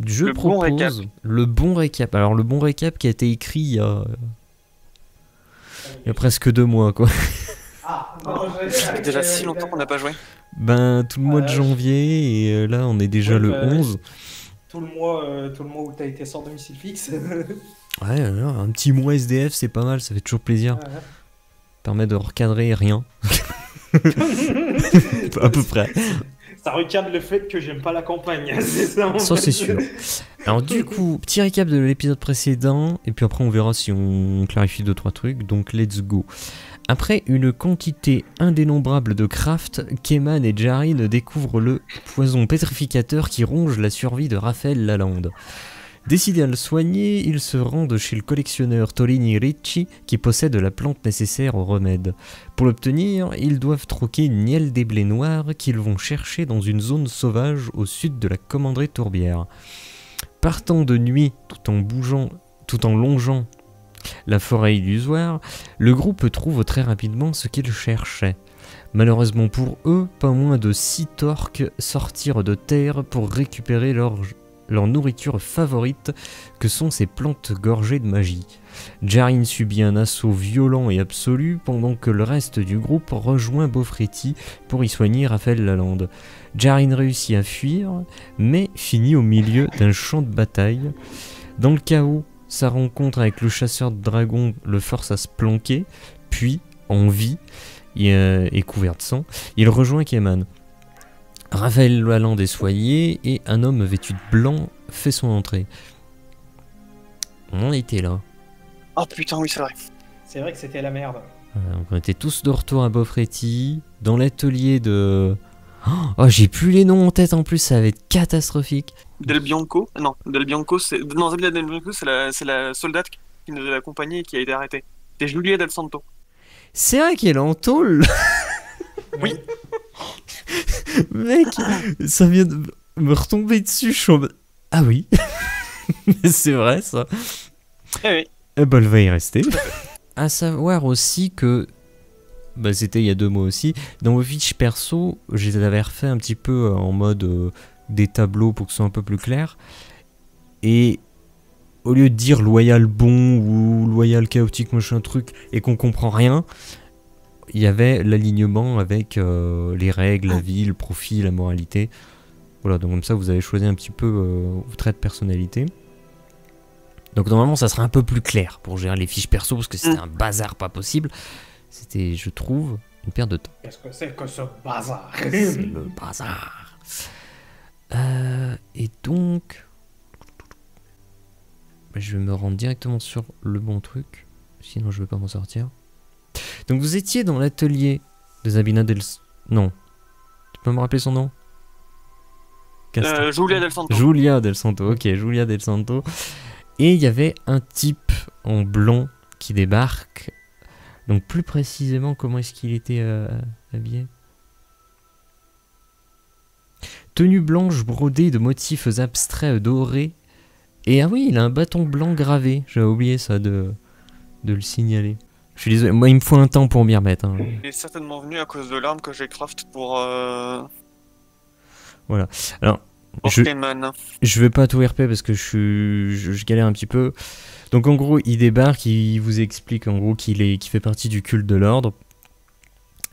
Je bon récap. propose le bon récap. Alors le bon récap qui a été écrit il y a presque 2 mois quoi. Ah, Ça fait déjà si longtemps qu'on n'a pas joué. Ben tout le mois de janvier et là on est déjà Ouais, le bah, 11. tout le mois où t'as été sans domicile fixe. Ouais, alors, un petit mois SDF c'est pas mal, ça fait toujours plaisir. Permet de recadrer rien. À peu près. Ça recadre le fait que j'aime pas la campagne. C'est ça, en Ça fait. c'est sûr. Alors du coup, petit récap de l'épisode précédent, et puis après on verra si on clarifie 2-3 trucs, donc let's go. Après une quantité indénombrable de craft, Keman et Jarin découvrent le poison pétrificateur qui ronge la survie de Raphaël Lalande. Décidés à le soigner, ils se rendent chez le collectionneur Tolini Ricci qui possède la plante nécessaire au remède. Pour l'obtenir, ils doivent troquer une nielle des blés noirs qu'ils vont chercher dans une zone sauvage au sud de la commanderie tourbière. Partant de nuit tout en longeant la forêt illusoire, le groupe trouve très rapidement ce qu'ils cherchaient. Malheureusement pour eux, pas moins de 6 torques sortirent de terre pour récupérer leur nourriture favorite que sont ces plantes gorgées de magie. Jarin subit un assaut violent et absolu pendant que le reste du groupe rejoint Beaufretti pour y soigner Raphaël Lalande. Jarin réussit à fuir, mais finit au milieu d'un champ de bataille. Dans le chaos, sa rencontre avec le chasseur de dragons le force à se planquer, puis, en vie et couvert de sang, il rejoint Keman. Raphaël Lalande est soigné et un homme vêtu de blanc fait son entrée. On en était là. Oh putain, oui, c'est vrai. C'est vrai que c'était la merde. Donc on était tous de retour à Beaufretti, dans l'atelier de... Oh, j'ai plus les noms en tête en plus, ça va être catastrophique. Del Bianco? Non, Del Bianco, c'est. Non, Zabila Del Bianco, c'est la soldate qui nous a accompagnés et qui a été arrêtée. C'est Julia Del Santo. C'est vrai qu'elle est en tôle. Oui. Mec, ça vient de me retomber dessus, je suis en mode... Ah oui. Mais c'est vrai ça. Eh oui. Eh ben, elle va y rester. À savoir aussi que, bah, c'était il y a 2 mois aussi, dans vos fiches perso, je les avais refait un petit peu en mode des tableaux pour que ce soit un peu plus clair. Et au lieu de dire loyal bon ou loyal chaotique machin truc et qu'on comprend rien, il y avait l'alignement avec les règles, la vie, le profit, la moralité. Voilà, donc comme ça vous avez choisi un petit peu vos traits de personnalité. Donc normalement ça serait un peu plus clair pour gérer les fiches perso parce que c'était un bazar pas possible. C'était, je trouve, une perte de temps. Qu'est-ce que c'est que ce bazar? C'est le bazar. Et donc... je vais me rendre directement sur le bon truc. Sinon je vais pas m'en sortir. Donc vous étiez dans l'atelier de Zabina Del... Non. Tu peux me rappeler son nom? Julia Del Santo. Julia Del Santo, ok, Julia Del Santo. Et il y avait un type en blanc qui débarque. Donc plus précisément, comment est-ce qu'il était habillé? Tenue blanche brodée de motifs abstraits dorés. Et ah oui, il a un bâton blanc gravé. J'avais oublié ça de le signaler. Je suis désolé, moi il me faut un temps pour m'y remettre. Hein. Il est certainement venu à cause de l'arme que j'ai craft pour. Voilà. Alors, je vais pas tout RP parce que je galère un petit peu. Donc en gros, il débarque, il vous explique en gros qu'il fait partie du culte de l'ordre.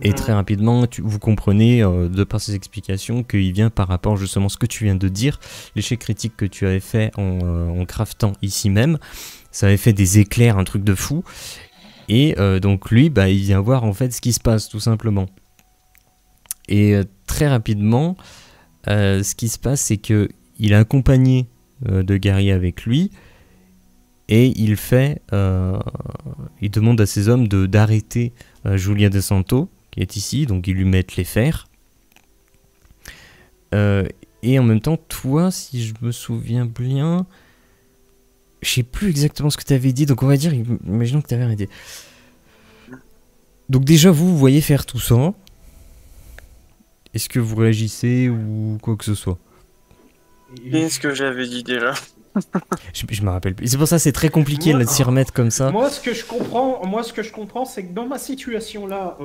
Et très rapidement, vous comprenez, de par ses explications, qu'il vient par rapport justement à ce que tu viens de dire, l'échec critique que tu avais fait en craftant ici même. Ça avait fait des éclairs, un truc de fou. Et donc lui, bah, il vient voir en fait ce qui se passe, tout simplement. Et très rapidement, ce qui se passe, c'est qu'il est accompagné de guerriers avec lui. Et il demande à ses hommes d'arrêter Julia De Santo, qui est ici, donc ils lui mettent les fers. Et en même temps, toi, si je me souviens bien, je sais plus exactement ce que tu avais dit, donc on va dire, imaginons que tu avais arrêté. Donc déjà, vous voyez faire tout ça. Est-ce que vous réagissez ou quoi que ce soit? Qu'est-ce que j'avais dit déjà? Je me rappelle plus. C'est pour ça que c'est très compliqué de s'y remettre comme ça. Moi, ce que je comprends, c'est que dans ma situation là,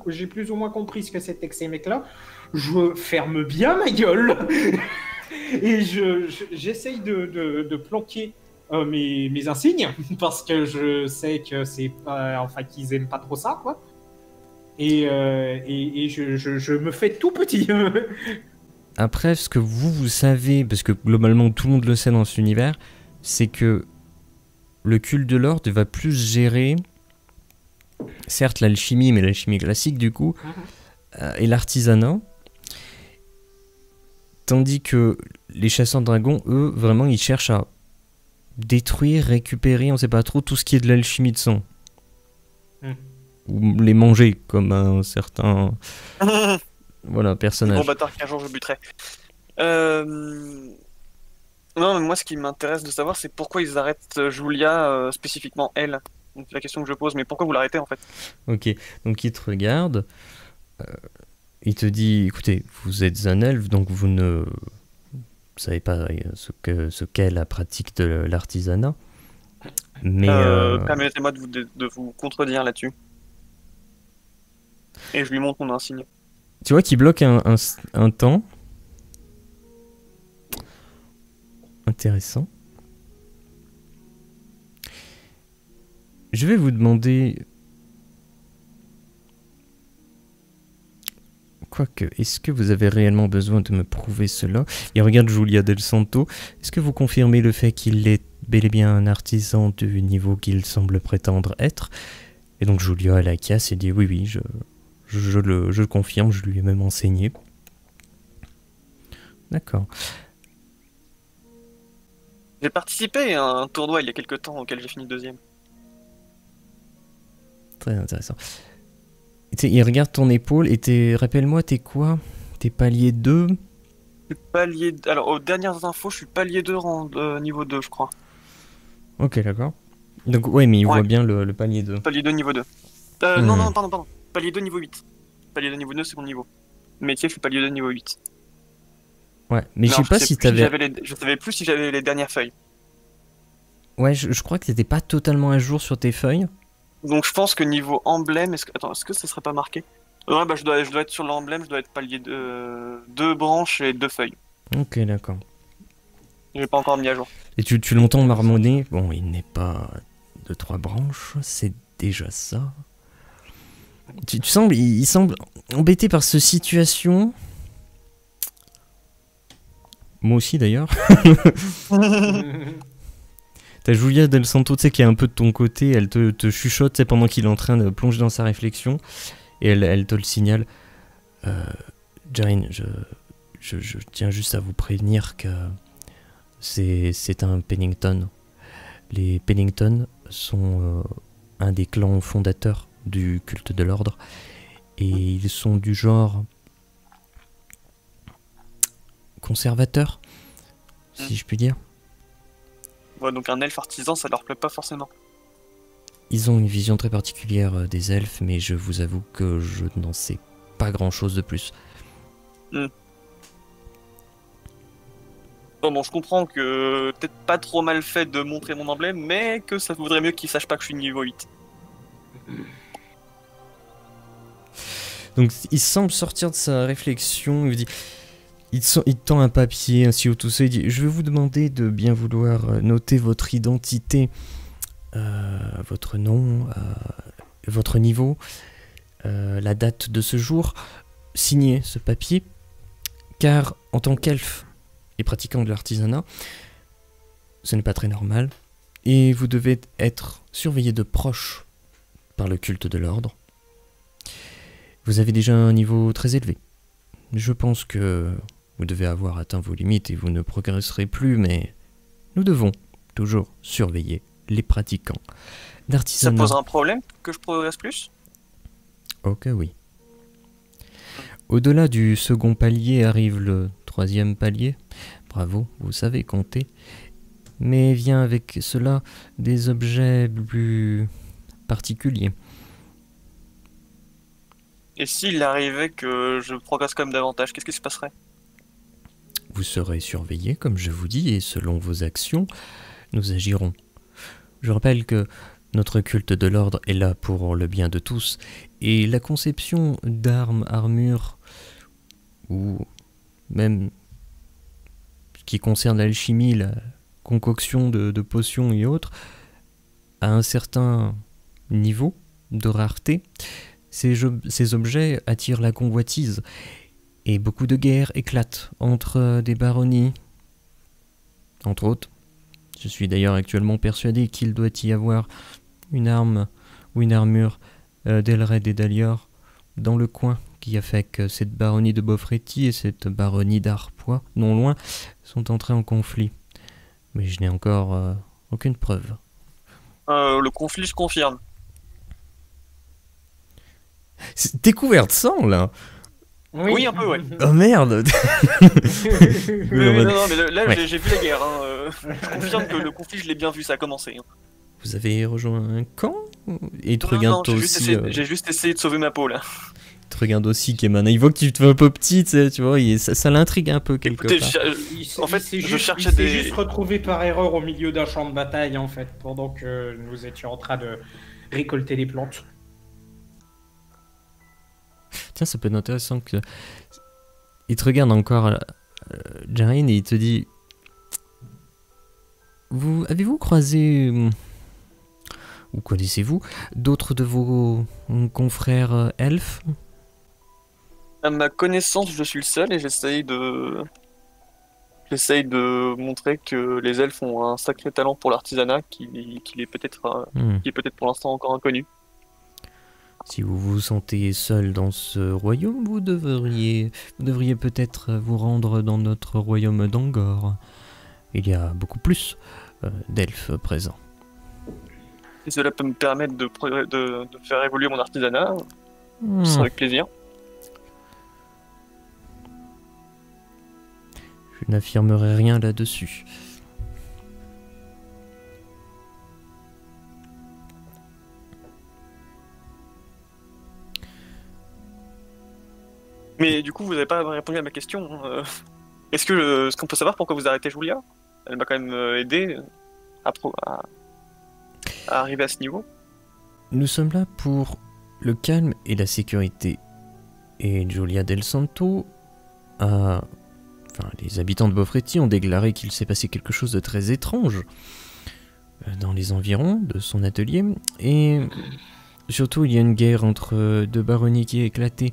j'ai plus ou moins compris ce que c'était que ces mecs-là. Je ferme bien ma gueule. Et j'essaye de planquer mes insignes parce que je sais que c'est pas, enfin qu'ils aiment pas trop ça, quoi. Et je me fais tout petit. Après, ce que vous savez, parce que globalement tout le monde le sait dans cet univers, c'est que le culte de l'ordre va plus gérer, certes l'alchimie, mais l'alchimie classique du coup, et l'artisanat. Tandis que les chasseurs de dragons, eux, vraiment, ils cherchent à détruire, récupérer, on sait pas trop, tout ce qui est de l'alchimie de sang. Ou les manger, comme un certain voilà, personnage. Bon bâtard qu'un jour je buterai. Non, mais moi ce qui m'intéresse de savoir, c'est pourquoi ils arrêtent Julia, spécifiquement elle. Donc c'est la question que je pose, mais pourquoi vous l'arrêtez en fait? Ok, donc il te regarde, il te dit, écoutez, vous êtes un elfe, donc vous ne savez pas ce qu'est la pratique de l'artisanat. Mais Permettez-moi de vous contredire là-dessus. Et je lui montre mon insigne. tu vois qu'il bloque un temps. Intéressant. Je vais vous demander... Quoique, est-ce que vous avez réellement besoin de me prouver cela? Il regarde Julia Del Santo. Est-ce que vous confirmez le fait qu'il est bel et bien un artisan du niveau qu'il semble prétendre être? Et donc Julia, elle acquiesce et dit oui, je le confirme, je lui ai même enseigné. D'accord. J'ai participé à un tournoi il y a quelques temps auquel j'ai fini deuxième. Très intéressant. Il regarde ton épaule et rappelle-moi, t'es quoi? T'es palier 2? Alors, aux dernières infos, je suis palier 2 niveau 2, je crois. Ok, d'accord. Donc, ouais, mais il voit bien le palier 2. Palier 2 niveau 2. Non, pardon. Palier 2 niveau 8. Palier 2 niveau 2, c'est mon niveau. Métier, je suis palier 2 niveau 8. Ouais, mais je sais pas si t'avais... Je savais plus si j'avais les dernières feuilles. Ouais, je crois que t'étais pas totalement à jour sur tes feuilles. Donc je pense que niveau emblème, est-ce que ça serait pas marqué? Ouais, bah je dois être sur l'emblème, je dois être palier de 2 branches et 2 feuilles. Ok, d'accord. J'ai pas encore mis à jour. Et tu l'entends marmonner. Bon, il n'est pas de 3 branches, c'est déjà ça. Il semble embêté par cette situation. Moi aussi d'ailleurs. T'as Julia Del Santo, tu sais, qui est un peu de ton côté, elle te chuchote, tu sais, pendant qu'il est en train de plonger dans sa réflexion, et elle te le signale. Jane, je tiens juste à vous prévenir que c'est un Pennington. Les Pennington sont un des clans fondateurs du culte de l'ordre, et ils sont du genre conservateur, si je puis dire. Ouais, donc un elfe artisan, ça leur plaît pas forcément. Ils ont une vision très particulière des elfes, mais je vous avoue que je n'en sais pas grand-chose de plus. Bon, je comprends que peut-être pas trop mal fait de montrer mon emblème, mais que ça vaudrait mieux qu'ils sachent pas que je suis niveau 8. Donc il semble sortir de sa réflexion, il vous dit... Il tend un papier ainsi au tout ça, il dit « Je vais vous demander de bien vouloir noter votre identité, votre nom, votre niveau, la date de ce jour, signer ce papier, car en tant qu'elfe et pratiquant de l'artisanat, ce n'est pas très normal, et vous devez être surveillé de proche par le culte de l'ordre. Vous avez déjà un niveau très élevé. Je pense que... vous devez avoir atteint vos limites et vous ne progresserez plus, mais nous devons toujours surveiller les pratiquants d'artisanat. Ça pose un problème que je progresse plus? Ok, oui. Au-delà du second palier arrive le troisième palier. Bravo, vous savez compter. Mais vient avec cela des objets plus particuliers. Et s'il arrivait que je progresse quand même davantage, qu'est-ce qui se passerait? Vous serez surveillé, comme je vous dis, et selon vos actions, nous agirons. Je rappelle que notre culte de l'ordre est là pour le bien de tous, et la conception d'armes, armures, ou même qui concerne l'alchimie, la concoction de potions et autres, à un certain niveau de rareté, ces objets attirent la convoitise. Et beaucoup de guerres éclatent entre des baronnies, entre autres. Je suis d'ailleurs actuellement persuadé qu'il doit y avoir une arme ou une armure d'Elred et d'Alior dans le coin, qui a fait que cette baronnie de Beaufretti et cette baronnie d'Arpois, non loin, sont entrées en conflit. Mais je n'ai encore aucune preuve. Le conflit, je confirme. T'es couvert de sang, là? Oui, un peu, ouais. Oh merde. Non, mais là, Ouais. j'ai vu la guerre. Hein. Je confirme que le conflit, je l'ai bien vu, ça a commencé. Hein. Vous avez rejoint un camp? Et il te Non, regarde non, toi aussi. j'ai juste essayé de sauver ma peau, là. Il te regarde aussi, Keman. Il voit que tu te fais un peu petit, tu vois, ça l'intrigue un peu quelque Écoutez, part. en fait, il je cherchais s'est des... juste retrouvé par erreur au milieu d'un champ de bataille, en fait, pendant que nous étions en train de récolter les plantes. Tiens, ça peut être intéressant que... Il te regarde encore, Jaren, et il te dit... Avez-vous croisé... ou connaissez-vous d'autres de vos confrères elfes? À ma connaissance, je suis le seul et j'essaye de montrer que les elfes ont un sacré talent pour l'artisanat qui est peut-être pour l'instant encore inconnu. Si vous vous sentez seul dans ce royaume, vous devriez peut-être vous rendre dans notre royaume d'Angor. Il y a beaucoup plus d'elfes présents. Si cela peut me permettre de faire évoluer mon artisanat, ce sera avec plaisir. Je n'affirmerai rien là-dessus. Mais du coup, vous n'avez pas répondu à ma question. Est-ce qu'on peut savoir pourquoi vous arrêtez Julia? Elle m'a quand même aidé à arriver à ce niveau. Nous sommes là pour le calme et la sécurité. Et Julia Del Santo les habitants de Beaufretti ont déclaré qu'il s'est passé quelque chose de très étrange dans les environs de son atelier. Et surtout, il y a une guerre entre deux baronnies qui a éclaté.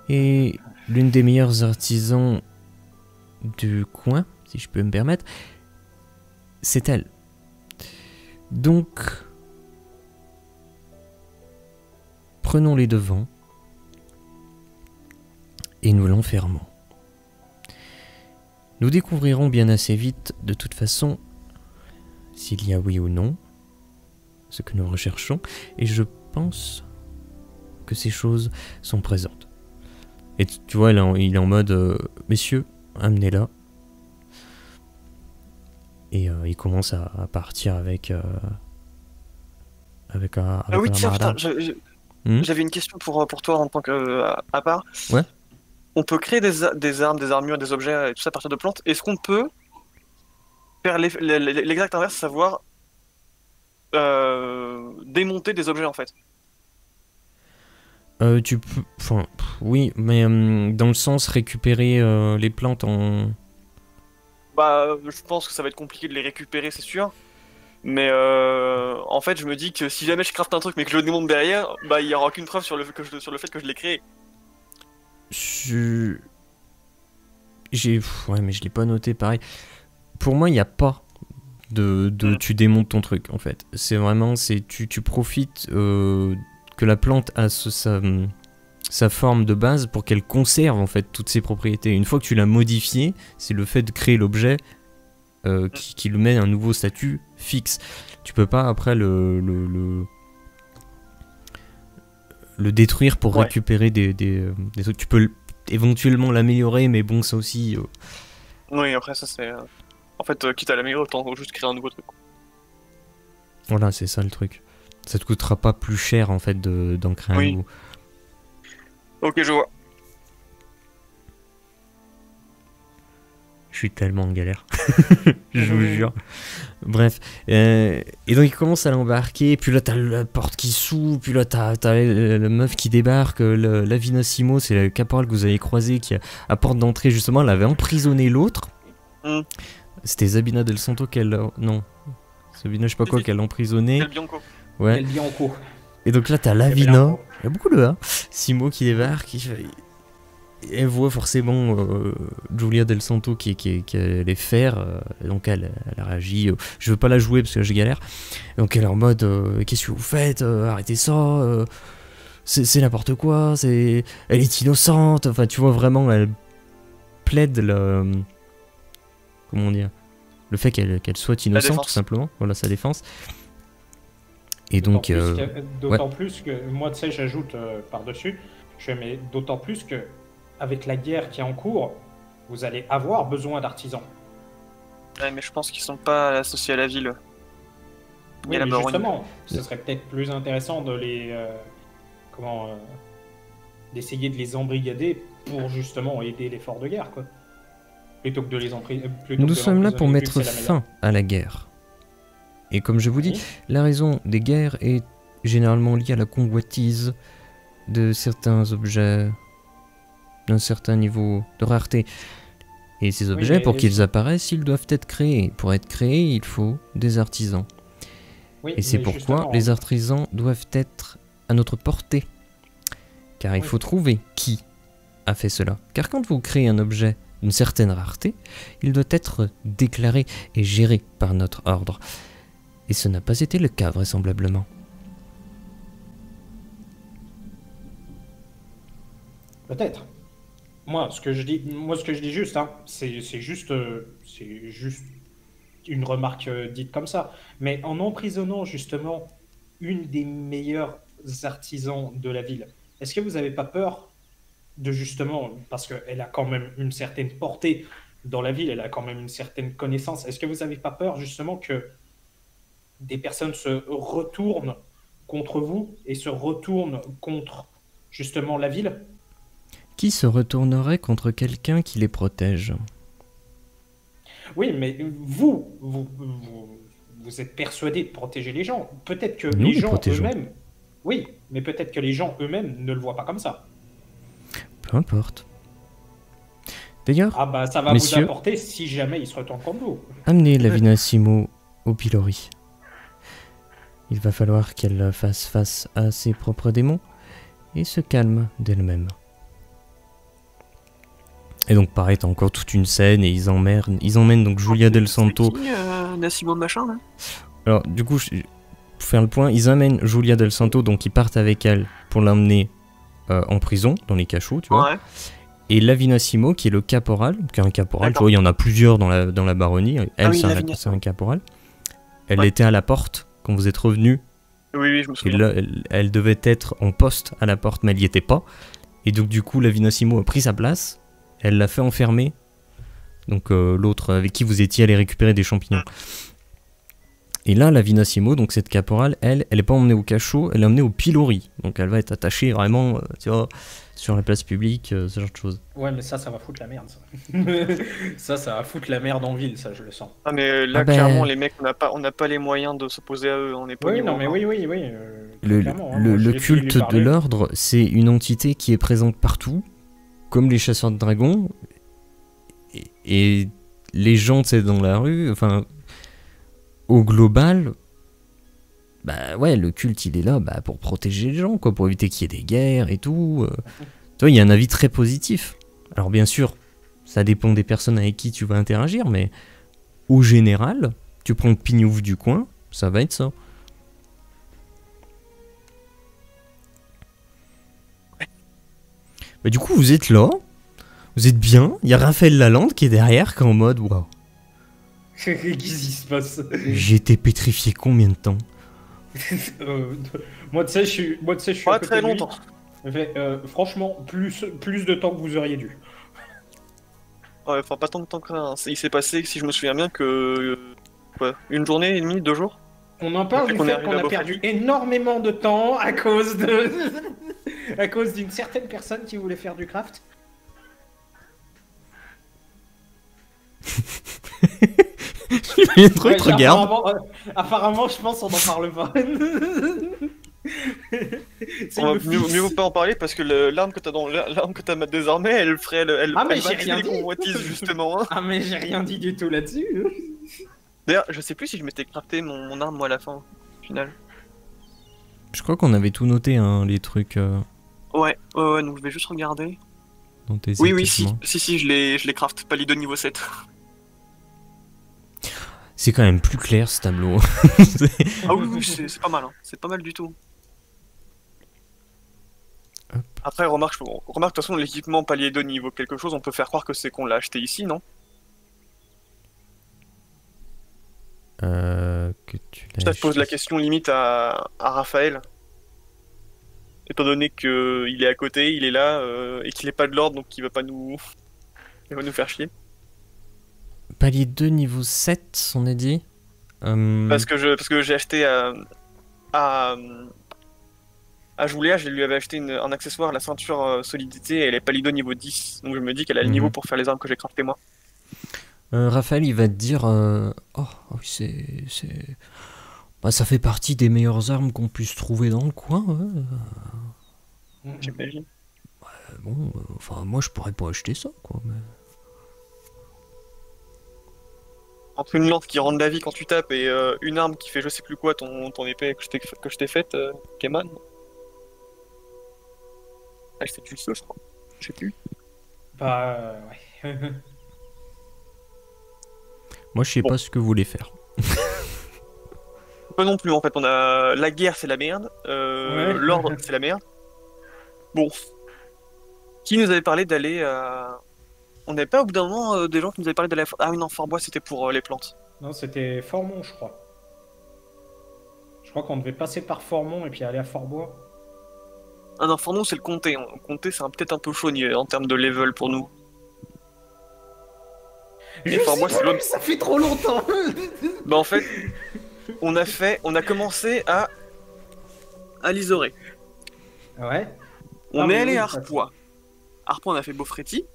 Et l'une des meilleures artisans du coin, si je peux me permettre, c'est elle. Donc, prenons les devants et nous l'enfermons. Nous découvrirons bien assez vite, de toute façon, s'il y a oui ou non, ce que nous recherchons, et je pense que ces choses sont présentes. Et tu vois, il est en mode messieurs, amenez-la. Et il commence à partir avec Ah oui, tiens, putain, j'avais une question pour toi en tant que à part. Ouais. On peut créer des armes, des armures, des objets et tout ça à partir de plantes. Est-ce qu'on peut faire l'exact inverse, savoir démonter des objets en fait? Tu peux... Enfin, oui, mais dans le sens récupérer les plantes en... Bah, je pense que ça va être compliqué de les récupérer, c'est sûr. Mais en fait, je me dis que si jamais je crafte un truc mais que je le démonte derrière, bah il y aura aucune preuve sur le fait que je l'ai créé. Ouais, mais je l'ai pas noté pareil. Pour moi, il n'y a pas de tu démontes ton truc, en fait. C'est vraiment, tu profites que la plante a sa forme de base pour qu'elle conserve, en fait, toutes ses propriétés. Une fois que tu l'as modifié, c'est le fait de créer l'objet qui lui met un nouveau statut fixe. Tu peux pas, après, le détruire pour récupérer des trucs. Tu peux éventuellement l'améliorer, mais bon, ça aussi... Oui, après ça c'est... En fait, quitte à l'améliorer, autant juste créer un nouveau truc. Voilà, c'est ça le truc. Ça te coûtera pas plus cher, en fait, d'en créer un nouveau. Ok, je vois. Je suis tellement en galère. Je vous jure. Bref. Et donc, il commence à l'embarquer. Puis là, t'as la porte qui s'ouvre. Puis là, t'as la meuf qui débarque. La Vinacimo, c'est le caporal que vous avez croisé qui, à porte d'entrée, justement, elle avait emprisonné l'autre. Hmm. C'était Zabina Del Santo qu'elle... Non. Zabina, je sais pas quoi, Si. qu'elle a emprisonné. Del Bianco. Ouais. Elle dit en cours. Et donc là, t'as Lavina. Il y a beaucoup de A. Simo qui débarque. Elle voit forcément Julia Del Santo qui allait faire. Donc elle a réagi. Je veux pas la jouer parce que je galère. Donc elle est en mode qu'est-ce que vous faites, arrêtez ça. C'est n'importe quoi. Elle est innocente. Enfin, tu vois vraiment, elle plaide le. Comment dire, le fait qu'elle soit innocente, tout simplement. Voilà sa défense. Et donc. D'autant plus que. Moi, tu sais, j'ajoute par-dessus. Mais d'autant plus que. Avec la guerre qui est en cours, vous allez avoir besoin d'artisans. Ouais, mais je pense qu'ils sont pas associés à la ville. Oui, la mais baronnie. justement, ce serait peut-être plus intéressant de les... d'essayer de les embrigader pour justement aider l'effort de guerre, quoi. Plutôt que de les emprisonner. Nous sommes là pour mettre fin à la guerre. Et comme je vous dis, la raison des guerres est généralement liée à la convoitise de certains objets d'un certain niveau de rareté. Et ces objets, pour qu'ils apparaissent, ils doivent être créés. Pour être créés, il faut des artisans. Oui, et c'est pourquoi les artisans doivent être à notre portée. Car il faut trouver qui a fait cela. Car quand vous créez un objet d'une certaine rareté, il doit être déclaré et géré par notre ordre. Et ce n'a pas été le cas, vraisemblablement. Peut-être. Moi, ce que je dis juste, hein, c'est juste une remarque dite comme ça. Mais en emprisonnant justement une des meilleures artisans de la ville, est-ce que vous n'avez pas peur de justement, parce qu'elle a quand même une certaine portée dans la ville, elle a quand même une certaine connaissance, est-ce que vous n'avez pas peur justement que des personnes se retournent contre vous et se retournent contre justement la ville ? Qui se retournerait contre quelqu'un qui les protège ? Oui, mais vous êtes persuadé de protéger les gens. Peut-être que Nous les gens protégeons. eux-mêmes... Oui, mais peut-être que les gens eux-mêmes ne le voient pas comme ça. Peu importe. D'ailleurs, Ah bah ça va messieurs, vous apporter si jamais ils se retournent contre vous. amenez Lavina Simo au pilori. Il va falloir qu'elle fasse face à ses propres démons et se calme d'elle-même. Et donc pareil, t'as encore toute une scène et ils emmènent donc Julia Del Santo. C'est qui, Nassimo machin là ? Alors du coup, pour faire le point, ils amènent Julia Del Santo, donc ils partent avec elle pour l'emmener en prison, dans les cachots, tu vois. Ouais. Et Lavina Simo, qui est le caporal, qui est un caporal, tu D'accord. vois, il y en a plusieurs dans la baronnie. Elle, oui, c'est Lavinia. un caporal. Elle Ouais. était à la porte quand vous êtes revenus. Oui, je me Et souviens. là, elle devait être en poste à la porte, mais elle n'y était pas. Et donc du coup, Lavina Simo a pris sa place. Elle l'a fait enfermer. Donc l'autre avec qui vous étiez allé récupérer des champignons. Et là, Lavina Simo, donc cette caporale, elle est pas emmenée au cachot, elle est emmenée au pilori. Donc elle va être attachée vraiment, tu vois, sur la place publique, ce genre de choses. Ouais, mais ça va foutre la merde, ça. ça va foutre la merde en ville, ça, je le sens. Ah mais là Ah ben- clairement les mecs on n'a pas les moyens de s'opposer à eux, on n'est pas au Oui, niveau non, mais encore. oui. Le clairement, hein, moi, le j'ai culte lui de parler. l'ordre, c'est une entité qui est présente partout, comme les chasseurs de dragons. Et les gens, tu sais, dans la rue, enfin, au global, bah ouais, le culte, il est là pour protéger les gens, quoi, pour éviter qu'il y ait des guerres et tout. Tu vois, il y a un avis très positif. Alors bien sûr, ça dépend des personnes avec qui tu vas interagir, mais au général, tu prends le pignouf du coin, ça va être ça. Bah du coup, vous êtes là, vous êtes bien, il y a Raphaël Lalande qui est derrière, qui est en mode, waouh, Qu'est-ce qui se passe? j'ai été pétrifié combien de temps? Moi, tu sais, je suis Pas à côté très de lui. longtemps. Franchement, plus de temps que vous auriez dû. Ouais, enfin pas tant de temps que ça. Hein. Il s'est passé, si je me souviens bien, que quoi, une journée et demie, 2 jours. On en parle Après du qu'on est fait arrivé qu'on à a Beaufort. perdu énormément de temps à cause de... à cause d'une certaine personne qui voulait faire du craft. Il y a trop Ouais, te regarde. apparemment, je pense qu'on n'en parle pas. Mieux vaut pas en parler parce que l'arme que t'as désormais, elle ferait, Ah, mais elle j'ai va rien les dit. convoitises justement. Hein. Ah, mais j'ai rien dit du tout là-dessus. D'ailleurs, je sais plus si je m'étais crafté mon arme moi à la fin, au final. Je crois qu'on avait tout noté, hein, les trucs Ouais, donc je vais juste regarder. dans tes Oui, si, équipements. je les craft, Palido niveau 7. C'est quand même plus clair ce tableau. Ah oui, c'est pas mal, hein. C'est pas mal du tout. Hop. Après, remarque de toute façon, l'équipement Palido niveau quelque chose, on peut faire croire que c'est qu'on l'a acheté ici, non? Que tu l'as Ça, je pose la acheté. question limite à Raphaël. Étant donné qu'il est à côté, il est là, et qu'il est pas de l'ordre, donc il va pas nous... il va nous faire chier. Palier 2 niveau 7, on a dit. Parce que j'ai acheté à, à Jouléa, je lui avais acheté un accessoire, la ceinture solidité, et elle est Palido niveau 10. Donc je me dis qu'elle a le niveau pour faire les armes que j'ai craftées moi. Raphaël, il va te dire oh, c'est... Bah, ça fait partie des meilleures armes qu'on puisse trouver dans le coin. Ouais. J'imagine. Bon, enfin, moi je pourrais pas acheter ça, quoi. Mais... Entre une lance qui rend de la vie quand tu tapes et une arme qui fait je sais plus quoi, ton épée que je t'ai faite, Keman. Ah, c'était du feu, je crois. Je sais plus. Bah, ouais. Moi, je sais pas ce que vous voulez faire. Pas non plus, en fait. On a la guerre, c'est la merde. Ouais. L'ordre, c'est la merde. Bon. Qui nous avait parlé d'aller à... On n'avait pas au bout d'un moment des gens qui nous avaient parlé d'aller à... Ah oui, non, Fort-Bois, c'était pour les plantes. Non, c'était Formont, je crois. Je crois qu'on devait passer par Formont et puis aller à Fort-Bois. Ah non, Fort-Bois, c'est le comté. Le comté, c'est peut-être un peu chaud en termes de level pour nous. Je Fort-Bois, sais c'est pas, l'autre. mais ça fait trop longtemps. Bah en fait, on a commencé à l'Isoré. Ouais. On Ah, est mais allé oui, à ça- Arpois. Arpois, on a fait Beaufretti.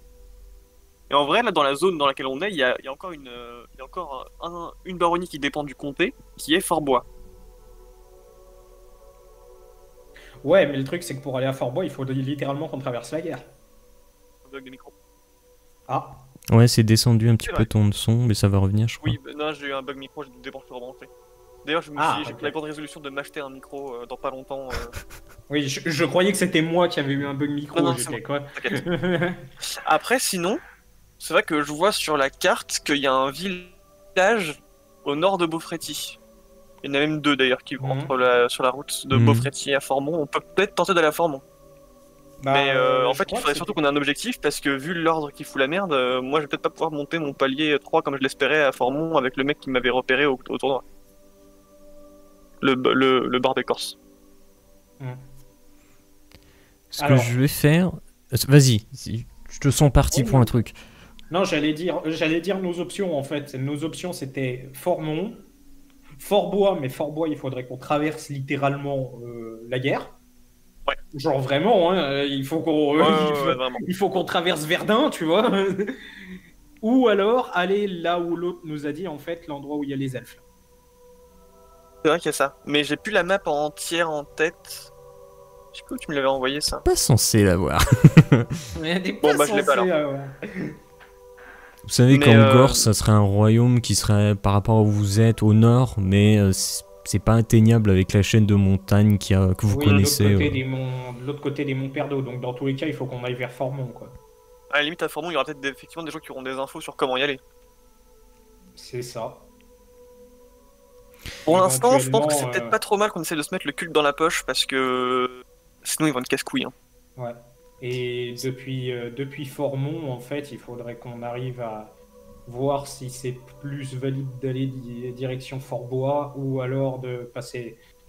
Et en vrai, là, dans la zone dans laquelle on est, il y a encore une baronnie qui dépend du comté, qui est Fort-Bois. Ouais, mais le truc, c'est que pour aller à Fort-Bois, il faut littéralement qu'on traverse la guerre. Bug de micro. Ah, Ouais, c'est descendu un petit C'est peu vrai. ton son, mais ça va revenir, je crois. Oui, non, j'ai eu un bug micro, j'ai dû débrancher rebrancher. D'ailleurs, j'ai pris la grande résolution de m'acheter un micro dans pas longtemps. oui, je croyais que c'était moi qui avais eu un bug micro. Non, c'est J'étais quoi? T'inquiète. Après, sinon, c'est vrai que je vois sur la carte qu'il y a un village au nord de Beaufretti. Il y en a même deux d'ailleurs qui vont sur la route de Beaufretti à Formont. On peut peut-être tenter d'aller à Formont. Bah, Mais en fait, je il crois faudrait que surtout c'était- qu'on ait un objectif parce que vu l'ordre qui fout la merde, moi je vais peut-être pas pouvoir monter mon palier 3 comme je l'espérais à Formont avec le mec qui m'avait repéré au tournoi. Le bar des Corses. Ce Alors. que je vais faire... Vas-y, je te sens parti Oui, pour un oui. truc. Non, j'allais dire nos options en fait. Nos options c'était Formont, Fort-Bois, mais Fort-Bois, il faudrait qu'on traverse littéralement la guerre. Ouais. Genre vraiment, hein, il faut qu'on Ouais, vraiment. il faut qu'on traverse Verdun, tu vois. Ou alors aller là où l'autre nous a dit en fait l'endroit où il y a les elfes. C'est vrai qu'il y a ça. Mais j'ai plus la map entière en tête. Je sais pas où tu me l'avais envoyé ça. Pas censé l'avoir. Bon, bah, je l'ai pas, alors. Vous savez Mais, qu'en Gorse, ça serait un royaume qui serait par rapport à où vous êtes au nord, mais c'est pas atteignable avec la chaîne de montagnes que vous connaissez. De l'autre côté des monts Perdos. Donc dans tous les cas, il faut qu'on aille vers Formont, quoi. À la limite, à Formont, il y aura peut-être effectivement des gens qui auront des infos sur comment y aller. C'est ça. Pour l'instant, je pense que c'est Éventuellement, peut-être pas trop mal qu'on essaie de se mettre le culte dans la poche parce que sinon ils vont être casse-couilles. Hein. Ouais. Et depuis Formont, en fait, il faudrait qu'on arrive à voir si c'est plus valide d'aller direction Fort-Bois ou alors de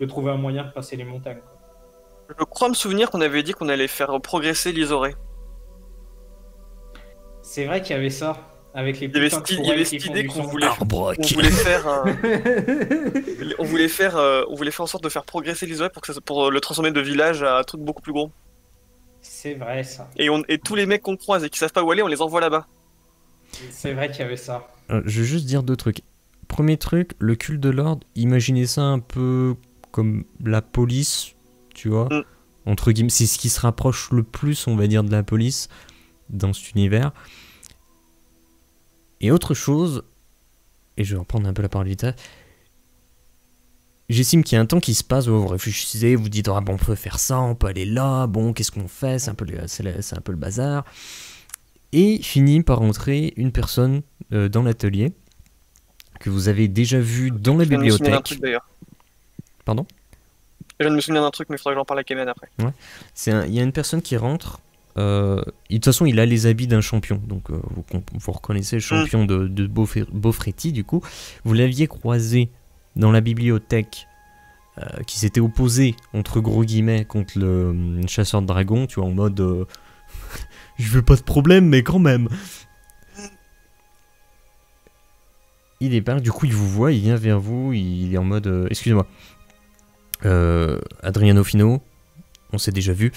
trouver un moyen de passer les montagnes, quoi. Je crois me souvenir qu'on avait dit qu'on allait faire progresser l'Isoré. C'est vrai qu'il y avait ça, avec les Il y avait putains de il y tourelles avait qui cette font idée du qu'on son. voulait faire on voulait faire en sorte de faire progresser l'Isoré pour le transformer de village à un truc beaucoup plus gros. C'est vrai, ça. Et tous les mecs qu'on croise et qui savent pas où aller, on les envoie là-bas. C'est vrai qu'il y avait ça. Je vais juste dire deux trucs. Premier truc, le culte de l'ordre, imaginez ça un peu comme la police, tu vois. entre guillemets, c'est ce qui se rapproche le plus, on va dire, de la police dans cet univers. Et autre chose, et je vais reprendre un peu la parole vite. J'estime qu'il y a un temps qui se passe où vous réfléchissez, vous dites ah bon, on peut faire ça, on peut aller là, bon qu'est-ce qu'on fait, c'est un peu le bazar. Et finit par entrer une personne dans l'atelier que vous avez déjà vu dans la bibliothèque. Pardon ? Je viens de me souvenir d'un truc, mais il faudrait que j'en parle à Kemen après. Ouais. Il y a une personne qui rentre. De toute façon, il a les habits d'un champion. Donc, vous reconnaissez le champion de Beaufretti, du coup. Vous l'aviez croisé dans la bibliothèque qui s'était opposé, entre gros guillemets, contre le chasseur de dragons. Tu vois, en mode... je veux pas de problème, mais quand même. Il est pas, du coup, il vous voit, il vient vers vous, il est en mode... excusez-moi. Adriano Fino, on s'est déjà vu.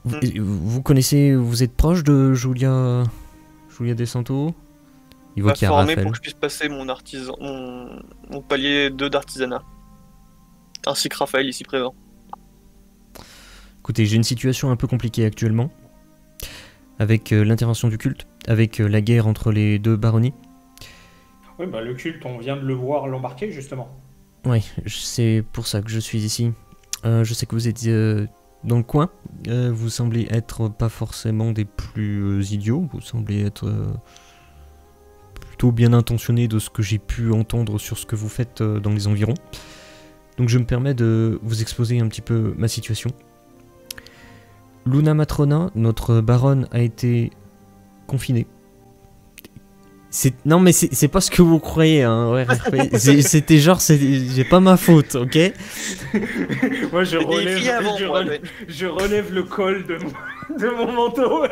Vous connaissez, vous êtes proche de Julia De Santo? Il voit qu'il y a formé Raphaël. pour que je puisse passer mon palier 2 d'artisanat. Ainsi que Raphaël ici présent. Écoutez, j'ai une situation un peu compliquée actuellement. Avec l'intervention du culte, avec la guerre entre les deux baronnies. Oui, bah le culte, on vient de le voir l'embarquer justement. Oui, c'est pour ça que je suis ici. Je sais que vous êtes dans le coin. Vous semblez être pas forcément des plus idiots. Vous semblez être plutôt bien intentionnés de ce que j'ai pu entendre sur ce que vous faites dans les environs. Donc je me permets de vous exposer un petit peu ma situation. Luna Matrona, notre baronne, a été confinée. Non mais c'est pas ce que vous croyez, hein. Ouais, c'était genre, j'ai pas ma faute, ok. Moi je relève le col de mon manteau.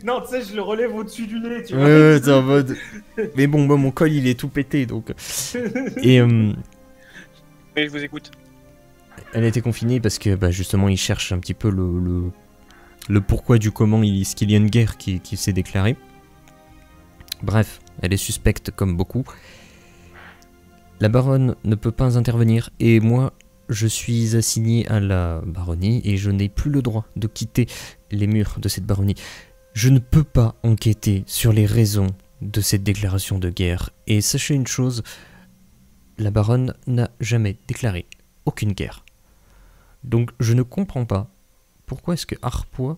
Non, tu sais, je le relève au-dessus du nez, tu vois. Ouais, t'es en mode... Mais bon, mon col il est tout pété, donc... Et... Mais je vous écoute. Elle a été confinée parce que, bah, justement, il cherche un petit peu le pourquoi du comment ce qu'il y a une guerre qui s'est déclarée. Bref, elle est suspecte comme beaucoup. La baronne ne peut pas intervenir et moi, je suis assigné à la baronnie et je n'ai plus le droit de quitter les murs de cette baronnie. Je ne peux pas enquêter sur les raisons de cette déclaration de guerre. Et sachez une chose, la baronne n'a jamais déclaré aucune guerre. Donc je ne comprends pas pourquoi est-ce que Harpois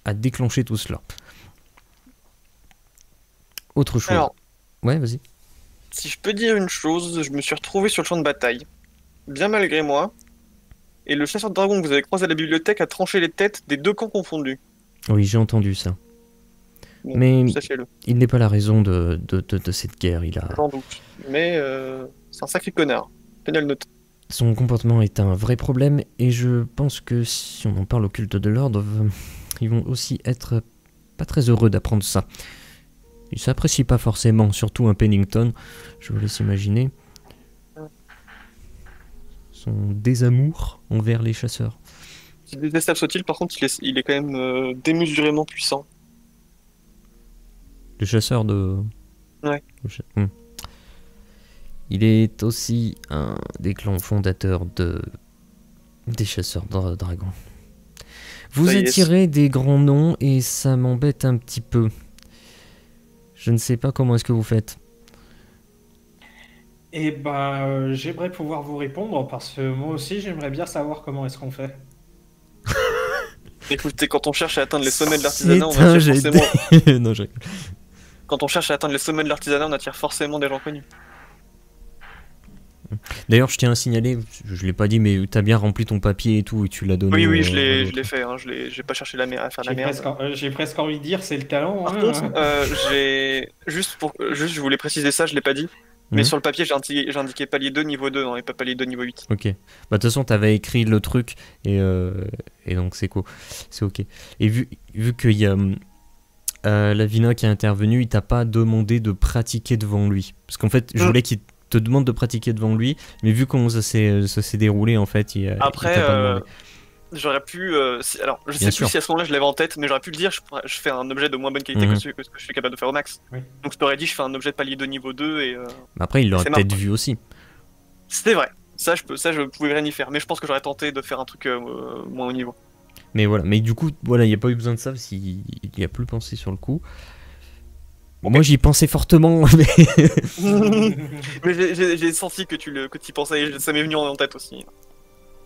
a déclenché tout cela. Autre chose. Alors, ouais, vas-y. Si je peux dire une chose, je me suis retrouvé sur le champ de bataille, bien malgré moi, et le chasseur de dragons que vous avez croisé à la bibliothèque a tranché les têtes des deux camps confondus. Oui, j'ai entendu ça. Bon, mais sachez-le. Il n'est pas la raison de cette guerre. J'en doute. Mais c'est un sacré connard. Tenez le note. Son comportement est un vrai problème et je pense que si on en parle au culte de l'ordre, ils vont aussi être pas très heureux d'apprendre ça. Ils s'apprécient pas forcément, surtout un Pennington, je vous laisse imaginer. Son désamour envers les chasseurs. Si détestable soit-il, par contre, il est quand même démesurément puissant. Le chasseur de... Ouais. Il est aussi un des clans fondateurs des chasseurs de dragons. Vous attirez des grands noms et ça m'embête un petit peu. Je ne sais pas comment est-ce que vous faites. Eh ben, j'aimerais pouvoir vous répondre parce que moi aussi j'aimerais bien savoir comment est-ce qu'on fait. Écoutez, quand on cherche à atteindre les sommets de l'artisanat, on attire forcément... Non, Quand on cherche à atteindre les sommets de l'artisanat, on attire forcément des gens connus. D'ailleurs, je tiens à signaler, je l'ai pas dit, mais t'as bien rempli ton papier et tout, et tu l'as donné. Oui, je l'ai fait, hein, j'ai pas cherché à faire la merde. J'ai presque envie de dire, c'est le talent. Par contre, je voulais préciser ça, je l'ai pas dit. Mais sur le papier, j'ai indiqué palier 2 niveau 2, non, et pas palier 2 niveau 8. Ok. Bah, de toute façon, t'avais écrit le truc, et donc c'est cool. C'est ok. Et vu qu'il y a Lavina qui est intervenu, il t'a pas demandé de pratiquer devant lui. Parce qu'en fait, je voulais qu'il te demande de pratiquer devant lui, mais vu comment ça s'est déroulé, en fait, il t'a pas demandé. J'aurais pu... alors, je sais plus si à ce moment-là je l'avais en tête, mais j'aurais pu le dire, je fais un objet de moins bonne qualité que ce que je suis capable de faire au max. Donc je t'aurais dit, je fais un objet de palier 2 niveau 2 et... Après, il l'aurait peut-être vu aussi. C'est vrai. Ça, je pouvais rien y faire. Mais je pense que j'aurais tenté de faire un truc moins haut niveau. Mais voilà, mais du coup, voilà, il n'y a pas eu besoin de ça s'il n'y a plus pensé sur le coup. Ok. Moi, j'y pensais fortement, mais... Mais j'ai senti que tu y pensais, et ça m'est venu en tête aussi.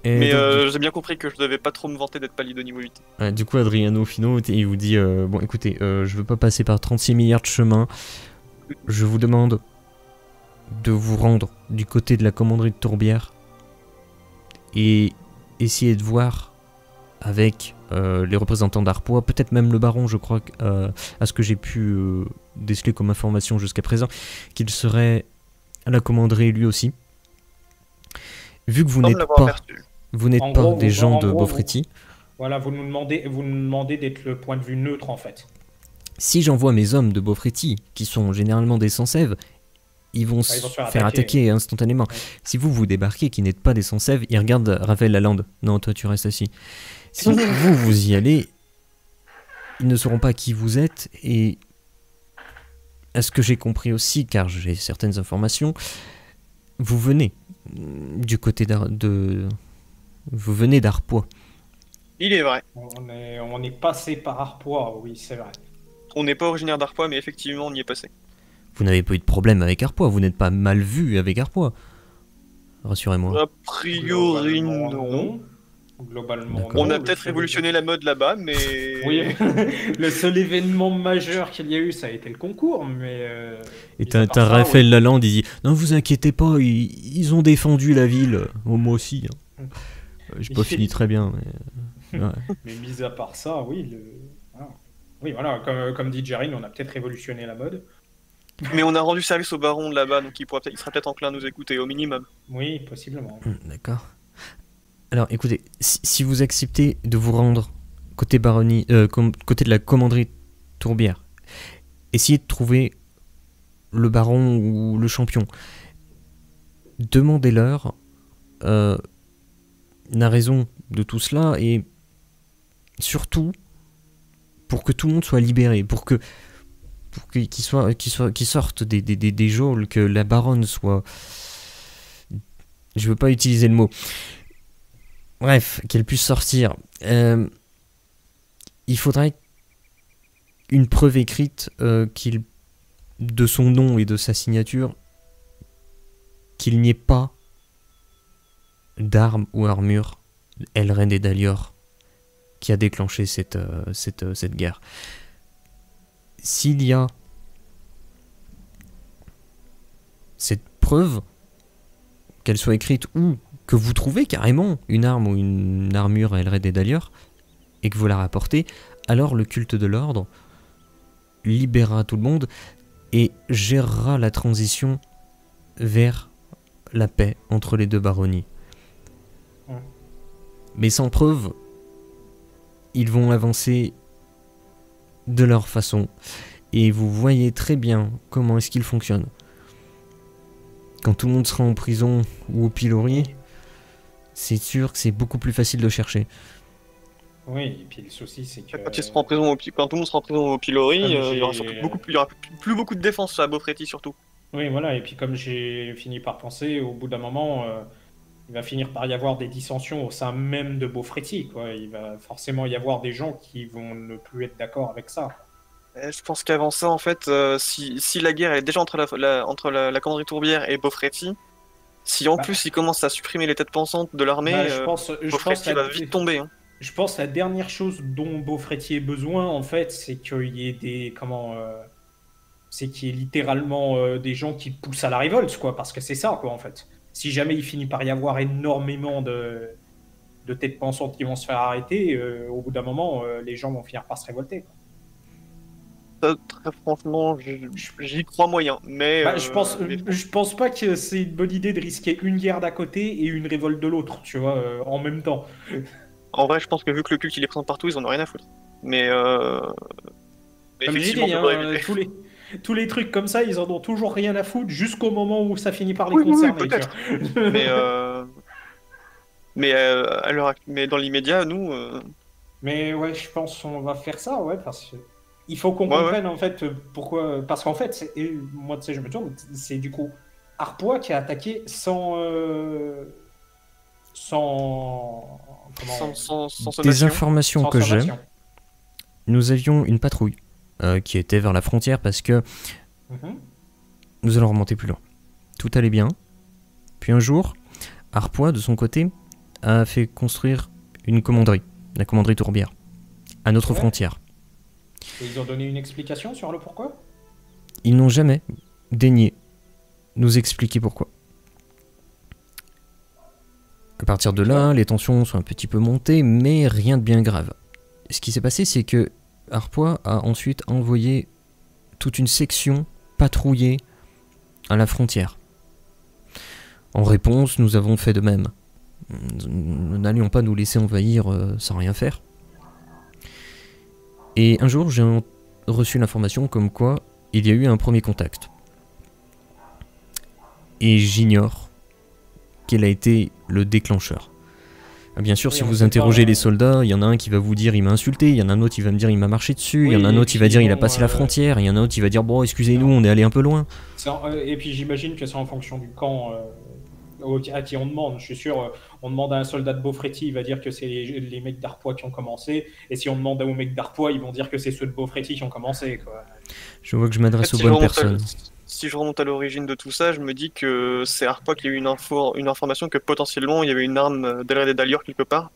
Et Mais donc, j'ai bien compris que je devais pas trop me vanter d'être palier de niveau 8. du coup, Adriano Fino, il vous dit bon, écoutez, je veux pas passer par 36 milliards de chemins. Je vous demande de vous rendre du côté de la commanderie de Tourbière et essayer de voir avec les représentants d'Arpois, peut-être même le baron, je crois, à ce que j'ai pu déceler comme information jusqu'à présent, qu'il serait à la commanderie lui aussi. Vu que vous Sans me n'êtes l'avoir pas, aperçu. vous n'êtes En pas gros, des gens de vous- Beaufréty, Voilà, vous nous demandez d'être le point de vue neutre en fait. si j'envoie mes hommes de Beaufréty, qui sont généralement des Sansèves, ils vont Ils vont se se faire faire attaquer instantanément. Ouais. Si vous débarquez qui n'êtes pas des Sansèves, ils regardent Raphaël Lalande. Non, toi tu restes assis. Si vous y allez, ils ne sauront pas qui vous êtes et à ce que j'ai compris aussi, car j'ai certaines informations, vous venez du côté vous venez d'Arpois. Il est vrai. On est passé par Arpois, oui, c'est vrai. On n'est pas originaire d'Arpois, mais effectivement, on y est passé. Vous n'avez pas eu de problème avec Arpois, vous n'êtes pas mal vu avec Arpois. Rassurez-moi. A priori, Globalement, non. Globalement, D'accord. On non. a peut-être révolutionné la mode là-bas, mais... Oui, le seul événement majeur qu'il y a eu, ça a été le concours, mais... Et mis à t'as part ça, Raphaël oui. Lalande, il dit non, vous inquiétez pas, ils ont défendu la ville. Oh, moi aussi. Hein. J'ai pas fini très bien. Mais... ouais. Mais mis à part ça, oui, voilà. Oui, voilà, comme dit Jarin, on a peut-être révolutionné la mode. mais on a rendu service au baron de là-bas, donc il sera peut-être enclin à nous écouter, au minimum. Oui, possiblement. D'accord. Alors écoutez, si vous acceptez de vous rendre côté baronnie, côté de la commanderie Tourbière, essayez de trouver le baron ou le champion. Demandez-leur la raison de tout cela et surtout pour que tout le monde soit libéré, pour qu'ils sortent des geôles, que la baronne soit... Je veux pas utiliser le mot. Bref, qu'elle puisse sortir. Il faudrait une preuve écrite de son nom et de sa signature qu'il n'y ait pas d'armes ou armure Elren et Dalior qui a déclenché cette guerre. S'il y a cette preuve, qu'elle soit écrite ou que vous trouvez carrément une arme ou une armure Elren et Dalior et que vous la rapportez, alors le culte de l'ordre libérera tout le monde et gérera la transition vers la paix entre les deux baronnies. Ouais. Mais sans preuve, ils vont avancer de leur façon. Et vous voyez très bien comment est-ce qu'ils fonctionnent. Quand tout le monde sera en prison ou au pilori, c'est sûr que c'est beaucoup plus facile de chercher. Oui, et puis le souci, c'est que... Quand, quand tout le monde sera en prison au pilori, Comme il y aura j'ai- surtout il y aura plus beaucoup de défense à Beaufréty surtout. Oui, voilà, et puis comme j'ai fini par penser, au bout d'un moment, il va finir par y avoir des dissensions au sein même de Beaufréty, quoi. Il va forcément y avoir des gens qui vont ne plus être d'accord avec ça. Je pense qu'avant ça, en fait, si la guerre est déjà entre la commanderie Tourbière et Beaufréty, si en Bah. plus ils commencent à supprimer les têtes pensantes de l'armée, Bah, je pense Beaufréty va vite tomber. Hein. Je pense que la dernière chose dont Beaufréty ait besoin, en fait, c'est qu'il y ait c'est qu'il y ait littéralement des gens qui poussent à la révolte, quoi, parce que c'est ça, quoi, en fait. Si jamais il finit par y avoir énormément de têtes pensantes qui vont se faire arrêter, au bout d'un moment, les gens vont finir par se révolter, quoi. Ça, très franchement, j'y crois moyen. Mais, Bah, mais je pense pas que c'est une bonne idée de risquer une guerre d'un côté et une révolte de l'autre, tu vois, en même temps. en vrai, je pense que vu que le culte il est présent partout, ils en ont rien à foutre. Mais, mais Comme j'ai effectivement, dit, on hein, devrait éviter. tous les trucs comme ça, ils en ont toujours rien à foutre jusqu'au moment où ça finit par les Oui, oui, oui, concerner, tu peut-être. vois. Mais, mais dans l'immédiat, nous, Mais ouais, je pense qu'on va faire ça, ouais, parce que il faut qu'on ouais, ouais. comprenne en fait pourquoi. Parce qu'en fait, moi, tu sais, je me tourne, c'est du coup Arpois qui a attaqué sans, comment, Sans Des sommation. informations sans que j'ai, sommation. nous avions une patrouille qui était vers la frontière parce que Mhm. nous allons remonter plus loin. Tout allait bien. Puis un jour, Arpois, de son côté, a fait construire une commanderie, la commanderie Tourbière, à notre Ouais. frontière. Et ils ont donné une explication sur le pourquoi? Ils n'ont jamais daigné nous expliquer pourquoi. À partir de là, les tensions sont un petit peu montées, mais rien de bien grave. Ce qui s'est passé, c'est que Arpois a ensuite envoyé toute une section patrouiller à la frontière. En réponse, nous avons fait de même. Nous n'allions pas nous laisser envahir sans rien faire. Et un jour, j'ai reçu l'information comme quoi il y a eu un premier contact. Et j'ignore quel a été le déclencheur. Bien sûr, Oui, si on vous sait interrogez pas, les soldats, il y en a un qui va vous dire il m'a insulté, il y en a un autre qui va me dire il m'a marché dessus, il y Oui, en a un et autre qui va puis dire il a bon, passé la frontière, il y en a un autre qui va dire bon excusez-nous, non. on est allé un peu loin. Et puis j'imagine que c'est en fonction du camp à qui on demande. Je suis sûr, on demande à un soldat de Beaufréty, il va dire que c'est les mecs d'Arpois qui ont commencé. Et si on demande aux mecs d'Arpois, ils vont dire que c'est ceux de Beaufréty qui ont commencé, quoi. Je vois que je En fait, m'adresse aux bonnes personnes. si je remonte à l'origine de tout ça, je me dis que c'est Arpois qui a eu une information que potentiellement il y avait une arme d'Elred et d'Alior quelque part.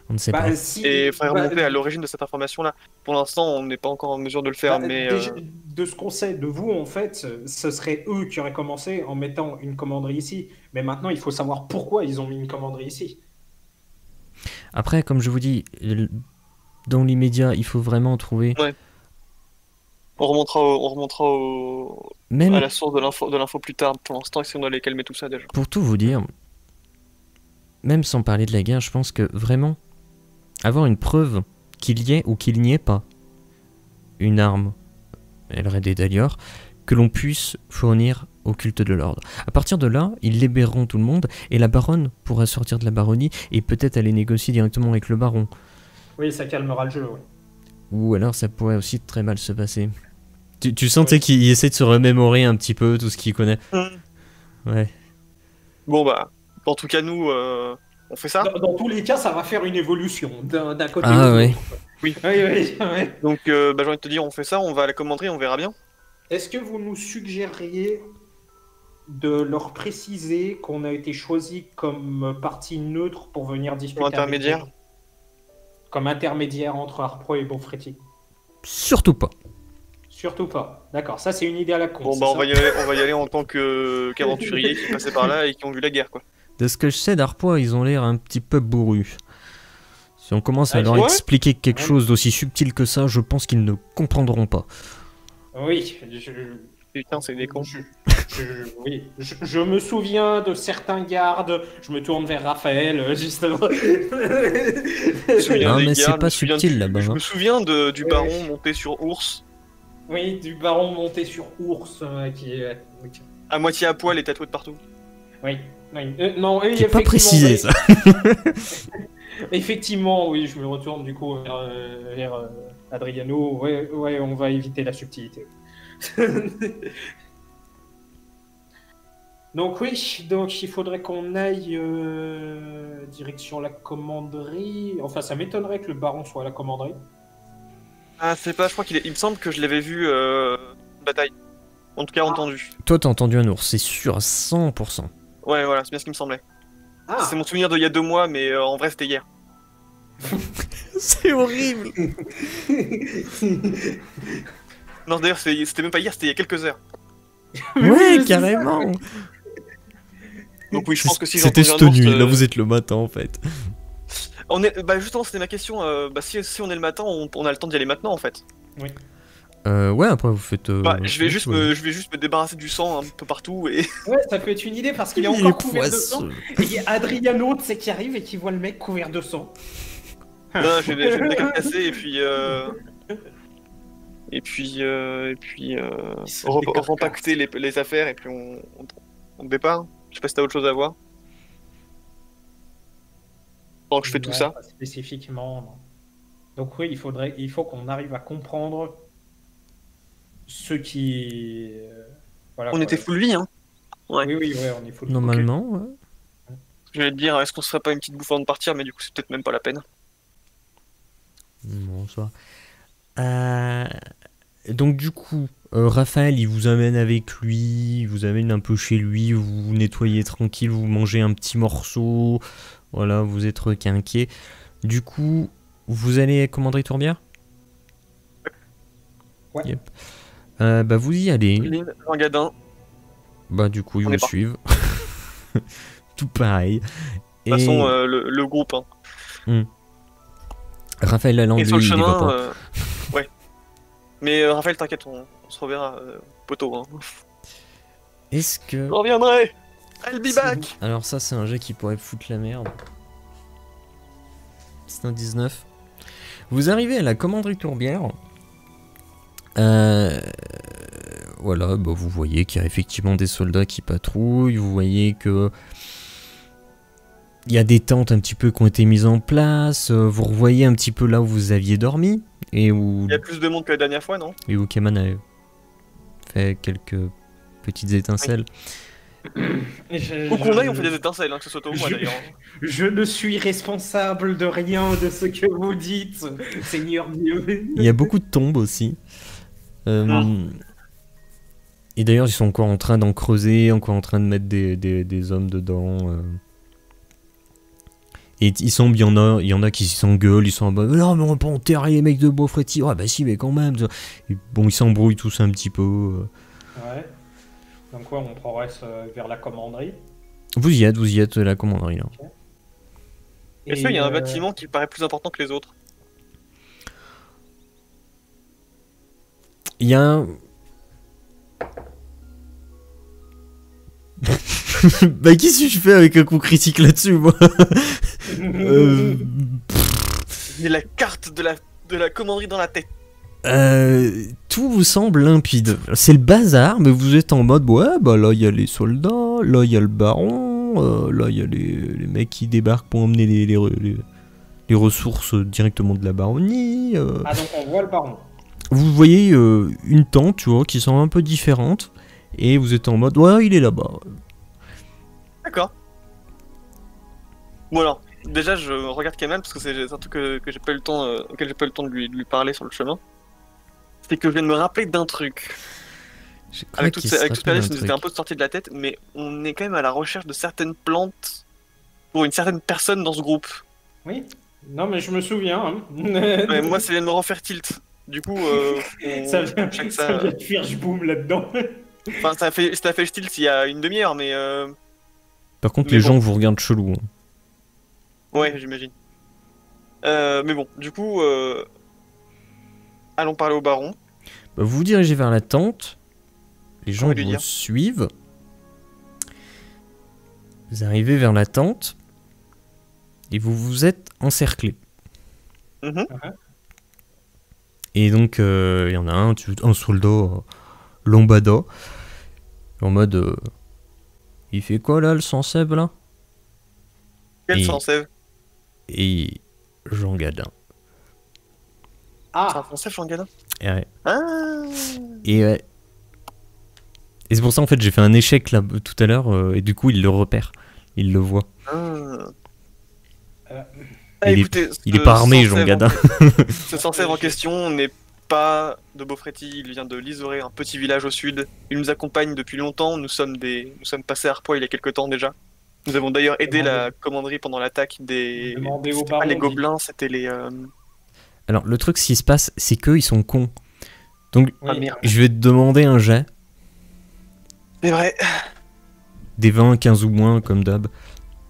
On ne sait pas. Si, Et il faudrait bah, remonter à l'origine de cette information-là. Pour l'instant, on n'est pas encore en mesure de le faire, mais déjà, de ce qu'on sait de vous, en fait, ce serait eux qui auraient commencé en mettant une commanderie ici. Mais maintenant, il faut savoir pourquoi ils ont mis une commanderie ici. Après, comme je vous dis, dans l'immédiat, il faut vraiment trouver... Ouais. on remontera Même à la source de l'info plus tard. Pour l'instant, essayons d'aller calmer tout ça déjà. pour tout vous dire, même sans parler de la guerre, je pense que vraiment, avoir une preuve qu'il y ait ou qu'il n'y ait pas une arme, Elred et Dalior, que l'on puisse fournir au culte de l'ordre. À partir de là, ils libéreront tout le monde et la baronne pourra sortir de la baronnie et peut-être aller négocier directement avec le baron. Oui, ça calmera le jeu, oui. Ou alors ça pourrait aussi très mal se passer. Tu sens qu'il essaie de se remémorer un petit peu tout ce qu'il connaît. Ouais. Bon bah, en tout cas nous, on fait ça. Dans tous les cas, ça va faire une évolution d'un côté ou Ah de ouais. l'autre. Oui. Oui. Donc bah, j'ai envie de te dire, on fait ça, on va à la commanderie, on verra bien. Est-ce que vous nous suggéreriez de leur préciser qu'on a été choisi comme partie neutre pour venir discuter Pour intermédiaire. avec eux, comme intermédiaire entre Arprois et Beaufréty? Surtout pas. Surtout pas. D'accord, ça c'est une idée à la con. Bon c'est bah ça on va y aller en tant qu'aventuriers qui passaient par là et qui ont vu la guerre quoi. De ce que je sais d'Arpois, ils ont l'air un petit peu bourrus. Si on commence à leur ouais. expliquer quelque chose d'aussi subtil que ça, je pense qu'ils ne comprendront pas. Oui, Putain, c'est des cons. Oui, je me souviens de certains gardes. Je me tourne vers Raphaël, justement. Non, mais c'est pas subtil là-bas. Je hein. me souviens du baron monté sur ours, Oui, du baron monté sur ours, qui est... à moitié à poil et tatoué de partout. Oui. Non, oui, C'est pas effectivement, précisé oui. ça. Effectivement, oui, je me retourne du coup vers Adriano. Ouais, on va éviter la subtilité. Donc oui, donc il faudrait qu'on aille direction la commanderie. Enfin, ça m'étonnerait que le baron soit à la commanderie. Ah, c'est pas, je crois il me semble que je l'avais vu bataille. En tout cas, entendu. Toi, t'as entendu un ours, c'est sûr, à 100%. Ouais, voilà, c'est bien ce qui me semblait. Ah, C'est mon souvenir d'il y a 2 mois, mais en vrai, c'était hier. C'est horrible. Non, d'ailleurs, c'était même pas hier, c'était il y a quelques heures. Ouais, c'est carrément. Donc oui, je pense que si C'était j'entends cette un ours, nuit, là vous êtes le matin en fait. Bah justement, c'était ma question. Si on est le matin, on a le temps d'y aller maintenant, en fait. Ouais, après vous faites... Je vais juste me débarrasser du sang un peu partout et... Ouais, ça peut être une idée parce qu'il est Il encore est couvert de sang. poisseux. Et il y a Adriano, tu sais, qui arrive et qui voit le mec couvert de sang. Non, je vais me décarcasser et puis... se décarcasse. Rempacter les affaires et puis on départ. Je sais pas si t'as autre chose à voir. Pendant que je fais tout Non, ça. pas spécifiquement. Non. Donc oui, il faut qu'on arrive à comprendre ce qui... voilà, On quoi. était full vie, hein. Ouais. Oui, on est full. Normalement, ouais. Je vais te dire, est-ce qu'on se ferait pas une petite bouffe avant de partir, mais du coup, c'est peut-être même pas la peine. Bon, ça. Donc du coup, Raphaël, il vous amène avec lui, il vous amène un peu chez lui, vous vous nettoyez tranquille, vous mangez un petit morceau, voilà, vous êtes requinqué. Du coup, vous allez à Commanderie Tourbière? Ouais. Yep. Bah vous y allez. Lynn, Jean Gadin. Bah du coup, ils On est vous parti. suivent. Tout pareil. De toute façon, le groupe. Hein. Raphaël Lalande, Et sur le lui, il y va chemin, pas. ouais. Mais Raphaël, t'inquiète, on se reverra, poteau. Hein. Est-ce que... Je reviendrai. I'll be back. Alors ça, c'est un jet qui pourrait foutre la merde. C'est un 19. Vous arrivez à la Commanderie Tourbière. Voilà, bah vous voyez qu'il y a effectivement des soldats qui patrouillent. Vous voyez que... il y a des tentes un petit peu qui ont été mises en place. Vous revoyez un petit peu là où vous aviez dormi. Et où... Il y a plus de monde que la dernière fois, non? Et où Keman a fait quelques petites étincelles. Où qu'on aille, on fait des étincelles, hein, que ce soit au moi d'ailleurs. Je ne suis responsable de rien de ce que vous dites, Seigneur Dieu. Il y a beaucoup de tombes aussi. Et d'ailleurs, ils sont encore en train d'en creuser, encore en train de mettre des hommes dedans. Et il semble, il y en a qui s'engueulent, ils sont en mode non, mais on va pas enterrer les mecs de Beaufretti. Ouais, bah si, mais quand même. Et bon, ils s'embrouillent tous un petit peu. Ouais. Donc, quoi, on progresse vers la commanderie. Vous y êtes, la commanderie là. Okay. Est-ce qu'il y a un bâtiment qui paraît plus important que les autres? Il y a un... Bah qu'est-ce que je fais avec un coup critique là-dessus, moi? J'ai la carte de la commanderie dans la tête. Tout vous semble limpide. C'est le bazar, mais vous êtes en mode ouais, bah là il y a les soldats, là il y a le baron, là il y a les mecs qui débarquent pour emmener les ressources directement de la baronnie. Ah, donc on voit le baron. Vous voyez une tente, tu vois, qui semble un peu différente, et vous êtes en mode ouais, il est là-bas. D'accord. Bon alors, déjà je regarde Kemal parce que c'est un truc que j'ai pas eu le temps, auquel j'ai pas eu le temps de lui parler sur le chemin. C'est que je viens de me rappeler d'un truc. Avec tout ce palais, ça nous était un peu sorti de la tête, mais on est quand même à la recherche de certaines plantes pour une certaine personne dans ce groupe. Oui. Non, mais je me souviens. Hein. Ouais, moi, ça vient de me refaire tilt. Du coup, ça vient de Firchboom là-dedans. Enfin, ça a fait tilt il y a une demi-heure, mais... Par contre, les gens vous regardent chelou. Hein. Ouais, j'imagine. Mais bon, du coup... Allons parler au baron. Bah, vous vous dirigez vers la tente. Les gens vous suivent. Vous arrivez vers la tente. Et vous vous êtes encerclés. Et donc, il y en a un soldat lambada. En mode... il fait quoi là, le Sanseb là? Quel Sanseb? Et Jean Gadin. Ah, c'est un Français, Jean Gadin? Ouais. Ah. Et ouais. Et c'est pour ça en fait j'ai fait un échec là tout à l'heure et du coup il le repère, il le voit. Il est pas armé, Jean Gadin. Ce Sanseb en question n'est pas de Beaufretti, il vient de Lisoré, un petit village au sud. Il nous accompagne depuis longtemps, nous sommes passés à Arpois il y a quelques temps déjà. Nous avons d'ailleurs aidé la commanderie pendant l'attaque des... C'était pas les gobelins, c'était les... Alors le truc, ce qui se passe, c'est qu'eux ils sont cons. Donc oui. je vais te demander un jet. C'est vrai. Des 20, 15 ou moins comme d'hab.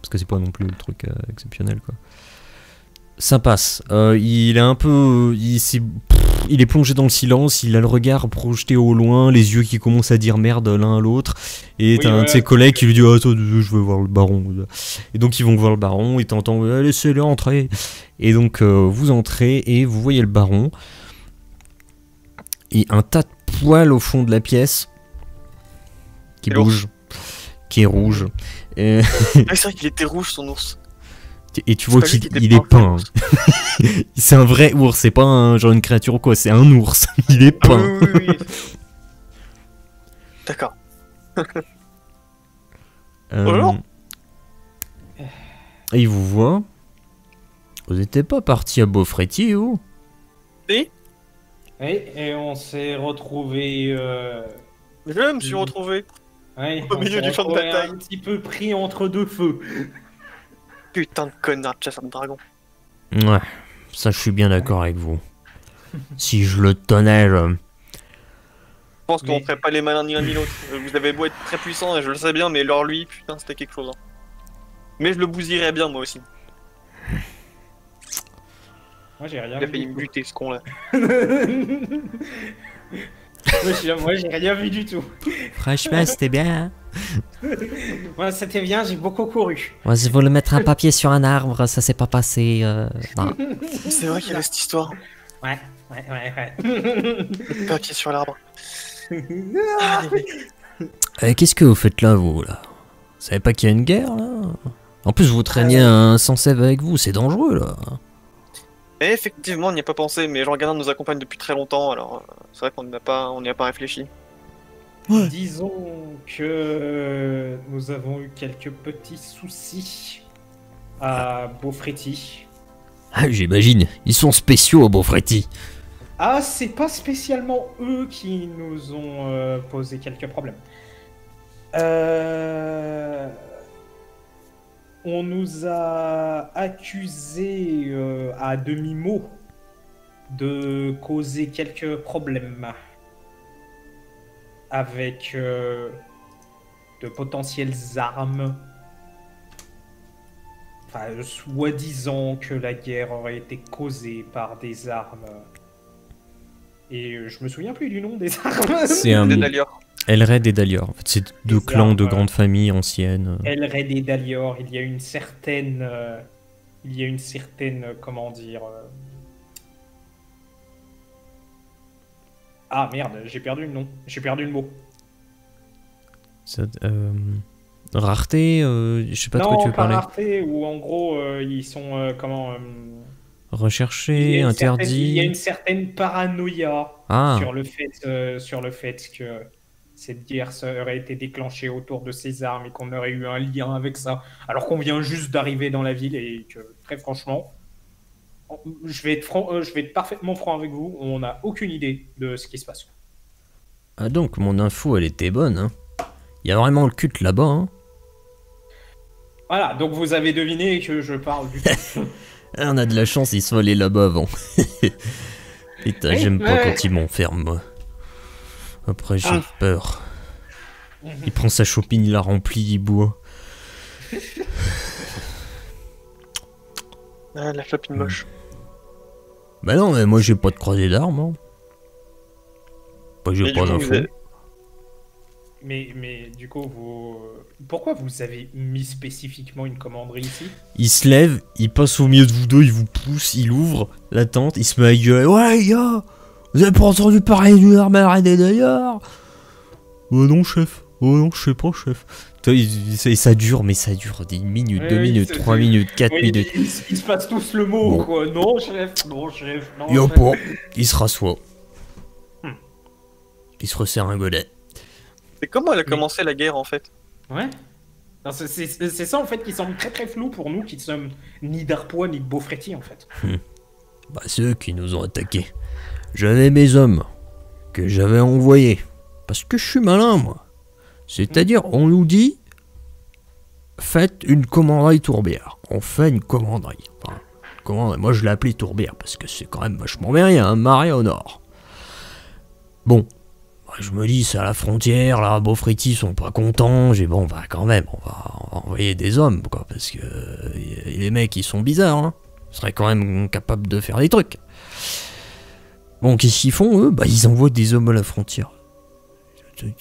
Parce que c'est pas non plus le truc exceptionnel quoi. Ça passe. Il est un peu... il est plongé dans le silence, il a le regard projeté au loin, les yeux qui commencent à dire merde l'un à l'autre. Et t'as un de ses collègues qui lui dit attends, je veux voir le baron. Et donc ils vont voir le baron, et t'entends laissez-le entrer. Et donc vous entrez et vous voyez le baron. Et un tas de poils au fond de la pièce qui bouge, qui est rouge. Et... c'est vrai qu'il était rouge son ours. Et tu vois qu'il est peint. C'est un vrai ours, c'est pas genre une créature ou quoi, c'est un ours. Il est peint. Oui. D'accord. Alors Et il vous voit. Vous n'étiez pas parti à Beaufretier, vous? Et Et on s'est retrouvé. je me suis retrouvé au milieu du champ de bataille. Un petit peu pris entre deux feux. Putain de connard de chasseur de dragon. Ouais, ça je suis bien d'accord avec vous. Si je le tenais, Je pense qu'on ferait pas les malins ni l'un ni l'autre. Vous avez beau être très puissant, et je le sais bien, mais alors lui, putain, c'était quelque chose. Hein. Mais je le bousillerais bien, moi aussi. Moi, j'ai rien Il a vu. failli me buter, ce con-là. Moi, j'ai rien vu du tout. franchement, c'était bien. Moi, c'était bien, j'ai beaucoup couru. Moi, je voulais mettre un papier sur un arbre, ça s'est pas passé. Non. C'est vrai qu'il y avait cette histoire. Ouais. Papier sur l'arbre. Qu'est-ce que vous faites là, vous, là? Vous savez pas qu'il y a une guerre, là? En plus, vous traîniez un sans-sève avec vous, c'est dangereux, là. Et effectivement, on n'y a pas pensé, mais Jean Gardin nous accompagne depuis très longtemps, alors c'est vrai qu'on n'y a pas réfléchi. Ouais. Disons que nous avons eu quelques petits soucis à Beaufretier. Ah, j'imagine, ils sont spéciaux à Beaufretier. Ah, c'est pas spécialement eux qui nous ont posé quelques problèmes. On nous a accusés à demi-mot de causer quelques problèmes avec de potentielles armes. Enfin, soi-disant que la guerre aurait été causée par des armes. Et je me souviens plus du nom des armes. C'est un... Des Dalior. Elred et Dalior. En fait, c'est deux clans de grandes familles anciennes. Elred et Dalior, il y a une certaine... comment dire... Ah merde, j'ai perdu le nom. J'ai perdu le mot. Ça, rareté, je sais pas de quoi tu veux parler. Non, pas rareté, où en gros, ils sont... Recherché, interdit... Il y a une certaine paranoïa sur le fait que cette guerre aurait été déclenchée autour de ces armes et qu'on aurait eu un lien avec ça, alors qu'on vient juste d'arriver dans la ville et que, très franchement, je vais être parfaitement franc avec vous, on n'a aucune idée de ce qui se passe. Ah donc, mon info, elle était bonne, hein. Il y a vraiment le culte là-bas, hein. Voilà, donc vous avez deviné que je parle du tout. On a de la chance, ils sont allés là-bas avant. Putain, j'aime pas quand ils m'enferment, moi. Après, j'ai peur. Il prend sa chopine, il la remplit, il boit. Ah, la chopine moche. Bah non, mais moi j'ai pas de croisée d'armes. Hein. Bah, j'ai pas d'infos. Mais du coup, pourquoi vous avez mis spécifiquement une commanderie ici? Il se lève, il passe au milieu de vous deux, il vous pousse, il ouvre la tente, il se met à gueuler. Ouais, les gars, vous avez pas entendu parler d'une arme à l'arrêt d'ailleurs? Oh non, chef. Oh non, je sais pas, chef. Ça dure, mais ça dure 10 minutes, 2 minutes, 3 minutes, 4 minutes. Ils se passent tous le mot, bon. Quoi. Non, chef, non, chef, non. Yo, pas. Il se rassoit. Il se resserre un godet. C'est comment elle a commencé la guerre en fait? Ouais. C'est ça en fait qui semble très très flou pour nous qui ne sommes ni d'Arpois ni de Beaufretier en fait. Bah c'est eux qui nous ont attaqués. J'avais mes hommes que j'avais envoyés. Parce que je suis malin moi. C'est-à-dire on nous dit faites une commanderie tourbière. On fait une commanderie. Enfin, moi je l'ai appelé tourbière parce que c'est quand même vachement bien, il y a un marais au nord. Bon. Je me dis, c'est à la frontière, là, Beaufretier sont pas contents. J'ai bon, bah quand même, on va envoyer des hommes, quoi, parce que les mecs, ils sont bizarres, hein. Ils seraient quand même capables de faire des trucs. Bon, qu'est-ce qu'ils font, eux? Bah, ils envoient des hommes à la frontière. Ils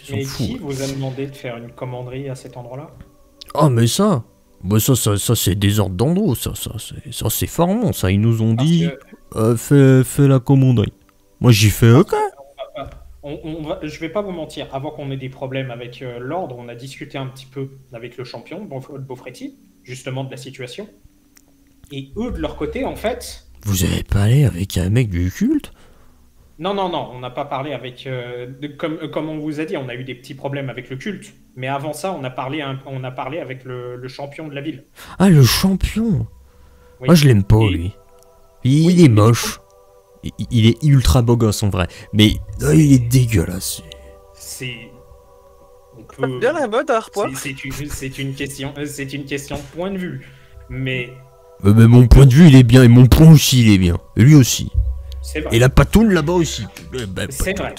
sont fous. Qui vous a demandé de faire une commanderie à cet endroit-là? Ah, mais ça, bah ça c'est des ordres d'Andro, ça c'est formant, ça. Ils nous ont dit, fais la commanderie. Moi, j'ai fait, ok. Je vais pas vous mentir, avant qu'on ait des problèmes avec l'ordre, on a discuté un petit peu avec le champion de Beaufretier, justement de la situation. Et eux, de leur côté, en fait... Vous avez pas allé avec un mec du culte? Non, non, non, on n'a pas parlé avec. Comme on vous a dit, on a eu des petits problèmes avec le culte. Mais avant ça, on a parlé avec le champion de la ville. Ah, le champion. Oui. Moi, je l'aime pas, Et- lui. Il Oui, est mais- moche. Il est ultra beau gosse, en vrai. Mais il est dégueulasse. C'est. On Pas peut. bien la mode, Arpois. C'est une question de point de vue. Mais Mais mon point de vue, il est bien. Et mon point aussi, il est bien. Et lui aussi. c'est vrai. Et la patoune, là-bas aussi. C'est vrai.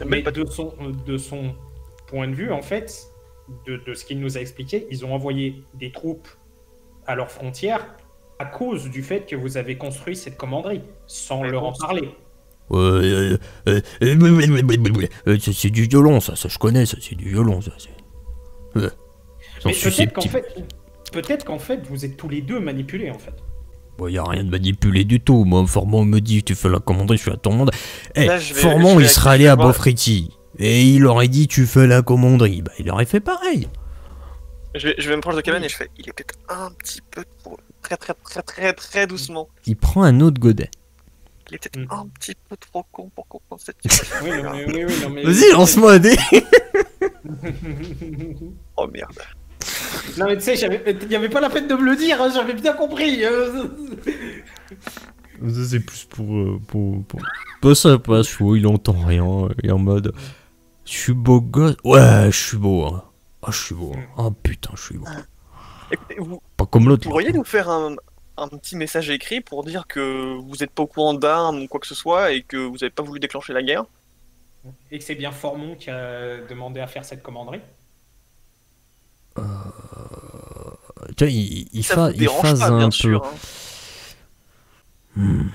Mais pas- de son point de vue, en fait, de ce qu'il nous a expliqué, ils ont envoyé des troupes à leurs frontières à cause du fait que vous avez construit cette commanderie, sans Mais leur bon, en parler. C'est du violon, ça je connais, ça c'est du violon, ça. Ils sont Mais susceptibles. peut-être qu'en fait, vous êtes tous les deux manipulés, en fait. Bon, y a rien de manipulé du tout. Moi, Formand me dit, tu fais la commanderie, je suis à ton monde. Eh, Là, je vais- Formand, je vais il serait allé à voir. Beaufréty. Et il aurait dit, tu fais la commanderie. Bah, il aurait fait pareil. Je vais me proche de Kaman et je fais. Il est peut-être un petit peu trop. Très doucement. Il prend un autre godet. Il est peut-être Mm. un petit peu trop con pour comprendre cette Oui, non, mais... Vas-y, lance-moi un dé. Oh merde. Non, mais tu sais, il n'y avait pas la peine de me le dire, hein, j'avais bien compris. Ça, c'est plus pour... Pas ça passe chaud, il entend rien. Il est en mode... Je suis beau gosse. Ouais, je suis beau. Hein. Ah, je suis beau. Hein. Ah, putain, je suis beau. Écoutez, vous Pas comme l'autre. pourriez nous faire un petit message écrit pour dire que vous n'êtes pas au courant d'armes ou quoi que ce soit et que vous n'avez pas voulu déclencher la guerre? Et que c'est bien Formon qui a demandé à faire cette commanderie. Tu vois, il Ça vous dérange phase pas, un bien peu. sûr. Hein.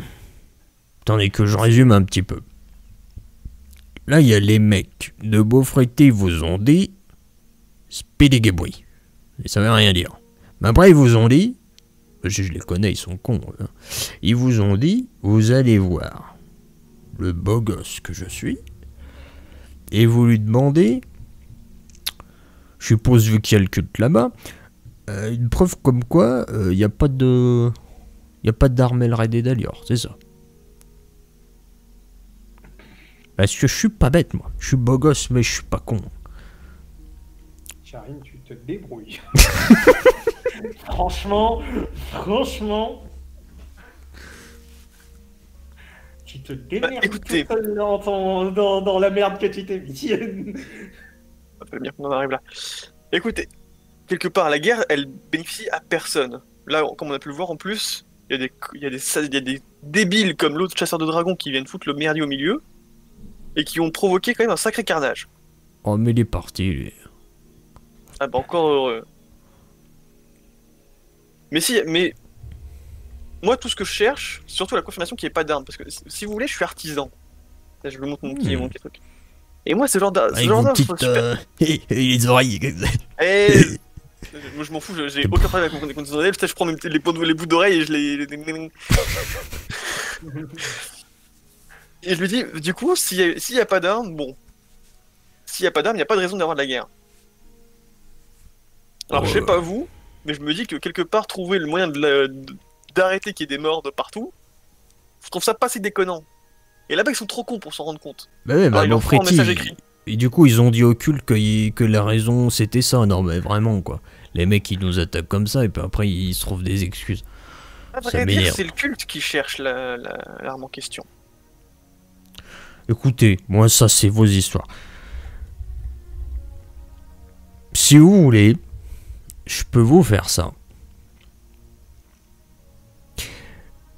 Attendez que je résume un petit peu. Là, il y a les mecs de Beaufrété vous ont dit Spédéguébouille. Et ça veut rien dire. Mais après, ils vous ont dit, je les connais, ils sont cons. Hein. Ils vous ont dit, vous allez voir le beau gosse que je suis, et vous lui demandez, je suppose vu qu'il y a le culte là-bas, une preuve comme quoi il n'y a pas de... Il n'y a pas d'Armel Raidé d'Alior, c'est ça. Parce que je suis pas bête, moi. Je suis beau gosse, mais je suis pas con. Charine, tu te débrouilles. franchement, tu te démerdes écoutez. tout seul dans la merde que tu t'es mis. Ça fait bien qu'on en arrive là. Écoutez, quelque part, la guerre, elle bénéficie à personne. Là, comme on a pu le voir en plus, il y a des débiles comme l'autre chasseur de dragons qui viennent foutre le merdier au milieu et qui ont provoqué quand même un sacré carnage. Oh, mais il est parti, lui. Ah bah encore heureux. Mais moi tout ce que je cherche, c'est surtout la confirmation qu'il n'y ait pas d'armes, parce que si vous voulez, je suis artisan. Là, je vous montre mon petit truc. Et moi, ce genre d'arme, Avec vos petites... et les oreilles. moi je m'en fous, j'ai aucun problème avec mon condition d'oreille, peut-être je prends les bouts d'oreille et je les... Et je lui dis, du coup, s'il y a pas d'armes, bon. S'il y a pas d'armes, il n'y a pas de raison d'avoir de la guerre. Alors, je sais pas vous, mais je me dis que quelque part, trouver le moyen d'arrêter qu'il y ait des morts de partout, je trouve ça pas si déconnant. Et là-bas, ils sont trop cons pour s'en rendre compte. Bah ouais, bah Alors, il leur faut un Beaufréty, message écrit. et du coup, ils ont dit au culte que la raison, c'était ça. Non, mais vraiment, quoi. Les mecs, ils nous attaquent comme ça, et puis après, ils se trouvent des excuses. À ça vrai dire, m'énerve. c'est le culte qui cherche l'arme en question. Écoutez, moi, ça, c'est vos histoires. Si vous voulez, je peux vous faire ça.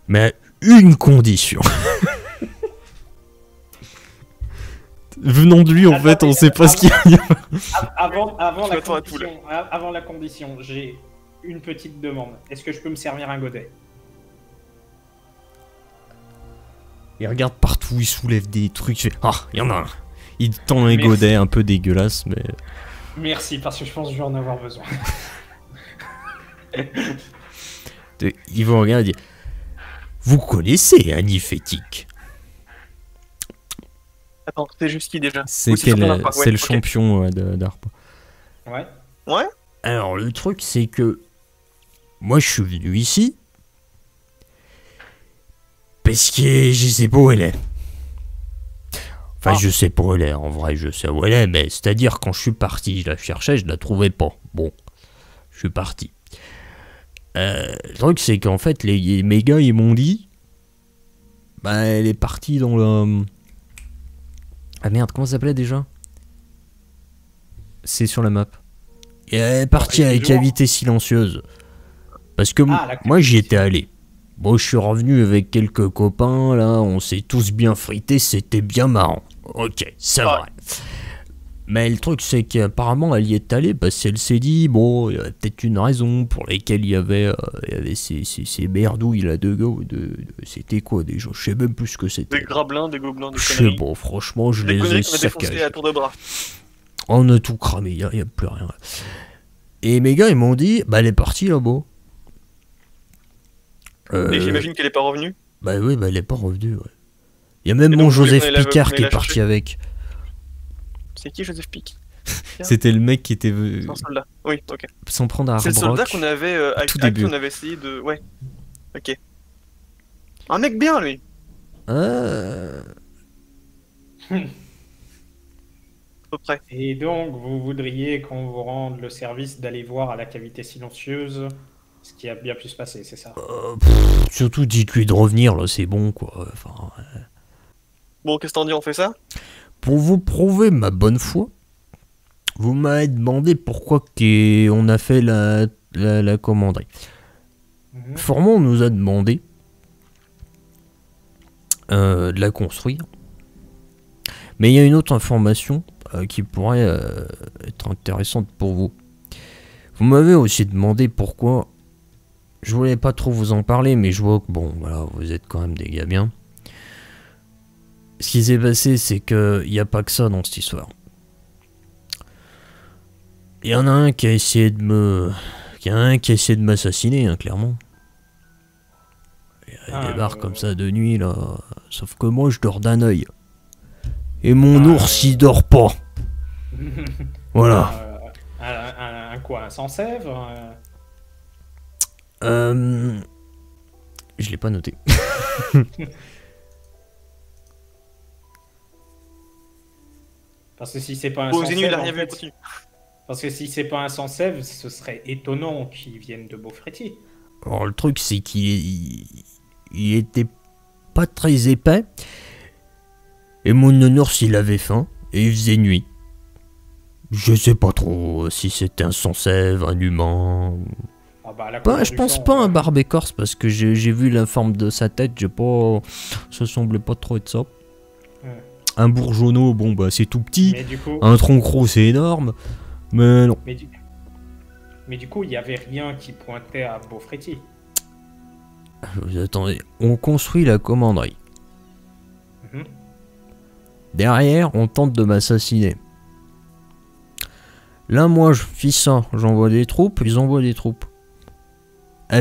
Mais à une condition. Venant de lui, en fait, on sait pas ce qu'il y a. Avant Je m'attends à tout, là. avant la condition, j'ai une petite demande. Est-ce que je peux me servir un godet? Il regarde partout, il soulève des trucs. Il fait, ah, il y en a un. Il tend un Merci. godet un peu dégueulasse, mais. Merci, parce que je pense que je vais en avoir besoin. Il vous regarde et dit, vous connaissez Annie Fétique? Attends, c'est juste qui déjà C'est Oui, sur ton arme, c'est le ok. champion d'Arp. Ouais. Ouais. Alors, le truc, c'est que moi, je suis venu ici parce que je sais pas où elle est. Enfin, je sais pas où elle est, en vrai, je sais où elle est, mais c'est-à-dire, quand je suis parti, je la cherchais, je la trouvais pas. Bon, je suis parti. Le truc, c'est qu'en fait, mes gars, ils m'ont dit, bah, elle est partie dans le... Ah merde, comment ça s'appelait déjà? C'est sur la map. Et elle est partie à la cavité silencieuse. Parce que moi, j'y étais allé. Bon, je suis revenu avec quelques copains, là, on s'est tous bien frités, c'était bien marrant. Ok, c'est vrai. Mais le truc, c'est qu'apparemment, elle y est allée parce qu'elle s'est dit, bon, il y a peut-être une raison pour laquelle il y avait ces merdouilles là c'était quoi déjà? Je sais même plus ce que c'était. Des grabelins, des gobelins, des Je conneries. sais pas, franchement, je Des les ai conneries qu'on a saccagés. défoncées à tour de bras. On a tout cramé, il n'y a plus rien. Et mes gars, ils m'ont dit, bah, elle est partie là-bas. Et j'imagine qu'elle est pas revenue. Bah oui, bah elle est pas revenue, ouais. Il y a même mon Joseph Picard qui est parti avec. C'est qui Joseph Pic? C'était le mec qui était C'est un soldat. Oui, ok. sans prendre à C'est le soldat Arbrock. qu'on avait, avec tout qui début. on avait essayé de... Ouais. Ok. Un mec bien, lui. Ah. À peu près. Et donc, vous voudriez qu'on vous rende le service d'aller voir à la cavité silencieuse ce qui a bien pu se passer, c'est ça? Surtout dites-lui de revenir, là, c'est bon, quoi. Enfin, Bon, qu'est-ce que t'en dis, on fait ça? pour vous prouver ma bonne foi, vous m'avez demandé pourquoi on a fait la commanderie. Formon nous a demandé de la construire. Mais il y a une autre information qui pourrait être intéressante pour vous. Vous m'avez aussi demandé pourquoi. Je voulais pas trop vous en parler, mais je vois que bon, voilà, vous êtes quand même des gars bien. Ce qui s'est passé, c'est que y a pas que ça dans cette histoire. Il y en a un qui a essayé de m'assassiner, hein, clairement. Il débarque comme ça de nuit, là. Sauf que moi, je dors d'un œil. Et mon ours, il dort pas. Voilà. Un quoi? Un sans-sèvre? Je l'ai pas noté. Parce que si c'est pas un Bon, Zenu, il a sans-sèvre, rien en vu, fait, continue. parce que si c'est pas un sans-sèvre, ce serait étonnant qu'ils viennent de Beaufréty. Alors, le truc, c'est qu'il était pas très épais. Et mon nounours, il avait faim. Et il faisait nuit. Je sais pas trop si c'était un sans-sèvre, un humain. Ah bah, la Bah, couleur je du pense sang, pas un barbe écorce parce que j'ai vu la forme de sa tête. J'ai pas. Ça semblait pas trop être ça. Ouais. Un bourgeonneau, bon, bah, c'est tout petit. Mais du coup, Un tronc gros, c'est énorme. Mais non. mais du coup, il y avait rien qui pointait à Beaufréty. Attendez, on construit la commanderie. Mhm. Derrière, on tente de m'assassiner. Là, moi, je fais ça. J'envoie des troupes, ils envoient des troupes.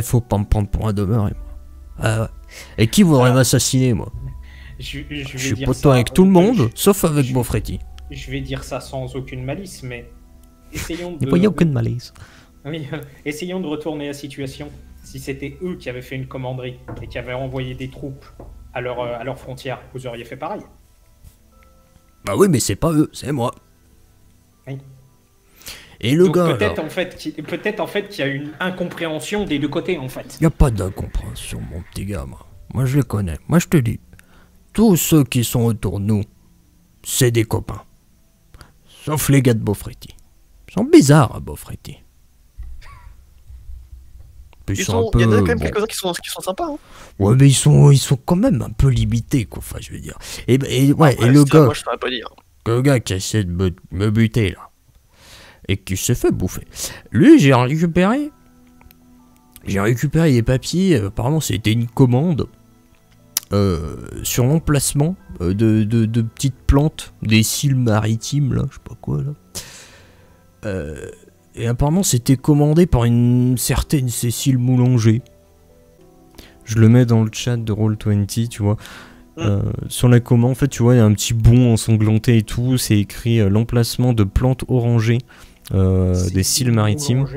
Faut pas me prendre pour un demeuré, moi. Ah ouais. Et qui voudrait m'assassiner, moi? Je Je suis dire poteau ça, avec tout le monde, je- sauf avec je- Beaufréty. Je vais dire ça sans aucune malice, mais essayons Il n'y a aucune malaise. Oui, essayons de retourner la situation. Si c'était eux qui avaient fait une commanderie et qui avaient envoyé des troupes à leur frontière, vous auriez fait pareil. Bah oui, mais c'est pas eux, c'est moi. Oui. Et le Donc gars, peut-être là, en fait qu'il y a une incompréhension des deux côtés en fait. y a pas d'incompréhension, mon petit gars, moi. Moi, je les connais. Moi, je te dis. Tous ceux qui sont autour de nous, c'est des copains. Sauf les gars de Beaufréty. Ils sont bizarres, à Beaufréty. Puis Il y en a quand même bon. quelques-uns qui sont sympas. Hein. Ouais, mais ils sont quand même un peu limités, quoi. Enfin, je veux dire. Et ouais, Après, et le gars, moi, je saurais pas dire. le gars qui essaie de me buter, là, et qui s'est fait bouffer. Lui, j'ai récupéré des papiers. Apparemment, c'était une commande sur l'emplacement de petites plantes, des cils maritimes, là, je sais pas quoi, là. Et apparemment, c'était commandé par une certaine Cécile Moulanger. Je le mets dans le chat de Roll20, tu vois. Sur la commande, en fait, tu vois, il y a un petit bon ensanglanté et tout. C'est écrit l'emplacement de plantes orangées des cils maritimes.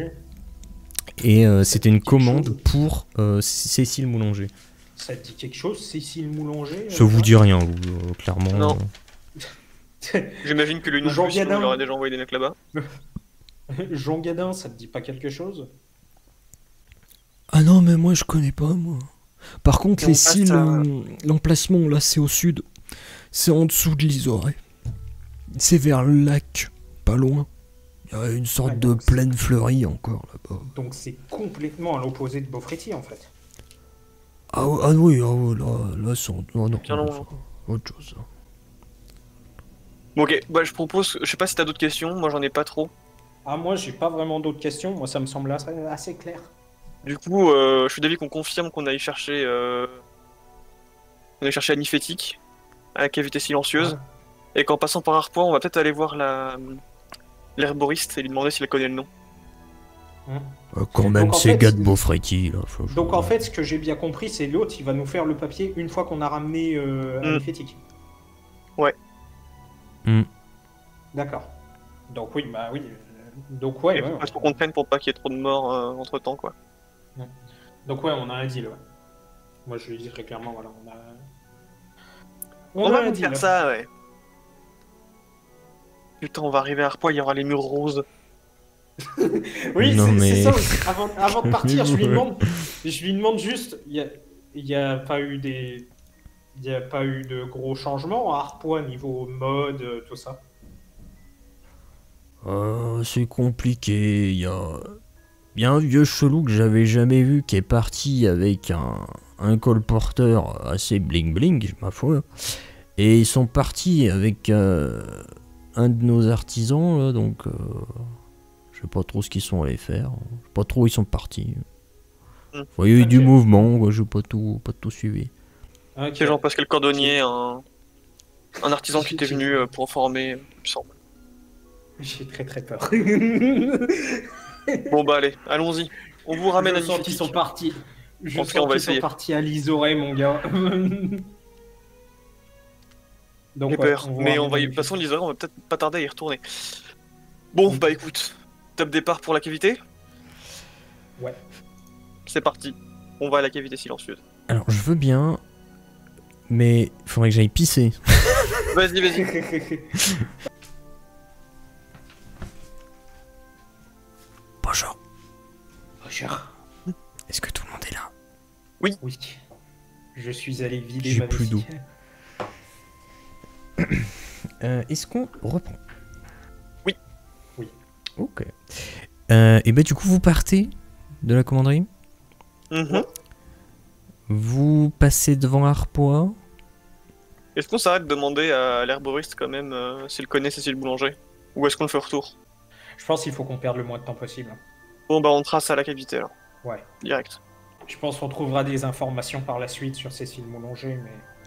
Et c'était une commande pour Cécile Moulanger. Ça te dit quelque chose, Cécile Moulanger? Ça vous dit rien, clairement. Non. J'imagine que lui non Jean plus, sinon Gadin. il aurait déjà envoyé des mecs là-bas. Jean Gadin, ça te dit pas quelque chose? Ah non, mais moi je connais pas, moi. Par contre, Et on les passe cils, à- l'emplacement là, c'est au sud. C'est en dessous de l'Isoré. C'est vers le lac, pas loin. Il y a une sorte Ouais, de donc plaine fleurie encore là-bas. Donc c'est complètement à l'opposé de Beaufréty en fait. Ah, ah oui, là, c'est oh, non, Bien non, loin. c'est autre chose. Ça. Bon, ok, bah, je propose, je sais pas si t'as d'autres questions, moi j'en ai pas trop. Ah, moi j'ai pas vraiment d'autres questions, moi ça me semble assez clair. Du coup, je suis d'avis qu'on confirme qu'on aille chercher, Annie Fétique, à la cavité silencieuse, Ouais. et qu'en passant par Arpois, on va peut-être aller voir l'herboriste et lui demander s'il connaît le nom. Quand même, Donc, en ces fait, gars de Beaufréty, là. Donc en fait, ce que j'ai bien compris, c'est l'autre, il va nous faire le papier une fois qu'on a ramené Annie Fétique. Ouais. Hmm. D'accord. Donc oui, bah oui. Donc ouais, Et ouais, faut pas trop qu'on traîne pour pas qu'il y ait trop de morts entre temps, quoi. Donc ouais, on a un deal. Ouais. Moi je lui dirais clairement, voilà, On a va un nous deal. faire ça, ouais. Putain, on va arriver à Arpois, il y aura les murs roses. Oui, Non, c'est mais- ça aussi. Avant de partir, je lui demande juste, il y a pas eu de gros changements à Arpois niveau mode, tout ça. C'est compliqué. Il y a un vieux chelou que j'avais jamais vu qui est parti avec un colporteur assez bling bling, ma foi. Et ils sont partis avec un de nos artisans, là, donc je sais pas trop ce qu'ils sont allés faire. Je sais pas trop où ils sont partis. Il y a eu du Ok. mouvement, quoi, j'ai pas tout suivi. Ok. C'est Jean-Pascal Cordonnier, un artisan qui était venu pour former, il me semble. J'ai très très peur. Bon bah allez, allons-y. On vous ramène à Je sens qu'ils Nifétique. sont partis. Je En tout cas, on sens va qu'ils sont essayer. partis à l'Isoré, mon gars. Donc, J'ai ouais, peur, mais on va de toute façon, l'Isoré, on va peut-être pas tarder à y retourner. Bon, bah écoute, top départ pour la cavité. Ouais. C'est parti. On va à la cavité silencieuse. Alors je veux bien, mais il faudrait que j'aille pisser. Vas-y, vas-y. Bonjour, Bonjour. est-ce que tout le monde est là? Oui. Je suis allé vider J'ai ma plus vessie. d'eau. Est-ce qu'on reprend? Oui. Oui. Ok. Et bah du coup vous partez de la commanderie. Mhm. Vous passez devant Arpois. Est-ce qu'on s'arrête de demander à l'herboriste quand même s'il connaît Cécile Boulanger? Ou est-ce qu'on le fait au retour? Je pense qu'il faut qu'on perde le moins de temps possible. Bon bah on trace à la cavité alors, Ouais. direct. Je pense qu'on trouvera des informations par la suite sur Cécile Moulanger,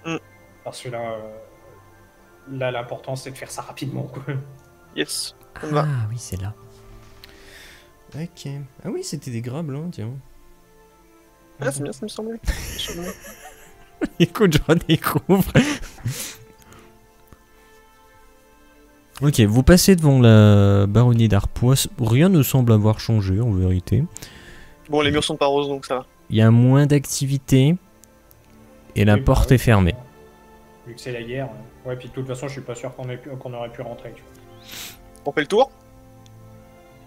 mais... Parce que là, l'important, c'est de faire ça rapidement, quoi. Yes, on va. Ah oui c'est là. Ok. Ah oui c'était des grables hein, tiens. Ah c'est bien, ça me semblait. Écoute, je redécouvre. Ok, vous passez devant la baronnie d'Arpois. Rien ne semble avoir changé en vérité. Bon, les murs sont pas roses donc ça va. Il y a moins d'activité et la Oui, bah porte ouais. est fermée. Vu que c'est la guerre. Ouais, puis de toute façon, je suis pas sûr qu'on aurait pu rentrer. Tu vois. On fait le tour?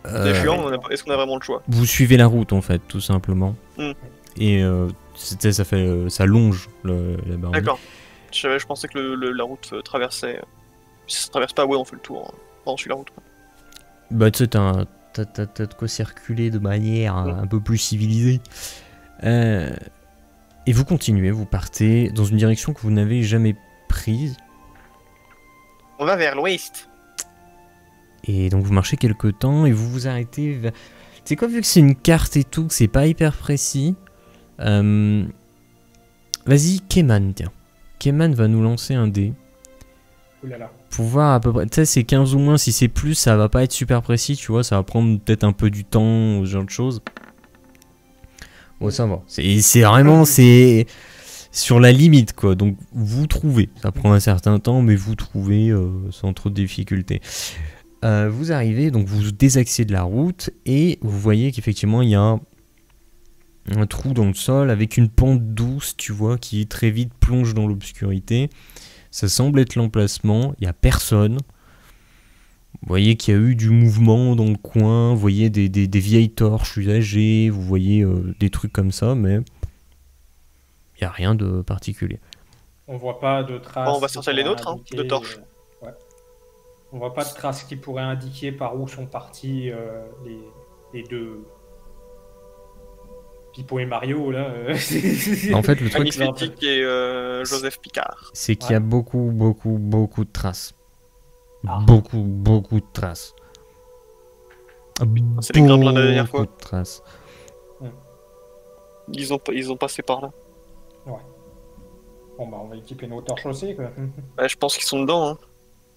C'est chiant, Euh, est-ce qu'on a vraiment le choix? vous suivez la route en fait, tout simplement. Mm. Et ça longe la baronnie. D'accord. Je pensais que la route traversait. Si ça traverse pas, ouais, on fait le tour. Hein. Enfin, on suit la route. Quoi. Bah tu sais, t'as de quoi circuler de manière un peu plus civilisée. Et vous continuez, vous partez dans une direction que vous n'avez jamais prise. On va vers l'ouest. Et donc vous marchez quelques temps et vous vous arrêtez. Tu sais quoi, vu que c'est une carte et tout, que c'est pas hyper précis. Vas-y, Keman, tiens. Keman va nous lancer un dé. Ouh là là. Pour voir à peu près. Tu sais, c'est 15 ou moins. Si c'est plus, ça va pas être super précis, tu vois. Ça va prendre peut-être un peu du temps, ou ce genre de choses. Ouais, ça va. C'est vraiment. C'est sur la limite, quoi. Donc, vous trouvez. Ça prend un certain temps, mais vous trouvez sans trop de difficultés. Vous arrivez, donc vous désaxez de la route et vous voyez qu'effectivement il y a un trou dans le sol avec une pente douce, tu vois, qui très vite plonge dans l'obscurité. Ça semble être l'emplacement, il n'y a personne. Vous voyez qu'il y a eu du mouvement dans le coin, vous voyez des vieilles torches usagées, vous voyez des trucs comme ça, mais il n'y a rien de particulier. On voit pas de traces. Bon, on va sortir les nôtres, de torches. Ouais. On voit pas de traces qui pourraient indiquer par où sont partis les deux Pipo et Mario là. En fait, le truc, Magnifique et Joseph Picard. c'est qu'il y a beaucoup de traces. Ah. Beaucoup de traces. C'est les gremlins de la dernière fois. Beaucoup de traces. Ils ont passé par là. Ouais. Bon bah on va équiper nos torches aussi quoi. Ouais, je pense qu'ils sont dedans, hein.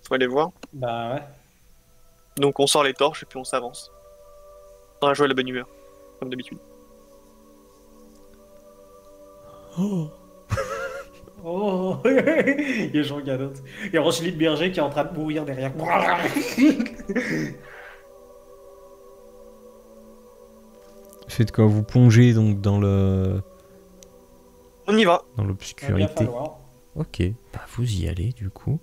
Faut aller voir. Bah ouais. Donc on sort les torches et puis on s'avance. On va jouer à la bonne humeur, comme d'habitude. Oh il y a Jean Gadot. Il y a Rocheline Berger qui est en train de mourir derrière. Faites quoi? Vous plongez donc dans le... On y va. dans Il va bien l'obscurité. falloir. Ok, bah vous y allez du coup.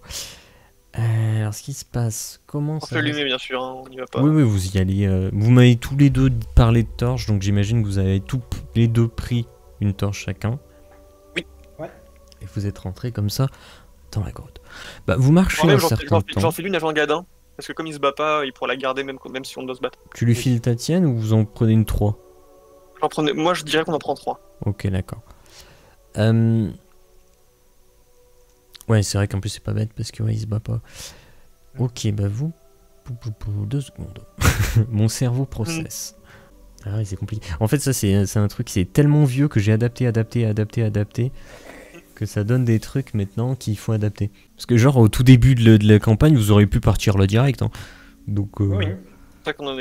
Alors ce qui se passe, comment On ça fait allumer bien sûr, hein, on y va pas. Oui, vous y allez. Vous m'avez tous les deux parlé de torches, donc j'imagine que vous avez tous les deux pris une torche chacun. Oui. Ouais. Et vous êtes rentrés comme ça dans la grotte. Bah vous marchez un certain temps. J'en fais l'une à Jean Gadin, parce que comme il se bat pas, il pourra la garder même si on doit se battre. Tu lui files ta tienne ou vous en prenez une 3? Moi je dirais qu'on en prend 3. Ok, d'accord. Ouais, c'est vrai qu'en plus c'est pas bête parce que ouais, il se bat pas. Ok, bah vous... 2 secondes. Mon cerveau processe. Ah oui, c'est compliqué. En fait, ça c'est un truc, c'est tellement vieux que j'ai adapté, que ça donne des trucs maintenant qu'il faut adapter. Parce que genre au tout début de la campagne, vous auriez pu partir là direct. Hein. Donc... Oui. C'est vrai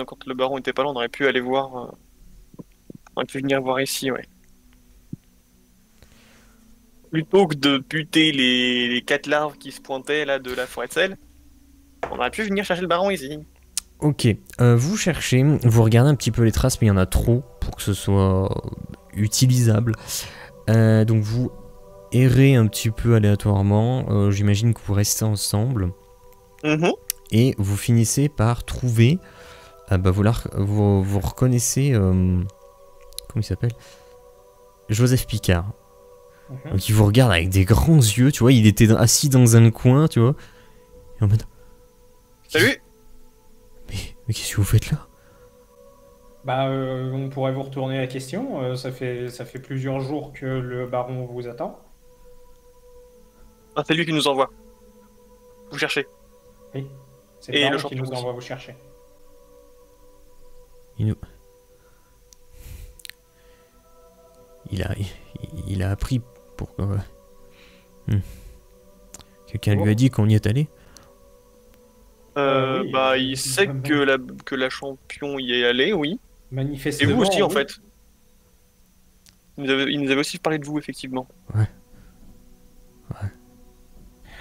quand le baron était pas là, on aurait pu aller voir... On aurait pu venir voir ici, ouais. Plutôt que de buter les 4 larves qui se pointaient là de la forêt de sel, on aurait pu venir chercher le baron ici. Ok, vous cherchez, vous regardez un petit peu les traces, mais il y en a trop pour que ce soit utilisable. Donc vous errez un petit peu aléatoirement, j'imagine que vous restez ensemble, et vous finissez par trouver, vous reconnaissez, comment il s'appelle, Joseph Picard. Donc il vous regarde avec des grands yeux, tu vois, il était assis dans un coin, tu vois, et en mode... Salut! Mais qu'est-ce que vous faites là? Bah on pourrait vous retourner la question, ça fait plusieurs jours que le baron vous attend. Ah, c'est lui qui nous envoie. Vous cherchez. Oui, c'est le baron qui nous envoie vous chercher. Il a appris pour... Quelqu'un lui a dit qu'on y est allé? Oui, il sait que la champion y est allée, oui. Manifestement. Et vous aussi, en oui. fait. Il nous avait aussi parlé de vous, effectivement. Ouais.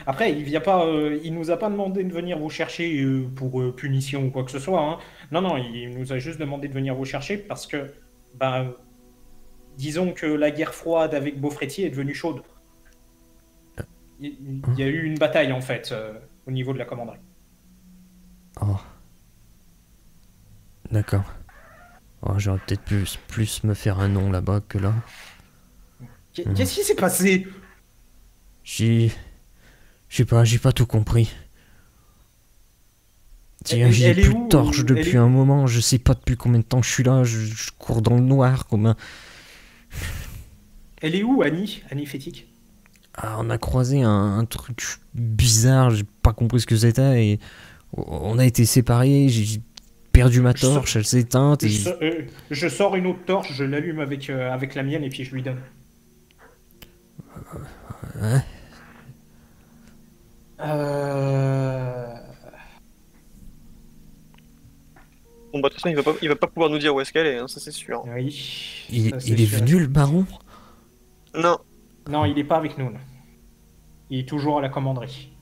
Après, il nous a pas demandé de venir vous chercher pour punition ou quoi que ce soit. Hein. Non, il nous a juste demandé de venir vous chercher parce que, disons que la guerre froide avec Beaufretier est devenue chaude. Il y a eu une bataille, en fait, au niveau de la commanderie. Oh. D'accord. Oh, j'aurais peut-être plus me faire un nom là-bas que là. Qu'est-ce qui s'est passé? J'ai pas tout compris. J'ai plus de torche depuis un moment, je sais pas depuis combien de temps je suis là, je cours dans le noir comme un... Elle est où, Annie Fétique? Ah, on a croisé un truc bizarre, j'ai pas compris ce que c'était et on a été séparés, j'ai perdu ma torche, elle s'est éteinte et... Je sors une autre torche, je l'allume avec la mienne et puis je lui donne. Ouais. Bon, de toute façon, il va pas pouvoir nous dire où est-ce qu'elle est, hein, ça c'est sûr. Oui. Il est venu, le baron? Non. Non, il est pas avec nous. Là. Il est toujours à la commanderie.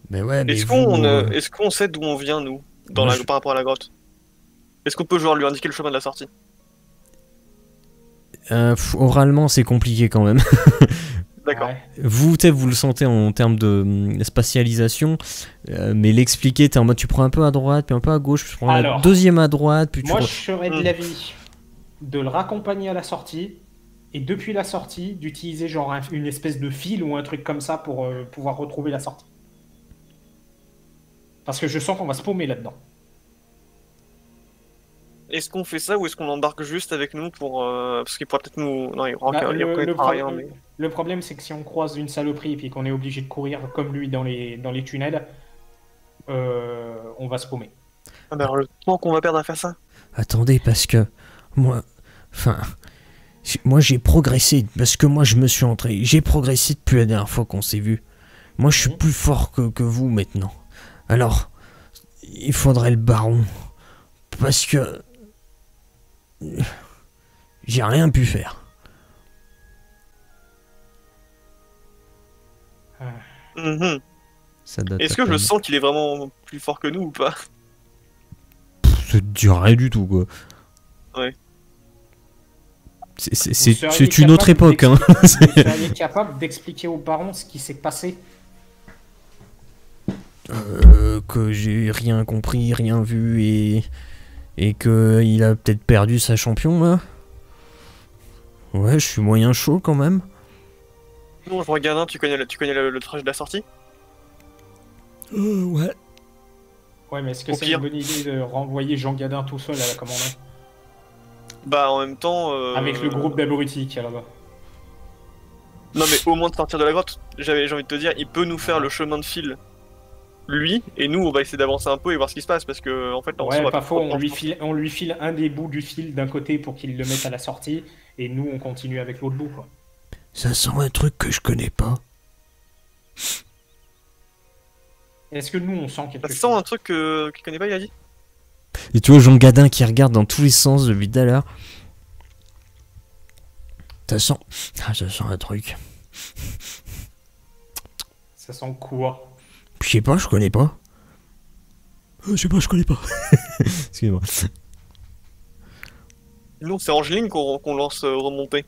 Mais ouais, mais est-ce qu'on sait d'où on vient, nous, par rapport à la grotte? Est-ce qu'on peut genre lui indiquer le chemin de la sortie? Oralement, c'est compliqué quand même. D'accord. Ouais. Vous, vous le sentez en termes de spatialisation, mais l'expliquer, t'es en mode tu prends un peu à droite, puis un peu à gauche, puis tu prends la Alors, deuxième à droite, puis tu... Moi, je serais de l'avis de le raccompagner à la sortie et depuis la sortie, d'utiliser genre une espèce de fil ou un truc comme ça pour pouvoir retrouver la sortie. Parce que je sens qu'on va se paumer là-dedans. Est-ce qu'on fait ça ou est-ce qu'on l'embarque juste avec nous pour parce qu'il pourrait peut-être nous. Non, il Bah, reconnaîtra rien, mais. le problème, c'est que si on croise une saloperie et puis qu'on est obligé de courir comme lui dans les tunnels, on va se paumer. Ah, bah, alors, le temps qu'on va perdre à faire ça. Attendez, parce que moi, enfin, moi j'ai progressé, parce que moi je me suis entré, j'ai progressé depuis la dernière fois qu'on s'est vu. Moi je suis plus fort que vous maintenant. Alors, il faudrait le baron, parce que j'ai rien pu faire. Mhm. Ça date Est-ce à que je peine. sens qu'il est vraiment plus fort que nous ou pas? Ça te dit rien du tout, quoi. Ouais. C'est une autre époque, hein. Vous seriez capable d'expliquer au baron ce qui s'est passé? Que j'ai rien compris, rien vu et que il a peut-être perdu sa champion là. Ouais, je suis moyen chaud quand même. Non, je regarde un, tu connais le trajet de la sortie? Ouais. Ouais, mais est-ce que Au c'est pire. une bonne idée de renvoyer Jean Gadin tout seul à la commande Bah en même temps. avec le groupe d'abrutis qu'il y a là-bas? Non mais au moins de sortir de la grotte, j'ai envie de te dire, il peut nous faire le chemin de fil. Lui, et nous on va essayer d'avancer un peu et voir ce qui se passe parce que en fait là, on Ouais, va pas faux, on lui file un des bouts du fil d'un côté pour qu'il le mette à la sortie, et nous on continue avec l'autre bout, quoi. Ça sent un truc que je connais pas. Est-ce que nous on sent Ça quelque sent chose? un truc qu'il connaît pas, il a dit? Et tu vois Jean Gadin qui regarde dans tous les sens depuis tout à l'heure. Ça sent... Ah, ça sent un truc. Ça sent quoi? Je sais pas, je connais pas. Je sais pas, je connais pas. Excusez-moi. Nous c'est Angeline qu'on lance remonter.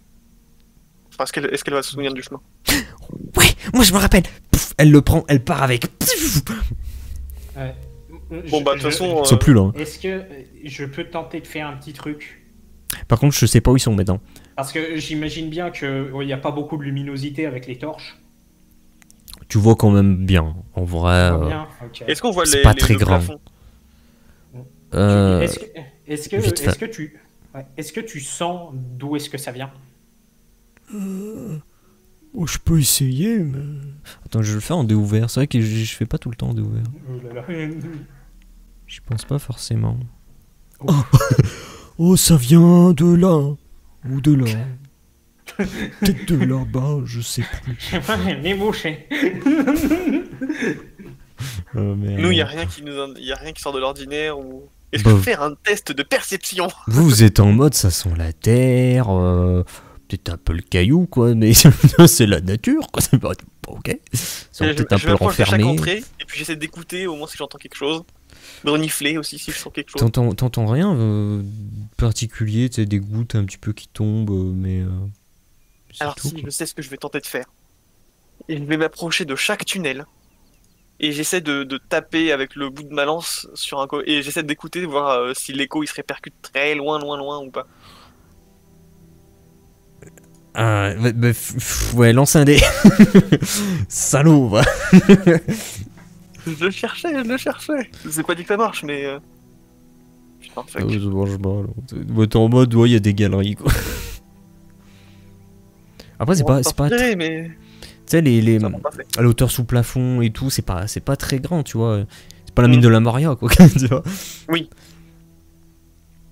Enfin, est-ce qu'elle va se souvenir du chemin? Ouais, moi je me rappelle. Pouf, elle le prend, elle part avec. Pouf. Ouais. Bon bah de toute façon. Ils sont plus là. Hein. Est-ce que je peux tenter de faire un petit truc? Par contre, je sais pas où ils sont maintenant. Parce que j'imagine bien qu'il n'y a pas beaucoup de luminosité avec les torches. Tu vois quand même bien, en vrai. Bien, ok. Est-ce qu'on voit C'est pas très le grand. plafond? Est-ce que tu sens d'où est-ce que ça vient? Oh, je peux essayer, mais. Attends, je vais le faire en déouvert. C'est vrai que je fais pas tout le temps en déouvert. Oh là là. Je pense pas forcément. Oh. Oh, ça vient de là. Ou de là. Peut-être de là-bas, je sais plus. Je sais pas, les bouchées. Oh, merde. Nous, il y a rien qui sort de l'ordinaire ou. Est-ce Bah, que faire un test de perception? Vous êtes en mode, ça sent la terre, peut-être un peu le caillou, quoi, mais c'est la nature, quoi. C'est pas ok. Ça va peut-être un Je peu le m'approche de chaque renfermer. entrée et puis j'essaie d'écouter au moins si j'entends quelque chose. De renifler aussi si je sens quelque chose. T'entends rien particulier, tu sais, des gouttes un petit peu qui tombent, mais. C'est Alors tout, si, quoi. je sais ce que je vais tenter de faire. Et je vais m'approcher de chaque tunnel. Et j'essaie de taper avec le bout de ma lance sur un et j'essaie d'écouter, voir si l'écho il se répercute très loin, loin, loin ou pas. Ah, ouais, lance un dé. Salaud, va. Je le cherchais. C'est pas dit que ça marche, mais. Putain, fuck. Ça marche pas, là. T'es en mode, ouais, il y a des galeries, quoi. Après, c'est pas. Tu Mais. sais, les Ça m'a pas fait. à l'auteur sous plafond et tout, c'est pas très grand, tu vois. C'est pas la mine de la Maria, quoi, tu vois. Oui.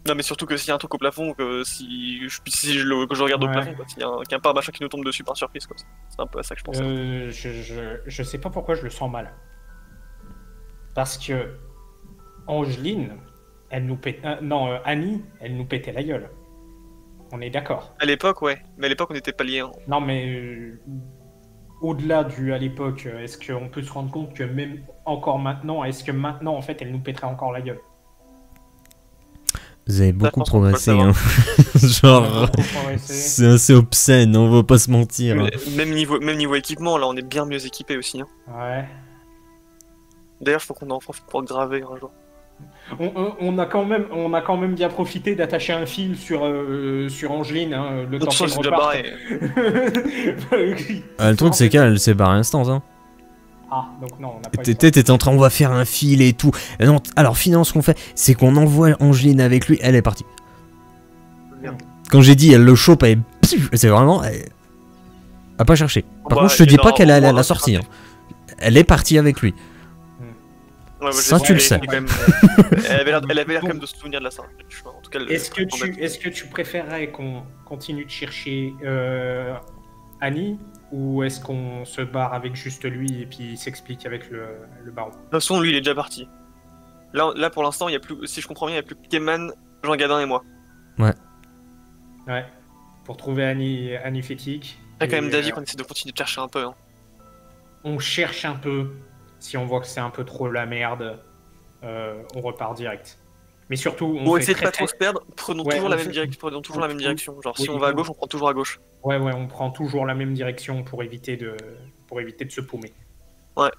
Non, mais surtout que s'il y a un truc au plafond, que que je regarde au Ouais. plafond, quoi. S'il y a qu'un pas machin qui nous tombe dessus par surprise, quoi. C'est un peu à ça que je pense. Je sais pas pourquoi je le sens mal. Parce que Angeline, elle nous pète. Non, Annie, elle nous pétait la gueule. On est d'accord. À l'époque, ouais. Mais à l'époque, on n'était pas liés. Hein. Non, mais au-delà du à l'époque, est-ce qu'on peut se rendre compte que même encore maintenant, est-ce que maintenant, en fait, elle nous pèterait encore la gueule? Vous avez beaucoup pense qu'on peut le progressé, hein. Genre, c'est assez obscène, on va pas se mentir. Même niveau équipement, là, on est bien mieux équipé aussi. Hein. Ouais. D'ailleurs, faut qu'on en profite pour graver un jour. On a quand même bien profité d'attacher un fil sur Angeline, hein, le temps qu'elle reparte. Le truc, c'est qu'elle s'est barrée instant, hein. Ah, donc non, on n'a pas T'étais en train, on va faire un fil et tout. Non, alors finalement, ce qu'on fait, c'est qu'on envoie Angeline avec lui, elle est partie. Merde. Quand j'ai dit, elle le chope, c'est vraiment... Elle a pas cherché. Par contre, je te dis pas qu'elle est à la sortie. Hein. Elle est partie avec lui. Ouais, ça, tu le sais. Elle avait l'air quand même de se souvenir de la scène. En tout cas, est-ce que tu préférerais qu'on continue de chercher Annie, ou est-ce qu'on se barre avec juste lui et puis il s'explique avec le baron? De toute façon, lui, il est déjà parti. Là pour l'instant, il y a plus, si je comprends bien, il n'y a plus que Keman, Jean Gadin et moi. Ouais. Ouais. Pour trouver Annie Fétique. Il y a quand même David qu'on essaie de continuer de chercher un peu. Hein. On cherche un peu. Si on voit que c'est un peu trop la merde, on repart direct. Mais surtout, on essaie de pas trop se perdre, prenons toujours la même direction. Genre, si on va à gauche, on prend toujours à gauche. Ouais, on prend toujours la même direction pour éviter de se paumer. Ouais.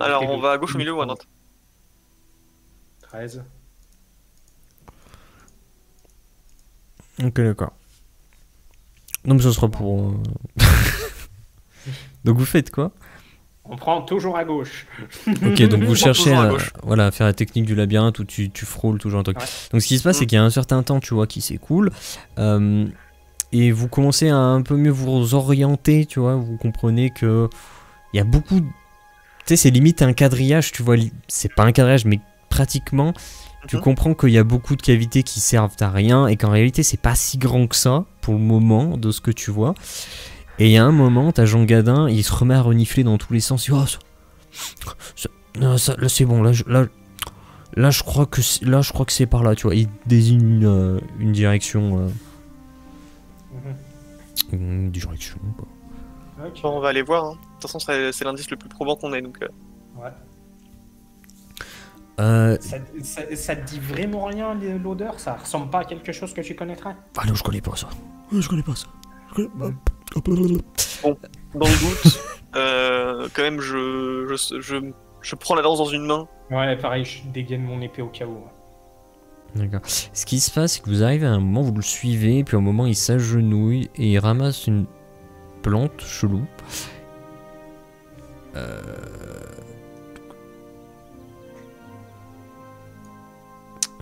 Alors, on va à gauche, au milieu ou à droite? 13. Ok, d'accord. Non, mais ce sera pour... Donc vous faites quoi? On prend toujours à gauche. Ok, donc vous cherchez à faire la technique du labyrinthe où tu frôles toujours un truc. Ouais. Donc ce qui se passe, c'est qu'il y a un certain temps, tu vois, qui s'écoule. Et vous commencez à un peu mieux vous orienter, tu vois. Vous comprenez que il y a beaucoup... Tu sais, c'est limite un quadrillage, tu vois. C'est pas un quadrillage, mais pratiquement... Tu comprends qu'il y a beaucoup de cavités qui servent à rien et qu'en réalité, c'est pas si grand que ça, pour le moment, de ce que tu vois. Et il y a un moment, t'as Jean Gadin, il se remet à renifler dans tous les sens. Il dit, là c'est bon, là je crois que c'est par là, tu vois. Il désigne une direction. Une direction, quoi. Okay. Bon, on va aller voir. Hein. De toute façon, c'est l'indice le plus probant qu'on ait, donc. Ouais. Ça te dit vraiment rien, l'odeur? Ça ressemble pas à quelque chose que tu connaîtrais? Ah non, je connais pas ça. Je connais pas ça. Bon, dans le doute, quand même, je prends la lance dans une main. Ouais, pareil, je dégaine mon épée au cas où. D'accord. Ce qui se passe, c'est que vous arrivez à un moment, vous le suivez, puis à un moment, il s'agenouille et il ramasse une plante chelou.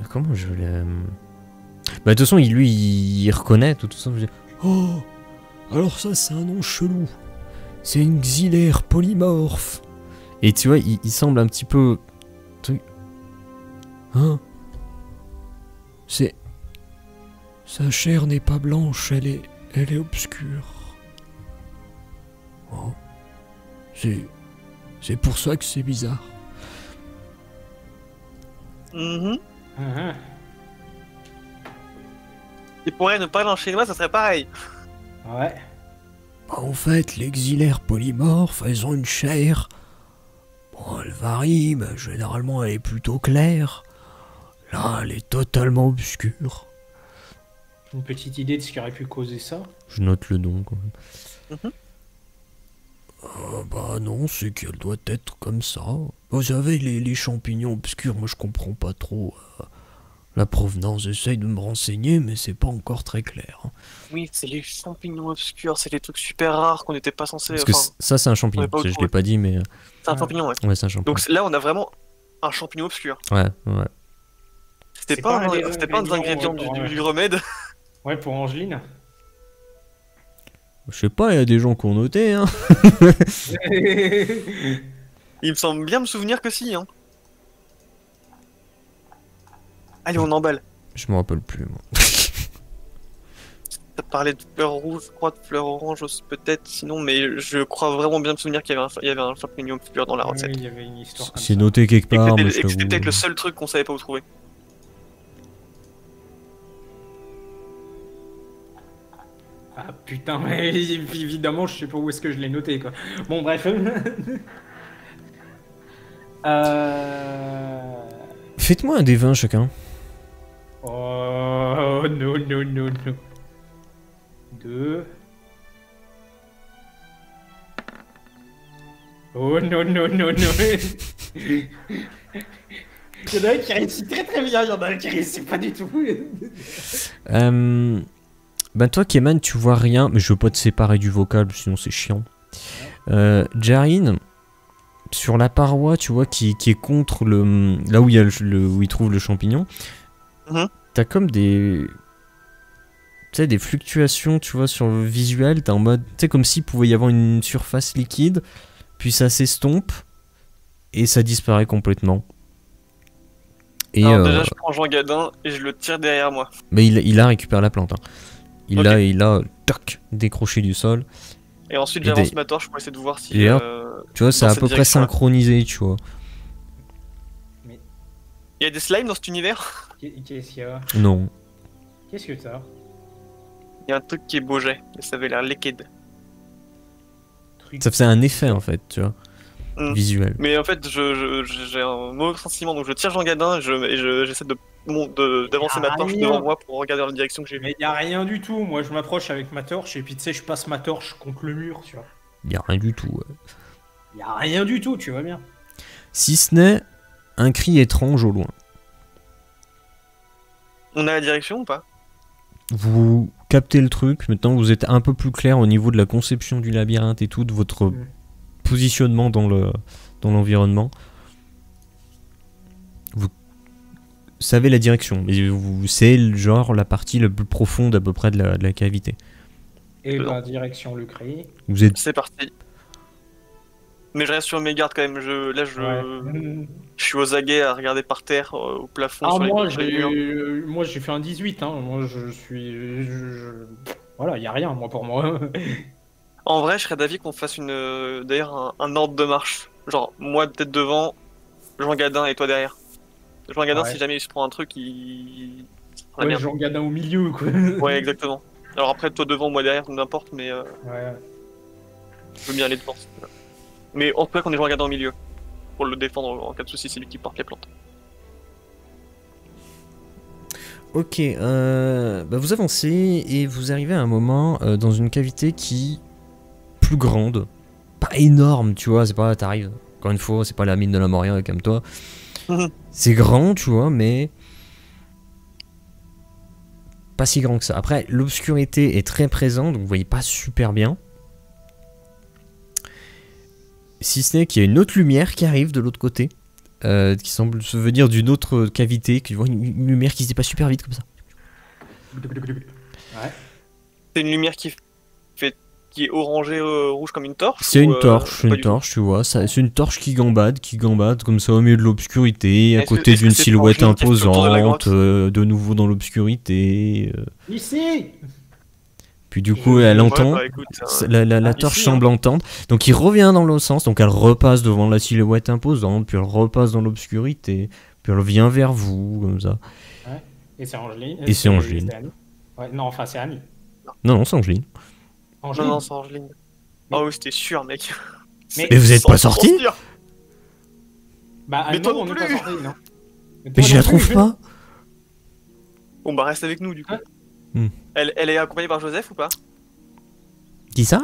Comment je l'ai... Bah de toute façon, il reconnaît, de toute façon. Oh, alors ça, c'est un nom chelou. C'est une xylaire polymorphe. Et tu vois, il semble un petit peu... Hein? C'est... Sa chair n'est pas blanche, elle est obscure. Oh. C'est pour ça que c'est bizarre. Et pourrait ne pas l'enchaîner, moi, ça serait pareil. Ouais. En fait, les xylaires polymorphes, elles ont une chair. Bon, elle varie, mais généralement elle est plutôt claire. Là, elle est totalement obscure. Une petite idée de ce qui aurait pu causer ça? Je note le nom, quand même. Bah non, c'est qu'elle doit être comme ça. Vous savez, les champignons obscurs, moi je comprends pas trop la provenance. J'essaye de me renseigner, mais c'est pas encore très clair. Hein. Oui, c'est les champignons obscurs, c'est les trucs super rares qu'on n'était pas censé... Parce que ça, c'est un champignon, je l'ai pas dit, mais... C'est un champignon, ouais. Ouais, c'est un champignon. Donc là, on a vraiment un champignon obscur. Ouais. C'était pas un des ingrédients du remède. Ouais, pour Angeline. Je sais pas, il y a des gens qui ont noté, hein. Il me semble bien me souvenir que si, hein. Allez, on emballe. Je me rappelle plus, moi. T'as parlé de fleurs rouges, je crois, de fleurs oranges peut-être, sinon, mais je crois vraiment bien me souvenir qu'il y avait un champignon obscur dans la recette. Oui, il y avait une histoire comme ça. C'est noté quelque part, mais c'était peut-être le seul truc qu'on savait pas où trouver. Ah putain, mais évidemment, je sais pas où est-ce que je l'ai noté, quoi. Bon, bref. Faites-moi un des 20 chacun. non, non, non, non, non. 2. Oh non, non, non, non. Il y en a un qui réussit très très bien, il y en a un qui réussit pas du tout. Ben toi, Keman, tu vois rien, mais je veux pas te séparer du vocal, sinon c'est chiant. Jarin, sur la paroi, tu vois, qui est contre le... Là où où il trouve le champignon, t'as comme des... Tu sais, des fluctuations, tu vois, sur le visuel, t'es en mode... Tu sais, comme s'il pouvait y avoir une surface liquide, puis ça s'estompe, et ça disparaît complètement. Et alors déjà, je prends Jean Gadin et je le tire derrière moi. mais il a récupéré la plante. Hein. Il a toc, décroché du sol. Et ensuite, j'avance ma torche pour essayer de voir si... tu vois, c'est à peu près synchronisé, tu vois. Mais... Il y a des slimes dans cet univers? Qu'est-ce qu'il y a? Non. Qu'est-ce que t'as? Il y a un truc qui est bougeait, et ça avait l'air liquide. Ça faisait un effet, en fait, tu vois. Visuel. Mais en fait, j'ai un mauvais sentiment, donc je tire Jean Gadin et j'essaie d'avancer ma torche devant moi pour regarder dans la direction que j'ai vue. Mais y a rien du tout, moi je m'approche avec ma torche et puis tu sais, je passe ma torche contre le mur, tu vois. Y a rien du tout, ouais. Y a rien du tout, tu vois bien. Si ce n'est un cri étrange au loin. On a la direction ou pas? Vous captez le truc, maintenant vous êtes un peu plus clair au niveau de la conception du labyrinthe et tout, de votre positionnement dans l'environnement. Vous savez la direction, mais c'est genre la partie la plus profonde à peu près de la cavité. Et la direction le cri. Vous êtes... C'est parti. Mais je reste sur mes gardes quand même. Je suis aux aguets à regarder par terre, au plafond. Sur moi j'ai fait un 18. Hein. Moi je suis. Voilà, y a rien moi pour moi. En vrai, je serais d'avis qu'on fasse d'ailleurs un ordre de marche. Genre, moi peut-être devant, Jean Gadin et toi derrière. Jean Gadin, si jamais il se prend un truc, Ouais, Jean Gadin au milieu, quoi. Ouais, exactement. Alors après, toi devant, moi derrière, n'importe, mais ouais. Je veux bien aller devant. Mais en tout cas, qu'on ait Jean Gadin au milieu. Pour le défendre en cas de soucis, c'est lui qui porte les plantes. Ok, bah vous avancez et vous arrivez à un moment dans une cavité qui... plus grande, pas énorme, tu vois, c'est pas, t'arrives, encore une fois, c'est pas la mine de la Moria comme toi, c'est grand, tu vois, mais pas si grand que ça. Après, l'obscurité est très présente, donc vous voyez pas super bien, si ce n'est qu'il y a une autre lumière qui arrive de l'autre côté, qui semble se venir d'une autre cavité, qui voit une lumière qui se dépasse super vite comme ça. Ouais. C'est une lumière qui est orangée, rouge comme une torche. C'est une torche, tu vois. C'est une torche qui gambade comme ça au milieu de l'obscurité, à côté d'une silhouette imposante, de nouveau dans l'obscurité. Ici. Puis du coup, elle entend. Bah, écoute, la torche semble entendre. Donc il revient dans l'autre sens. Donc elle repasse devant la silhouette imposante, puis elle repasse dans l'obscurité, puis elle vient vers vous comme ça. Ouais. Et c'est Angeline. Et c'est Angeline. Ouais, non, enfin c'est Annie. Non, c'est Angeline. Non, c'est Angeline. Oh oui, c'était sûr, mec. Mais vous êtes pas sorti? Bah, mais toi non, non on plus. est pas sorti, non. Mais je la trouve pas. Bon bah reste avec nous du coup. Elle est accompagnée par Joseph ou pas? Qui ça?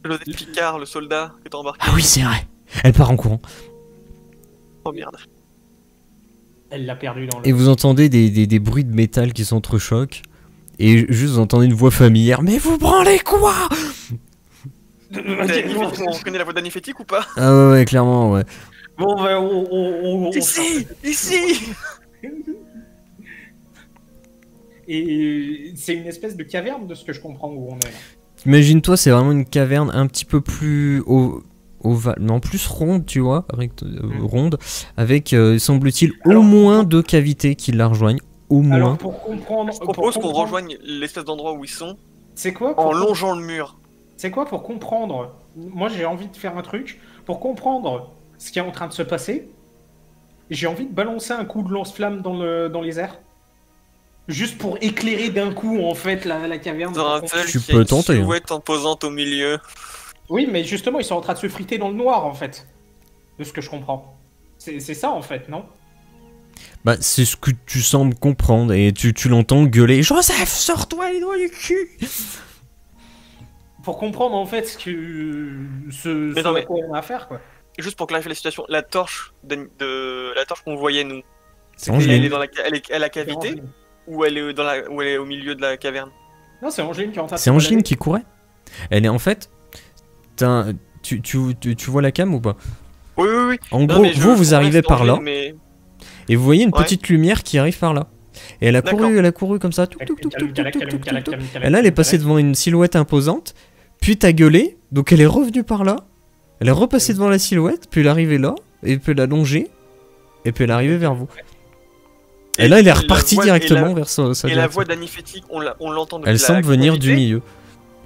Joseph Picard, le soldat que t'as embarqué. Ah oui, c'est vrai. Elle part en courant. Oh merde. Elle l'a perdu dans le... Et vous entendez des bruits de métal qui s'entrechoquent. Et juste vous entendez une voix familière. Mais vous branlez quoi? On reconnaît la voix d'Anifétique ou pas? Ah ouais, clairement, ouais. Bon, bah, on Ici. Et c'est une espèce de caverne de ce que je comprends où on est là. Imagine-toi, c'est vraiment une caverne un petit peu plus non, plus ronde, tu vois, ronde, avec, semble-t-il, au moins 2 cavités qui la rejoignent. Au moins. Alors pour comprendre... Je propose qu'on rejoigne l'espèce d'endroit où ils sont. C'est quoi en longeant le mur. C'est quoi pour comprendre? Moi j'ai envie de faire un truc. Pour comprendre ce qui est en train de se passer, j'ai envie de balancer un coup de lance-flamme dans les airs. Juste pour éclairer d'un coup en fait la caverne. Tu peux tenter. Une silhouette imposante au milieu. Oui, mais justement ils sont en train de se friter dans le noir en fait. De ce que je comprends. C'est ça en fait, non? Bah, c'est ce que tu sembles comprendre, et tu l'entends gueuler « Joseph, sors-toi les doigts du cul !» Pour comprendre en fait ce non, mais- à quoi on a affaire, quoi. Juste pour clarifier la situation, la torche la torche qu'on voyait nous, C'est elle Angeline. est dans elle est à la cavité ou elle est ou elle est au milieu de la caverne? Non, c'est Angeline qui est en train de C'est Angeline qui courait. Elle est en fait... Tu vois la cam ou pas? Oui, oui, oui. En Non, gros, mais vous arrivez par là, mais... et vous voyez une Ouais. petite lumière qui arrive par là. Et elle a couru comme ça. Touc, touc, touc, touc, touc, touc, touc, touc. Et là, elle est passée devant une silhouette imposante, puis t'as gueulé, donc elle est revenue par là, elle est repassée devant la silhouette, puis elle est arrivée là, et puis elle a longé, et puis elle est arrivée vers vous. Et là, elle est repartie directement vers sa Et la direction. voix d'Annie Fétique, on l'entend depuis Elle la semble venir du cavité. milieu.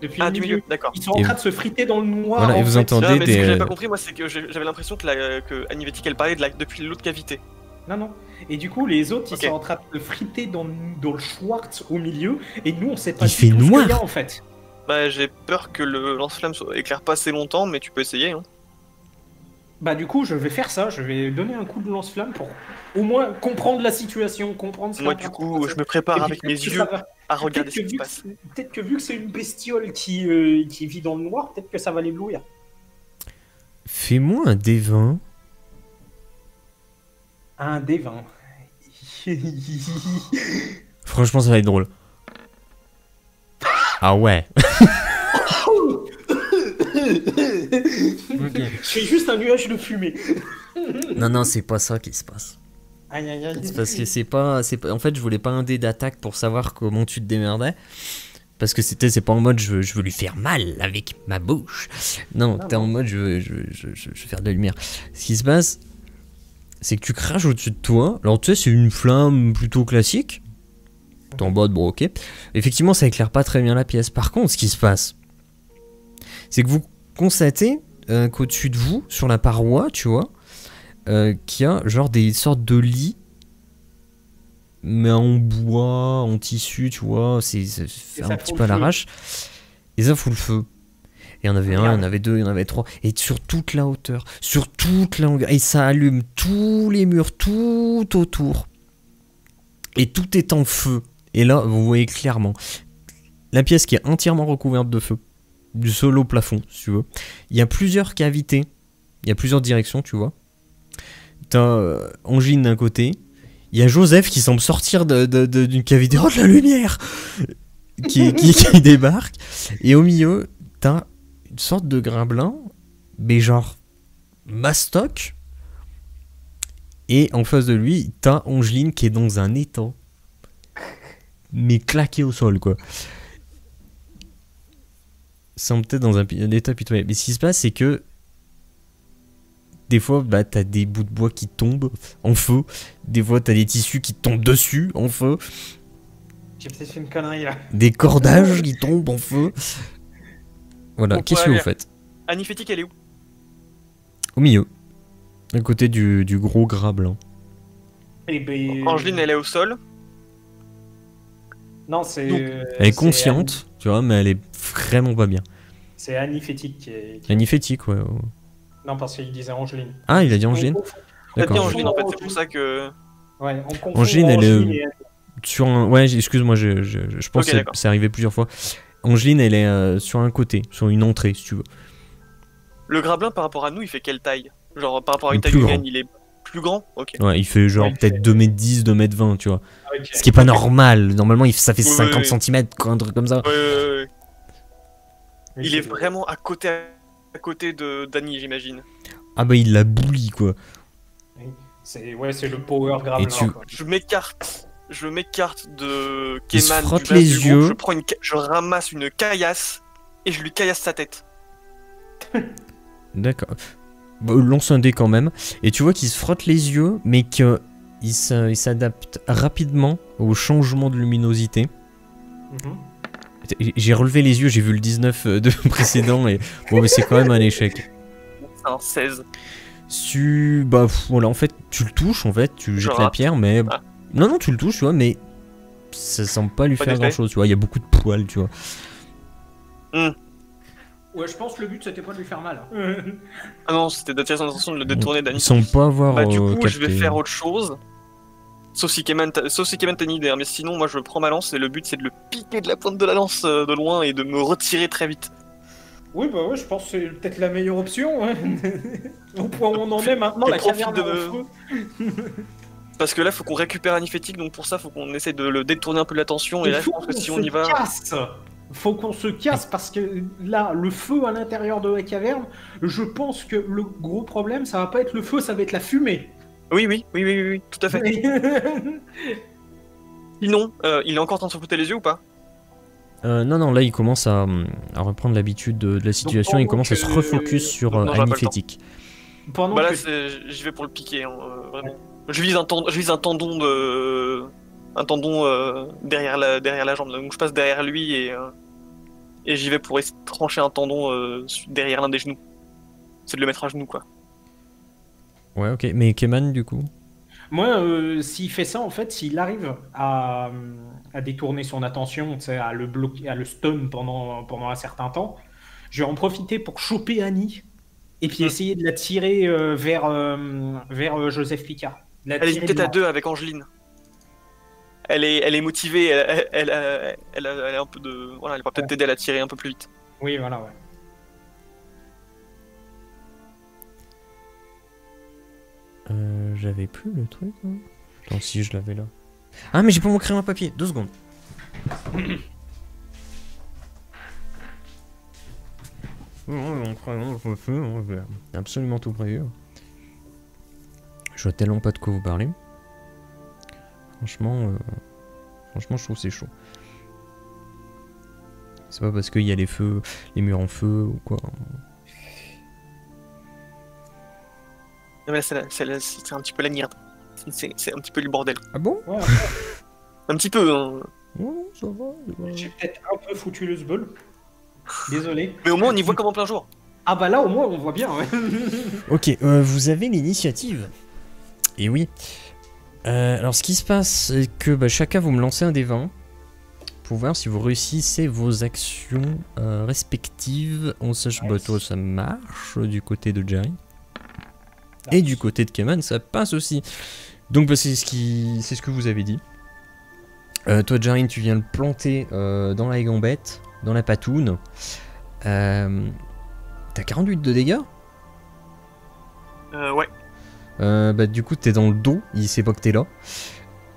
Depuis Ah, le du milieu, d'accord. Ils sont en train de se friter dans le noir. Voilà, et en vous fait. entendez Non, mais ce que des... j'avais pas compris, moi, c'est que j'avais l'impression que Annie Fétique, elle parlait depuis l'autre cavité. Non, non. Et du coup, les autres, Ok. ils sont en train de se friter dans le Schwartz au milieu. Et nous, on sait pas Il du fait tout ce noir. qu'il y a en fait. Bah, j'ai peur que le lance-flamme éclaire pas assez longtemps, mais tu peux essayer. Hein. Bah, du coup, je vais faire ça. Je vais donner un coup de lance-flamme pour au moins comprendre la situation, comprendre ce Moi, qui est en du train de coup, se je me prépare passer. avec Et mes puis, yeux ça va- à regarder Peut-être ce qui se que, passe. peut-être que vu que c'est une bestiole qui vit dans le noir, peut-être que ça va l'éblouir. Fais-moi un D20. Un D20. Franchement, ça va être drôle. Ah ouais. Je fais juste un nuage de fumée. Non, c'est pas ça qui se passe. Aïe, aïe, aïe. C'est parce que c'est pas... En fait, je voulais pas un dé d'attaque pour savoir comment tu te démerdais. Parce que c'est pas en mode je veux lui faire mal avec ma bouche. Non, t'es en mode je veux faire de la lumière. Ce qui se passe, c'est que tu craches au-dessus de toi. Alors tu sais, c'est une flamme plutôt classique. T'es en mode bon, ok. Effectivement, ça éclaire pas très bien la pièce. Par contre, ce qui se passe, c'est que vous constatez qu'au-dessus de vous, sur la paroi, tu vois, qu'il y a genre des sortes de lits, mais en bois, en tissu, tu vois, c'est fait un petit peu à l'arrache. Et ça fout le feu. Et il y en avait un, il y en avait deux, il y en avait trois. Et sur toute la hauteur, sur toute la longueur. Et ça allume tous les murs, tout autour. Et tout est en feu. Et là, vous voyez clairement la pièce qui est entièrement recouverte de feu. Du sol au plafond, si tu veux. Il y a plusieurs cavités. Il y a plusieurs directions, tu vois. T'as Angine d'un côté. Il y a Joseph qui semble sortir d'une cavité. Oh, de la lumière qui débarque. Et au milieu, t'as une sorte de gremlin, mais genre mastoc. Et en face de lui, t'as Angeline qui est dans un étang. Mais claqué au sol, quoi. Semble peut-être dans un état pitoyable. Mais ce qui se passe, c'est que des fois, bah, t'as des bouts de bois qui tombent en feu. Des fois, t'as des tissus qui tombent dessus en feu. J'ai peut-être fait une connerie là. Des cordages qui tombent en feu. Voilà, Donc, qu'est-ce que ouais, vous faites? Annie Fétique, elle est où? Au milieu. À côté du gros gras blanc. Eh ben, Angeline, elle est au sol. Non, c'est. Elle est consciente, tu vois, mais elle est vraiment pas bien. C'est Annie Fétique qui est. Magnifique, ouais. Non, parce qu'il disait Angeline. Ah, il a dit Angeline? Elle dit D'accord. Angeline, en fait, c'est pour ça que... Ouais, on confond Angeline, elle est- Angeline et Annie. Sur un... Ouais, excuse-moi, je pense Ok, que d'accord. c'est arrivé plusieurs fois. Angeline, elle est sur un côté, sur une entrée, si tu veux. Le grablin, par rapport à nous, il fait quelle taille? Genre, par rapport à une Le taille plus humaine, grand. il est plus grand? Ok. Ouais, il fait genre Ouais, il peut-être fait- 2m10, 2m20, tu vois. Ok. Ce qui est pas normal. Normalement, ça fait Oui, 50 oui. cm, quoi, un truc comme ça. Ouais. Mais Il c'est- est vraiment à côté de d'Annie, j'imagine. Ah bah, il la boulie, quoi. C'est le power grave. Et tu- Je m'écarte de Il se Keman, frotte du base les du yeux. groupe, je ramasse une caillasse et je lui caillasse sa tête. D'accord. Bah, lance un dé quand même. Et tu vois qu'il se frotte les yeux, mais qu'il s'adapte rapidement au changement de luminosité. J'ai relevé les yeux, j'ai vu le 19 de précédent, et bon, mais c'est quand même un échec. C'est un 16. Bah, voilà, en fait, tu le touches, en fait, tu jettes la rate. pierre, mais... Ah. Non, tu le touches, tu vois, mais ça semble pas lui Pas faire d'effet. grand-chose, tu vois, il y a beaucoup de poils, tu vois. Ouais, je pense que le but c'était pas de lui faire mal. Hein. Ah non, c'était d'attirer son attention de le détourner d'Annie. Ils semblent pas avoir Bah, du coup, je capté. vais faire autre chose. Sauf si Keman t'as une idée, hein, mais sinon moi je prends ma lance et le but c'est de le piquer de la pointe de la lance de loin et de me retirer très vite. Oui, bah ouais, je pense que c'est peut-être la meilleure option. Hein. Au point où on en est maintenant, la caverne est en feu. Parce que là faut qu'on récupère Anifétique, donc pour ça faut qu'on essaie de le détourner un peu de l'attention, et là je pense que si on y va... Faut qu'on se casse parce que là, le feu à l'intérieur de la caverne, je pense que le gros problème, ça va pas être le feu, ça va être la fumée. Oui, tout à fait. Sinon, il est encore en train de se foutre les yeux ou pas? Non, là il commence à reprendre l'habitude de la situation, il commence à se refocus sur Anifétique. Bah là, j'y vais pour le piquer, hein, vraiment. Je vise un tendon de... derrière la jambe, donc je passe derrière lui et j'y vais pour essayer de trancher un tendon derrière l'un des genoux. C'est de le mettre à genoux, quoi. Ouais, ok, mais Keman du coup? Moi, s'il fait ça, en fait, s'il arrive à détourner son attention, à le bloquer, à le stun pendant un certain temps, je vais en profiter pour choper Annie et puis essayer de la tirer vers Joseph Picard. Elle est peut-être à deux avec Angeline. Elle est motivée, elle a un peu de... Voilà, elle va peut-être t'aider à la tirer un peu plus vite. Oui, voilà, ouais. J'avais plus le truc, hein. Attends, si je l'avais là. Ah, mais j'ai pas mon crayon à papier, 2 secondes. Mon crayon, absolument tout prévu. Je vois tellement pas de quoi vous parler. Franchement, je trouve que c'est chaud. C'est pas parce qu'il y a les feux, les murs en feu ou quoi. C'est un petit peu la merde. C'est un petit peu le bordel. Ah bon? Ouais. Un petit peu, hein. Ouais, ça va. J'ai peut-être un peu foutu le sbeul. Désolé. Mais au moins on y voit comme en plein jour. Ah bah là au moins on voit bien. Ouais. Ok, vous avez l'initiative. Et oui. Alors ce qui se passe, c'est que chacun vous me lancez un des 20 pour voir si vous réussissez vos actions respectives. On sache bateau, ça marche du côté de Jerry. Et du côté de Keman, ça passe aussi. Donc c'est ce que vous avez dit. Toi, Jarin, tu viens le planter dans la gambette, dans la patoune. T'as 48 de dégâts? Ouais. Du coup, t'es dans le dos, il sait pas que t'es là.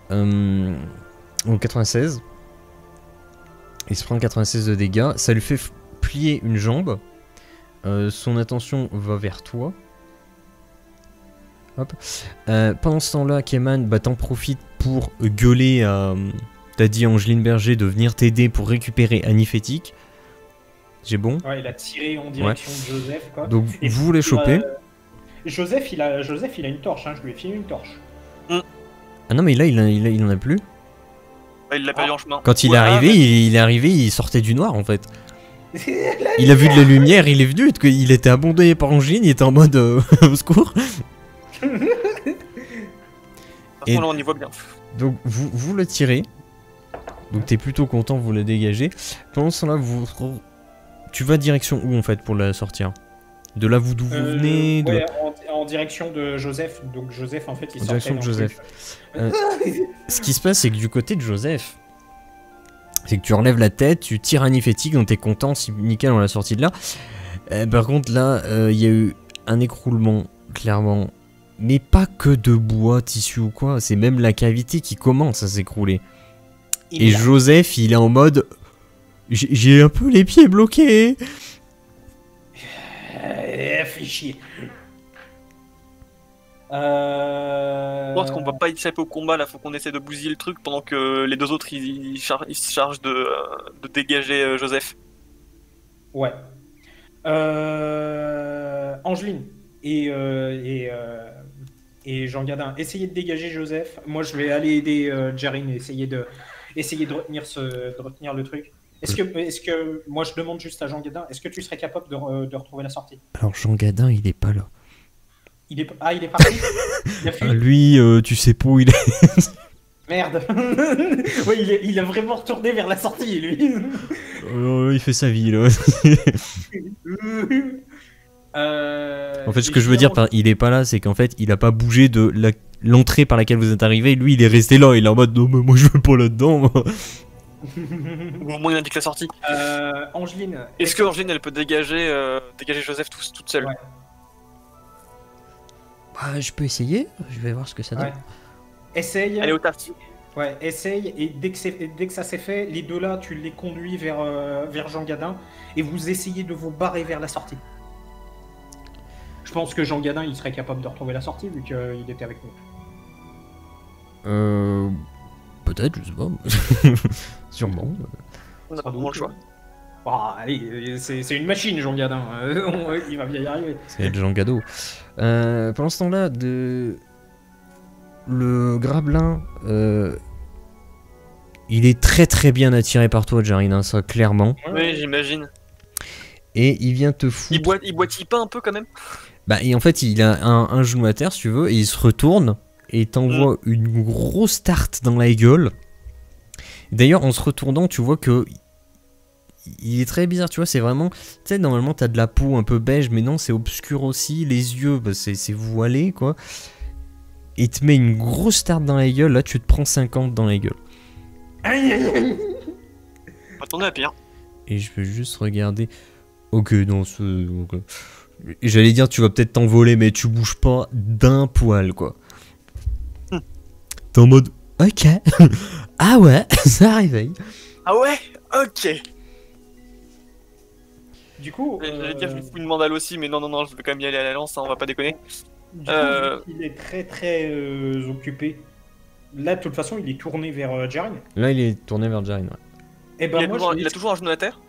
Donc 96. Il se prend 96 de dégâts. Ça lui fait plier une jambe. Son attention va vers toi. Hop. Pendant ce temps-là, Keman, t'en profites pour gueuler à... T'as dit à Angeline Berger de venir t'aider pour récupérer Anifétique. J'ai bon? Ouais, il a tiré en direction de Joseph, quoi. Donc vous les chopez. Joseph, il a une torche, hein. Je lui ai filé une torche. Ah non, mais là, il en a plus. Ouais, il l'a perdu en chemin. Quand il est arrivé, il sortait du noir, en fait. Il a vu de la lumière, il est venu, il était abandonné par Angeline, il était en mode au secours. Et là, on y voit bien. Donc vous le tirez. Donc t'es plutôt content, vous la dégagez. Pendant ce temps-là, tu vas direction où en fait pour la sortir? De là d'où vous venez de... Ouais, en direction de Joseph. Donc Joseph en fait il en direction de Joseph. Ce qui se passe c'est que du côté de Joseph, c'est que tu relèves la tête, tu tires Anifétique, donc t'es content, si nickel on l'a sorti de là. Par contre là, il y a eu un écroulement, clairement. Mais pas que de bois, tissu ou quoi, c'est même la cavité qui commence à s'écrouler. Et Joseph, il est en mode... J'ai un peu les pieds bloqués. Fais chier. Je pense qu'on va pas échapper au combat là, faut qu'on essaie de bousiller le truc pendant que les deux autres ils se chargent de dégager Joseph. Ouais. Angeline et Jean Gadin, essayez de dégager Joseph. Moi je vais aller aider Jarin et essayer de retenir le truc. Est-ce que moi je demande juste à Jean Gadin, est-ce que tu serais capable de retrouver la sortie? Alors Jean Gadin il est pas là. Il est parti. Il a fui. Lui tu sais pas où il est. Merde. Ouais, il a vraiment retourné vers la sortie lui. Il fait sa vie là. En fait, ce que je veux dire par il est pas là, c'est qu'en fait, il a pas bougé de l'entrée par laquelle vous êtes arrivé. Lui, il est resté là. Il est en mode non, mais moi, je veux pas là-dedans. Moi. Ou au moins il indique la sortie. Angeline. Est-ce que Angeline elle peut dégager Joseph toute seule? Ouais. Bah, je peux essayer. Je vais voir ce que ça donne. Ouais. Essaye. Elle est au taf. Ouais, essaye, et dès que ça s'est fait, les deux là, tu les conduis vers Jean Gadin, et vous essayez de vous barrer vers la sortie. Je pense que Jean Gadin, il serait capable de retrouver la sortie, vu qu'il était avec nous. Peut-être, je sais pas. Sûrement. On n'a pas vraiment le choix. Ah, allez, c'est une machine, Jean Gadin. Il va bien y arriver. C'est Jean Gado. Pendant ce temps-là, le Grabelin, il est très très bien attiré par toi, Jarine, hein, ça clairement. Oui, j'imagine. Et il vient te foutre. Il boitille pas un peu quand même? Bah, et en fait, il a un genou à terre, si tu veux, et il se retourne et t'envoie une grosse tarte dans la gueule. D'ailleurs, en se retournant, tu vois que il est très bizarre, tu vois, c'est vraiment... Tu sais, normalement, t'as de la peau un peu beige, mais non, c'est obscur aussi. Les yeux, bah, c'est voilé, quoi. Et il te met une grosse tarte dans la gueule, là, tu te prends 50 dans la gueule. Pas tourner à pire. Et je vais juste regarder... Ok, non, okay. J'allais dire, tu vas peut-être t'envoler, mais tu bouges pas d'un poil, quoi. T'es en mode... Ok. Ah ouais, ça réveille. Ah ouais? Ok. Du coup... J'allais dire, je lui fous une mandale aussi, mais non, je veux quand même y aller à la lance, hein, on va pas déconner. Du coup, il est très très occupé. Là, de toute façon, il est tourné vers Jarine. Là, il est tourné vers Jarine, ouais. Et ben, il a toujours un genou à terre?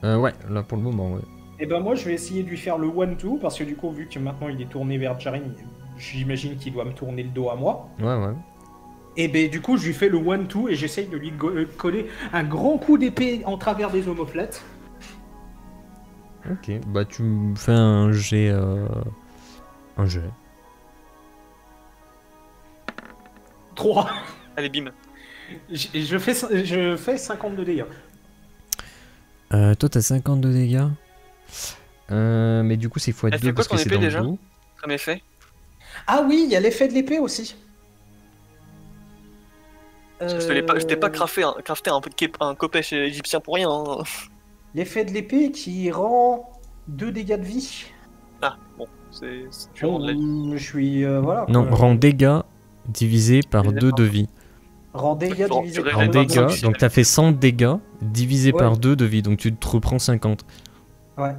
Ouais, là pour le moment, ouais. Et ben moi, je vais essayer de lui faire le 1-2, parce que du coup, vu que maintenant il est tourné vers Jarine, j'imagine qu'il doit me tourner le dos à moi. Ouais. Et ben du coup, je lui fais le 1-2 et j'essaye de lui coller un grand coup d'épée en travers des omoplates. Ok, bah tu me fais un jet... Un jet. 3. Allez, bim. Je fais 52 dégâts. Toi t'as 52 dégâts. Mais du coup c'est x2 Elle fait quoi parce que ton c'est épée dans le déjà dos. Comme effet? Ah oui, il y a l'effet de l'épée aussi. Parce que je t'ai pas crafté un copèche égyptien pour rien. Hein. L'effet de l'épée qui rend 2 dégâts de vie. Ah, bon, c'est purement de la vie. Je suis... voilà. Non, quoi. rend dégâts divisé par 2 de vie. Rend dégâts Bon, divisé tu par Rend régènes deux. 25. dégâts, donc t'as fait 100 dégâts divisé Ouais. par 2 de vie, donc tu te reprends 50. Ouais.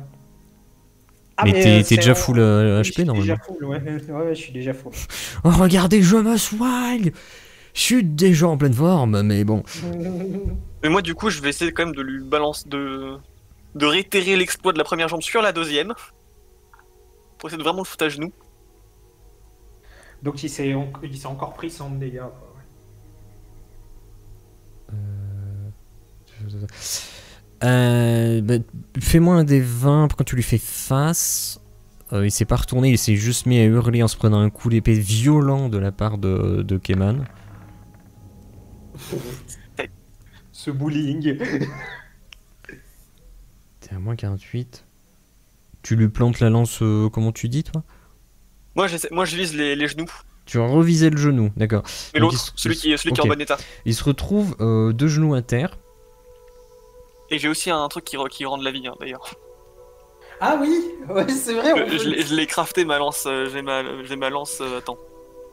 Mais t'es c'est déjà en- full Oui, HP je suis normalement. déjà full, ouais, je suis déjà full. Oh regardez, je me soigne. Je suis déjà en pleine forme, mais bon. Mais moi, du coup, je vais essayer quand même de lui balancer, de réitérer l'exploit de la première jambe sur la deuxième. Pour essayer de vraiment le foutre à genoux. Donc il s'est encore pris 100 dégâts. Quoi. Bah, fais-moi un des 20 quand tu lui fais face. Il s'est pas retourné, il s'est juste mis à hurler en se prenant un coup d'épée violent de la part de Keman. Ce bullying. T'es à moins 48. Tu lui plantes la lance, comment tu dis toi? Moi, je vise les genoux. Tu as revisé le genou, d'accord. Mais Donc, l'autre, celui qui est ok. en bon état. Il se retrouve 2 genoux à terre. Et j'ai aussi un truc qui rend de la vie, hein, d'ailleurs. Ah oui, ouais, c'est vrai. Je l'ai crafté ma lance, j'ai ma lance, attends.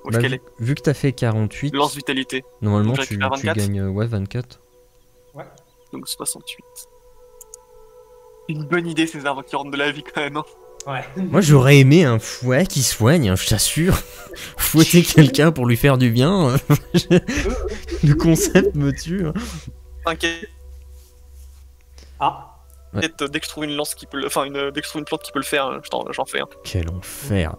Où est-ce Bah, qu'elle est? vu que t'as fait 48, Lance vitalité. normalement Donc, je tu récupère 24. gagnes 24. Donc 68. Une bonne idée ces arbres qui rendent de la vie quand même. Hein. Ouais. Moi j'aurais aimé un fouet qui soigne, hein, je t'assure. Fouetter quelqu'un pour lui faire du bien. Le concept me tue. Hein. T'inquiète, Ah. Ouais. dès que je trouve une lance qui peut dès que je trouve une plante qui peut le faire, j'en fais un. Quel enfer.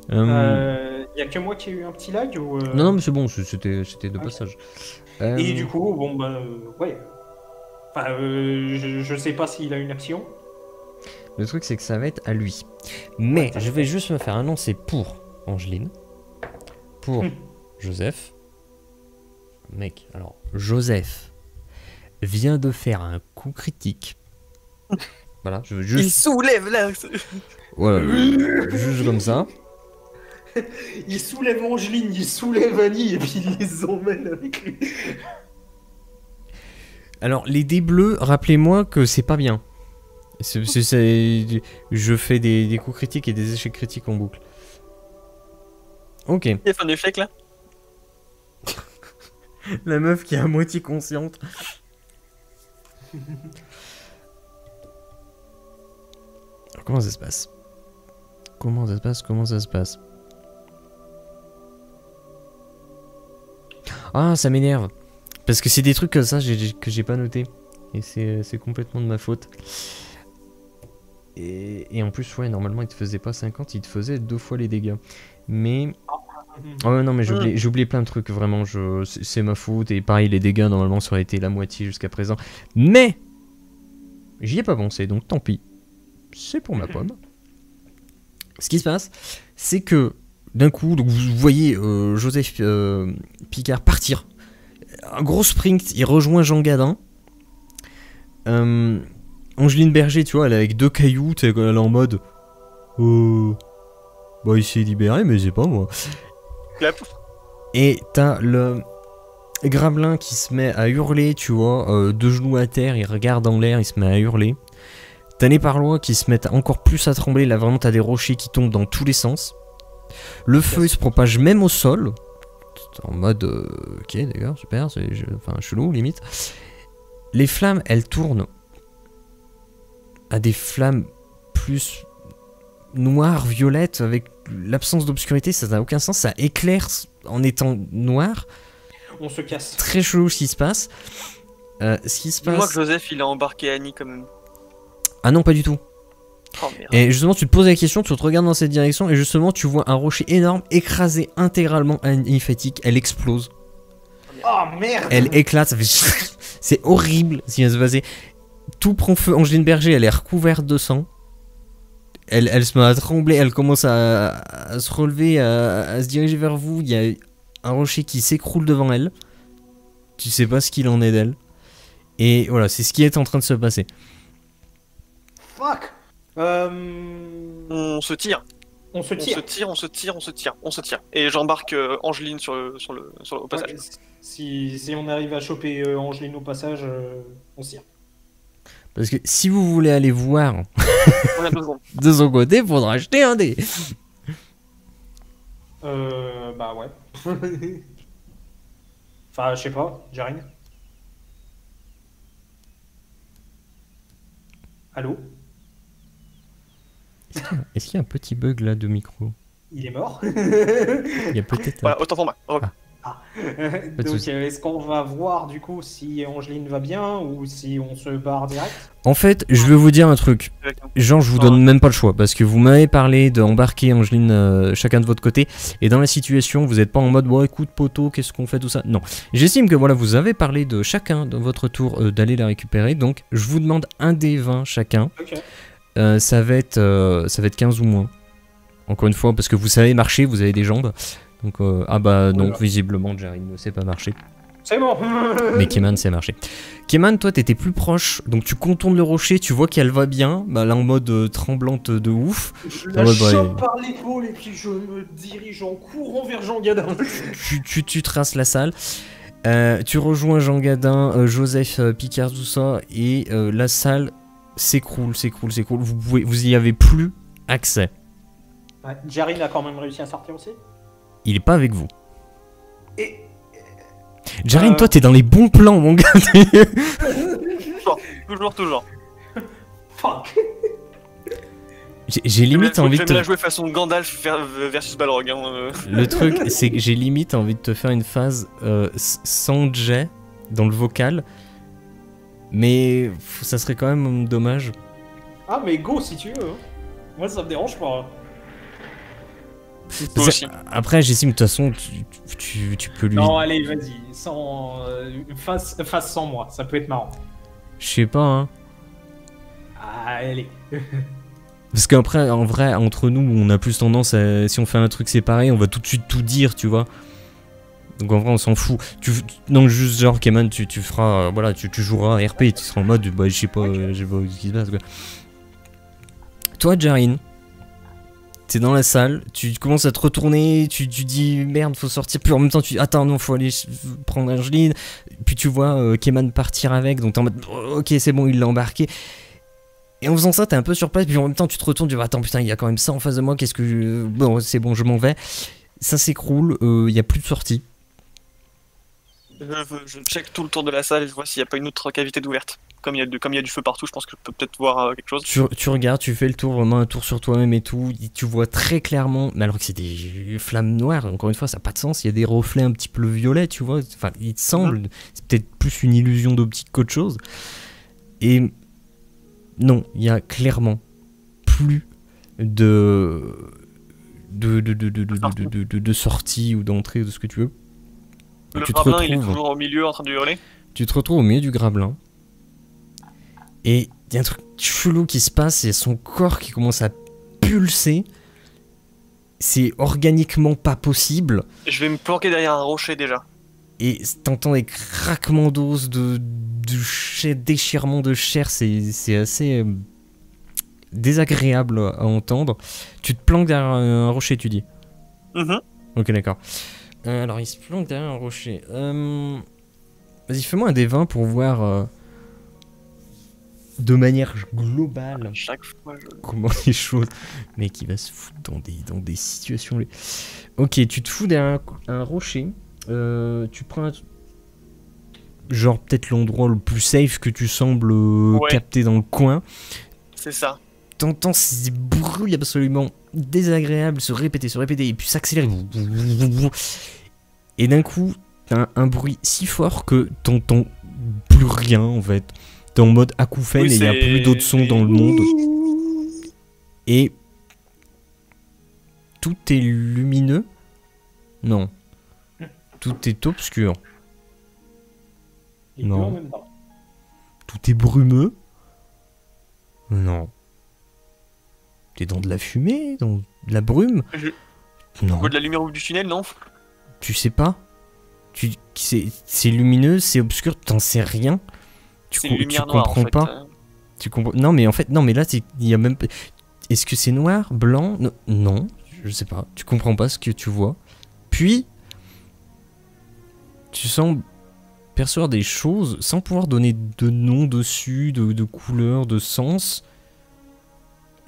Y a que moi qui ai eu un petit lag ou Non, mais c'est bon, c'était de Ok. passage. Et du coup, bon bah ouais. Enfin, je sais pas s'il a une action. Le truc, c'est que ça va être à lui. Mais je vais juste me faire annoncer pour Angeline, pour Joseph. Mec, alors, Joseph vient de faire un coup critique. Voilà, je veux Il juste... soulève là. Voilà, juste comme ça. Il soulève Angeline, il soulève Annie, et puis il les emmène avec lui. Alors, les dés bleus, rappelez-moi que c'est pas bien. Je fais des coups critiques et des échecs critiques en boucle. Ok. Il a fait un échec là. La meuf qui est à moitié consciente. Alors, comment ça se passe? Comment ça se passe? Ah, ça m'énerve. Parce que c'est des trucs comme ça que j'ai pas noté. Et c'est complètement de ma faute. Et en plus, ouais, normalement, il te faisait pas 50, il te faisait 2 fois les dégâts. Mais... Oh non, mais j'ai oublié plein de trucs, vraiment, c'est ma faute. Et pareil, les dégâts, normalement, ça aurait été la moitié jusqu'à présent. Mais j'y ai pas pensé, donc tant pis. C'est pour ma pomme. Ce qui se passe, c'est que d'un coup, donc vous voyez Joseph Picard partir. Un gros sprint, il rejoint Jean Gadin. Angeline Berger, tu vois, elle est avec 2 cailloux, elle est en mode... Bah il s'est libéré, mais c'est pas moi. Et t'as le Gremlin qui se met à hurler, tu vois, 2 genoux à terre, il regarde en l'air, il se met à hurler. T'as les Parlois qui se mettent encore plus à trembler, là vraiment t'as des rochers qui tombent dans tous les sens. Le feu il se propage même au sol. En mode, ok d'accord, super, c'est enfin chelou limite. Les flammes, elles tournent à des flammes plus noires, violettes, avec l'absence d'obscurité, ça n'a aucun sens, ça éclaire en étant noir. On se casse. Très chelou ce qui se passe. Ce qui se passe... Dis-moi que Joseph il a embarqué Annie quand même. Ah non, pas du tout. Oh merde. Et justement, tu te poses la question, tu te regardes dans cette direction, et justement, tu vois un rocher énorme écraser intégralement Annie Fatigue. Elle explose. Oh merde. Elle éclate, ça fait... C'est horrible ce qui va se passer. Tout prend feu. Angeline Berger, elle est recouverte de sang. Elle se met à trembler, elle commence à se relever, à se diriger vers vous. Il y a un rocher qui s'écroule devant elle. Tu sais pas ce qu'il en est d'elle. Et voilà, c'est ce qui est en train de se passer. Fuck. On se tire. On se tire. On se tire. Et j'embarque Angeline au passage. Ouais, si on arrive à choper Angeline au passage, on se tire. Parce que si vous voulez aller voir On a 2 secondes. de son côté, il faudra acheter un dé. Bah ouais. Enfin, je sais pas, Jarine. Allô? Est-ce qu'il y a un petit bug là de micro? Il est mort. Il y a peut-être... Voilà, autant pour moi. Donc, est-ce qu'on va voir du coup si Angeline va bien ou si on se barre direct? En fait, je vais vous dire un truc. Genre, je vous donne même pas le choix parce que vous m'avez parlé d'embarquer Angeline chacun de votre côté et dans la situation, vous n'êtes pas en mode bon, écoute, poteau, qu'est-ce qu'on fait, tout ça. Non. J'estime que voilà, vous avez parlé de chacun de votre tour d'aller la récupérer. Donc, je vous demande un des 20 chacun. Ok. Ça va être 15 ou moins. Encore une fois, parce que vous savez marcher, vous avez des jambes. Donc, ah bah non, visiblement, Jarine ne sait pas marcher. C'est bon. Mais Keman sait marcher. Keman, toi, t'étais plus proche, donc tu contournes le rocher, tu vois qu'elle va bien, bah là en mode tremblante de ouf. Je la chope par l'épaule et puis je me dirige en courant vers Jean Gadin. Tu traces la salle. Tu rejoins Jean Gadin, Joseph Picard, tout ça, et la salle s'écroule. Vous y avez plus accès. Ouais, Jarine a quand même réussi à sortir aussi. Il est pas avec vous. Et... Jarine, toi, t'es dans les bons plans, mon gars. Toujours. Fuck. J'ai limite envie de te... la jouer façon Gandalf versus Balrog. Le truc, c'est que j'ai limite envie de te faire une phase sans jet dans le vocal. Mais ça serait quand même dommage. Ah, mais go si tu veux. Hein. Moi, ça me dérange pas. Après, j'estime de toute façon, tu peux lui... Non, allez, vas-y. Face sans moi, ça peut être marrant. Je sais pas, hein. Allez. Parce qu'après, en vrai, entre nous, on a plus tendance à... Si on fait un truc séparé, on va tout de suite tout dire, tu vois. Donc en vrai, on s'en fout. Non, juste genre, Keman, tu feras... voilà, tu joueras RP, tu seras en mode, bah, je sais pas ce qui se passe, quoi. Toi, Jarine, t'es dans la salle, tu commences à te retourner, tu dis merde, faut sortir, puis en même temps tu dis attends, non, faut aller prendre Angeline, puis tu vois Keman partir avec, donc t'es en mode ok, c'est bon, il l'a embarqué. Et en faisant ça, t'es un peu sur place, puis en même temps tu te retournes, tu dis attends, putain, il y a quand même ça en face de moi, qu'est-ce que je... Bon, c'est bon, je m'en vais. Ça s'écroule, il y a plus de sortie. Je check tout le tour de la salle et je vois s'il n'y a pas une autre cavité d'ouverte. Comme il y a du feu partout, je pense que je peux peut-être voir quelque chose. Tu regardes, tu fais le tour, vraiment un tour sur toi-même et tout. Tu vois très clairement, mais alors que c'est des flammes noires, encore une fois, ça n'a pas de sens. Il y a des reflets un petit peu violets, tu vois. Enfin, il te semble, c'est peut-être plus une illusion d'optique qu'autre chose. Et non, il y a clairement plus de sortie ou d'entrée, de ce que tu veux. Le Grabelin, il est toujours au milieu en train de hurler. Tu te retrouves au milieu du Grabelin. Et il y a un truc chelou qui se passe, et son corps qui commence à pulser. C'est organiquement pas possible. Je vais me planquer derrière un rocher déjà. Et t'entends des craquements d'os, déchirements de chair, c'est assez désagréable à entendre. Tu te planques derrière un rocher, tu dis. Ok, d'accord. Alors, il se planque derrière un rocher. Vas-y, fais-moi un D20 pour voir de manière globale chaque fois comment les choses. Mec, il va se foutre dans des situations. Ok, tu te fous derrière un rocher. Tu prends genre peut-être l'endroit le plus safe que tu sembles capter dans le coin. C'est ça. T'entends ces bruits absolument désagréables se répéter, et puis s'accélérer. Et d'un coup, t'as un bruit si fort que t'entends plus rien en fait. T'es en mode acouphène et il n'y a plus d'autres sons dans le monde. Et tout est lumineux. Non. Tout est obscur. Non. Tout est brumeux. Non. T'es dans de la fumée, dans de la brume. Non. Au bout de la lumière ou du tunnel, non? Tu sais pas. C'est lumineux, c'est obscur, t'en sais rien. Tu comprends en fait, pas. Tu comprends. Non mais en fait, non mais là il y a même. Est-ce que c'est noir, blanc? Non, je sais pas. Tu comprends pas ce que tu vois. Puis tu sens percevoir des choses sans pouvoir donner de nom dessus, de couleur, de sens.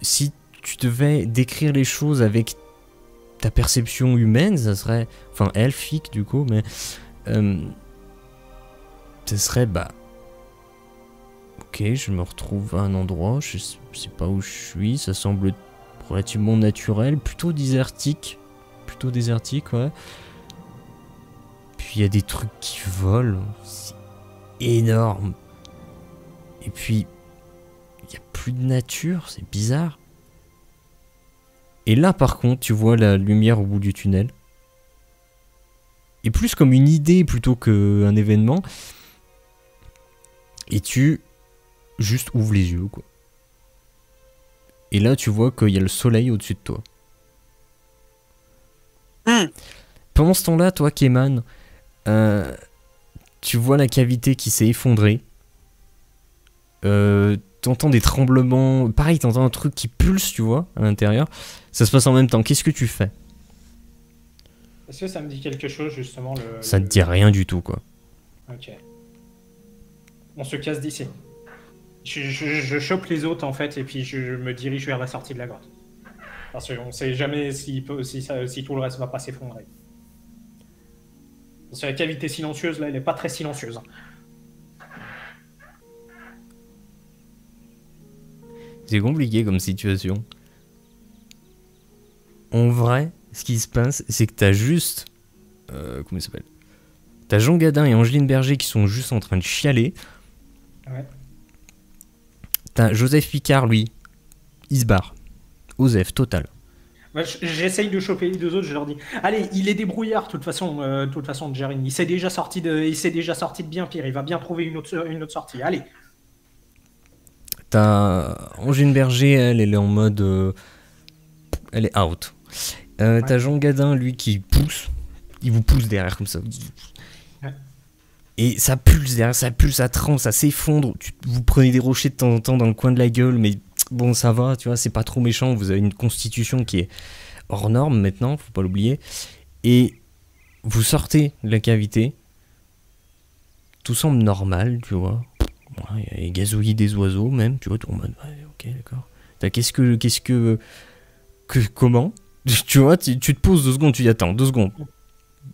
Si tu devais décrire les choses avec ta perception humaine, ça serait... Enfin, elfique du coup, mais... ça serait, ok, je me retrouve à un endroit, je sais pas où je suis, ça semble relativement naturel, plutôt désertique. Ouais. Puis il y a des trucs qui volent, c'est énorme. Et puis, il n'y a plus de nature, c'est bizarre. Et là, par contre, tu vois la lumière au bout du tunnel. Et plus comme une idée plutôt qu'un événement. Et tu juste ouvres les yeux, quoi. Et là, tu vois qu'il y a le soleil au-dessus de toi. Pendant ce temps-là, toi, Keman, tu vois la cavité qui s'est effondrée. T'entends des tremblements. Pareil, t'entends un truc qui pulse, tu vois, à l'intérieur. Ça se passe en même temps. Qu'est-ce que tu fais? Est-ce que ça me dit quelque chose, justement Ça te dit rien du tout, quoi. Ok. On se casse d'ici. Je chope les autres, en fait, et puis je me dirige vers la sortie de la grotte. Parce qu'on sait jamais si tout le reste va pas s'effondrer. Parce que la cavité silencieuse, là, elle est pas très silencieuse. C'est compliqué comme situation. En vrai, ce qui se passe, c'est que t'as juste... comment il s'appelle? T'as Jean Gadin et Angeline Berger qui sont juste en train de chialer. Ouais. T'as Joseph Picard, lui. Il se barre. Osef, total. Ouais, j'essaye de choper les deux autres, je leur dis allez, il est débrouillard de toute façon, Jarine. Il s'est déjà sorti de bien pire, il va bien trouver une autre sortie. Allez. T'as Angeline Berger, elle est en mode elle est out. Ouais. T'as Jean Gadin, lui, qui pousse. Il vous pousse derrière comme ça. Ouais. Et ça pulse derrière, ça trempe, ça s'effondre. Vous prenez des rochers de temps en temps dans le coin de la gueule, mais bon, ça va, tu vois, c'est pas trop méchant. Vous avez une constitution qui est hors norme maintenant, faut pas l'oublier. Et vous sortez de la cavité. Tout semble normal, tu vois. Ouais, il y a les gazouillis des oiseaux, même, tu vois, tout en mode, ouais, ok, d'accord. Comment? Tu vois, tu te poses 2 secondes, tu dis, attends, 2 secondes.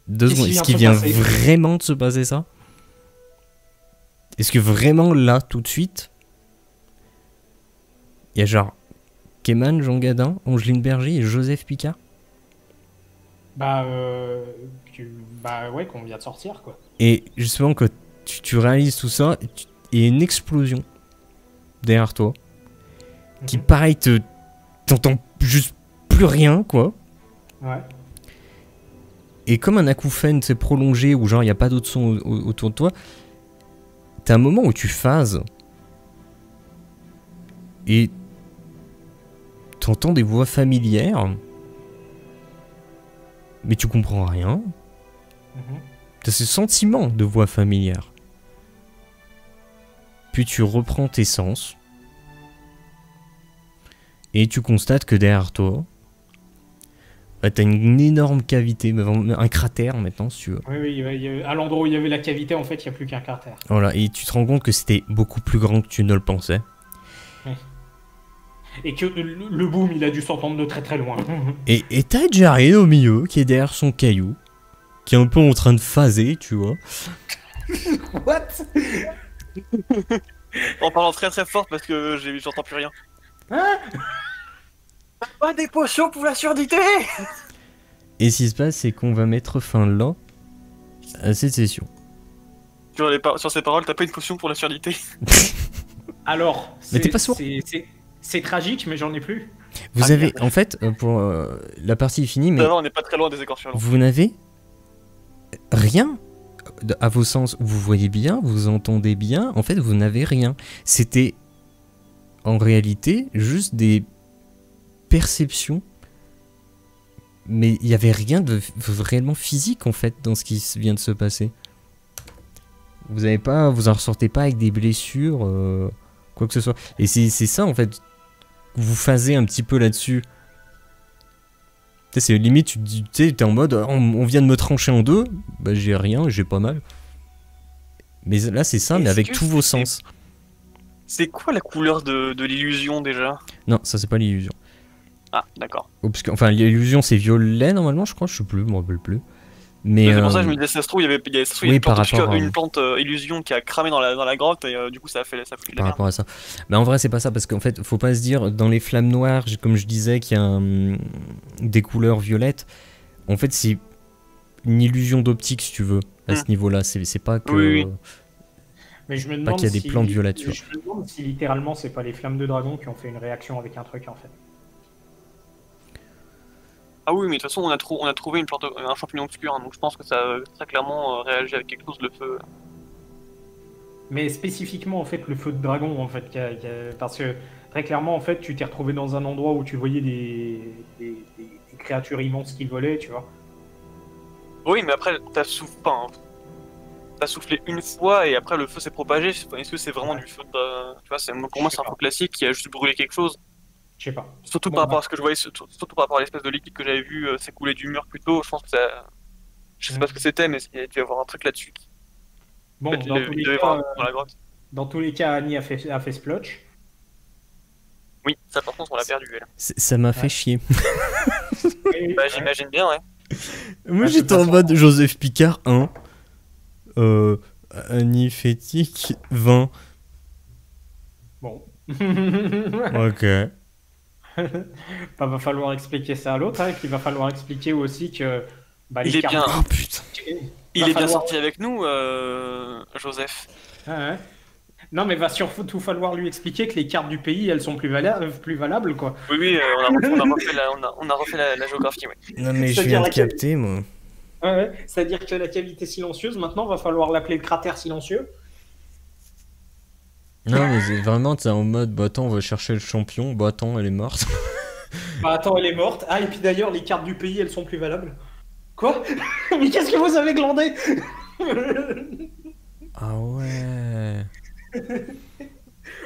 2 secondes, est-ce qu'il vient vraiment de se passer ça? Est-ce que vraiment, là, tout de suite, il y a genre Keman, Jean Gadin, Angeline Berger et Joseph Picard? Bah ouais, qu'on vient de sortir, quoi. Et justement, quand tu réalises tout ça, il y a une explosion derrière toi, qui pareil, t'entends juste plus rien, quoi. Ouais. Et comme un acouphène s'est prolongé, où genre il n'y a pas d'autre son autour de toi, t'as un moment où tu phases, et t'entends des voix familières, mais tu comprends rien. T'as ce sentiment de voix familière. Puis tu reprends tes sens. Et tu constates que derrière toi, bah, t'as une énorme cavité, un cratère maintenant si tu veux. Oui, à l'endroit où il y avait la cavité, en fait, il n'y a plus qu'un cratère. Voilà, et tu te rends compte que c'était beaucoup plus grand que tu ne le pensais. Oui. Et que le boom, il a dû s'entendre de très très loin. Et t'as Jared au milieu, qui est derrière son caillou, qui est un peu en train de phaser, tu vois. What? En parlant très très fort parce que j'entends plus rien. Hein? Pas des potions pour la surdité. Et ce qui se passe, c'est qu'on va mettre fin là à cette session. Sur ces paroles, t'as pas une potion pour la surdité? Alors, mais t'es pas sourd. C'est tragique, mais j'en ai plus. Vous avez, en fait, pour la partie est finie, mais on n'est pas très loin des écorchures. Vous n'avez rien à vos sens. Vous voyez bien, vous entendez bien. En fait, vous n'avez rien. C'était en réalité juste des perceptions, mais il n'y avait rien de réellement physique en fait dans ce qui vient de se passer. Vous en ressortez pas avec des blessures, quoi que ce soit. Et c'est ça en fait. Vous phasez un petit peu là-dessus. C'est limite, tu t'es en mode, on vient de me trancher en deux, bah j'ai rien, j'ai pas mal. Mais là c'est ça, mais avec tous vos sens. C'est quoi la couleur de l'illusion déjà? Non, ça c'est pas l'illusion. Ah, d'accord. Enfin, l'illusion c'est violet normalement, je crois, je sais plus, je me rappelle plus. Mais c'est pour ça que je me disais, ça se trouve, il y avait une plante illusion qui a cramé dans la grotte et du coup ça a fait de la merde. Par rapport à ça. Mais en vrai, c'est pas ça parce qu'en fait, faut pas se dire dans les flammes noires, comme je disais, qu'il y a des couleurs violettes. En fait, c'est une illusion d'optique, si tu veux, à ce niveau-là. C'est pas que. Oui. Mais je me demande qu'il y a des plantes violettes. Je me demande si littéralement c'est pas les flammes de dragon qui ont fait une réaction avec un truc en fait. Ah oui, mais de toute façon, on a trouvé un champignon obscur, hein, donc je pense que ça a clairement réagi avec quelque chose, le feu. Mais spécifiquement, en fait, le feu de dragon, en fait, parce que très clairement, en fait, tu t'es retrouvé dans un endroit où tu voyais des créatures immenses qui volaient, tu vois. Oui, mais après, t'as soufflé une fois et après le feu s'est propagé. Est-ce que c'est vraiment du feu de... Tu vois, pour moi, c'est un feu classique qui a juste brûlé quelque chose. Je sais pas. Surtout par rapport à ce que je voyais, surtout par rapport à l'espèce de liquide que j'avais vu s'écouler du mur plus tôt. Je pense que ça. Je sais pas ce que c'était, mais il y a dû y avoir un truc là-dessus. Bon, dans tous les cas, Annie a fait splotch. Oui, ça par contre, on l'a perdu, elle. Ça m'a fait chier. Bah, j'imagine bien, ouais. Moi, j'étais en mode Joseph Picard 1. Annie Fétique 20. Bon. Ok. Bah, va falloir expliquer ça à l'autre, hein, et puis va falloir expliquer aussi que... Bah, il est bien... Oh putain. Bien sorti avec nous, Joseph. Ah, ouais. Non, mais va surtout falloir lui expliquer que les cartes du pays, elles sont plus valables, quoi. Oui, on a refait la géographie, oui. Non, mais je viens de capter, moi. Ouais, c'est-à-dire que la cavité silencieuse, maintenant, va falloir l'appeler le cratère silencieux. Non, mais vraiment, t'es en mode, bah attends, on va chercher le champion, bah attends, elle est morte. Bah attends, elle est morte. Ah, et puis d'ailleurs, les cartes du pays, elles sont plus valables. Quoi? Mais qu'est-ce que vous avez glandé? Ah ouais.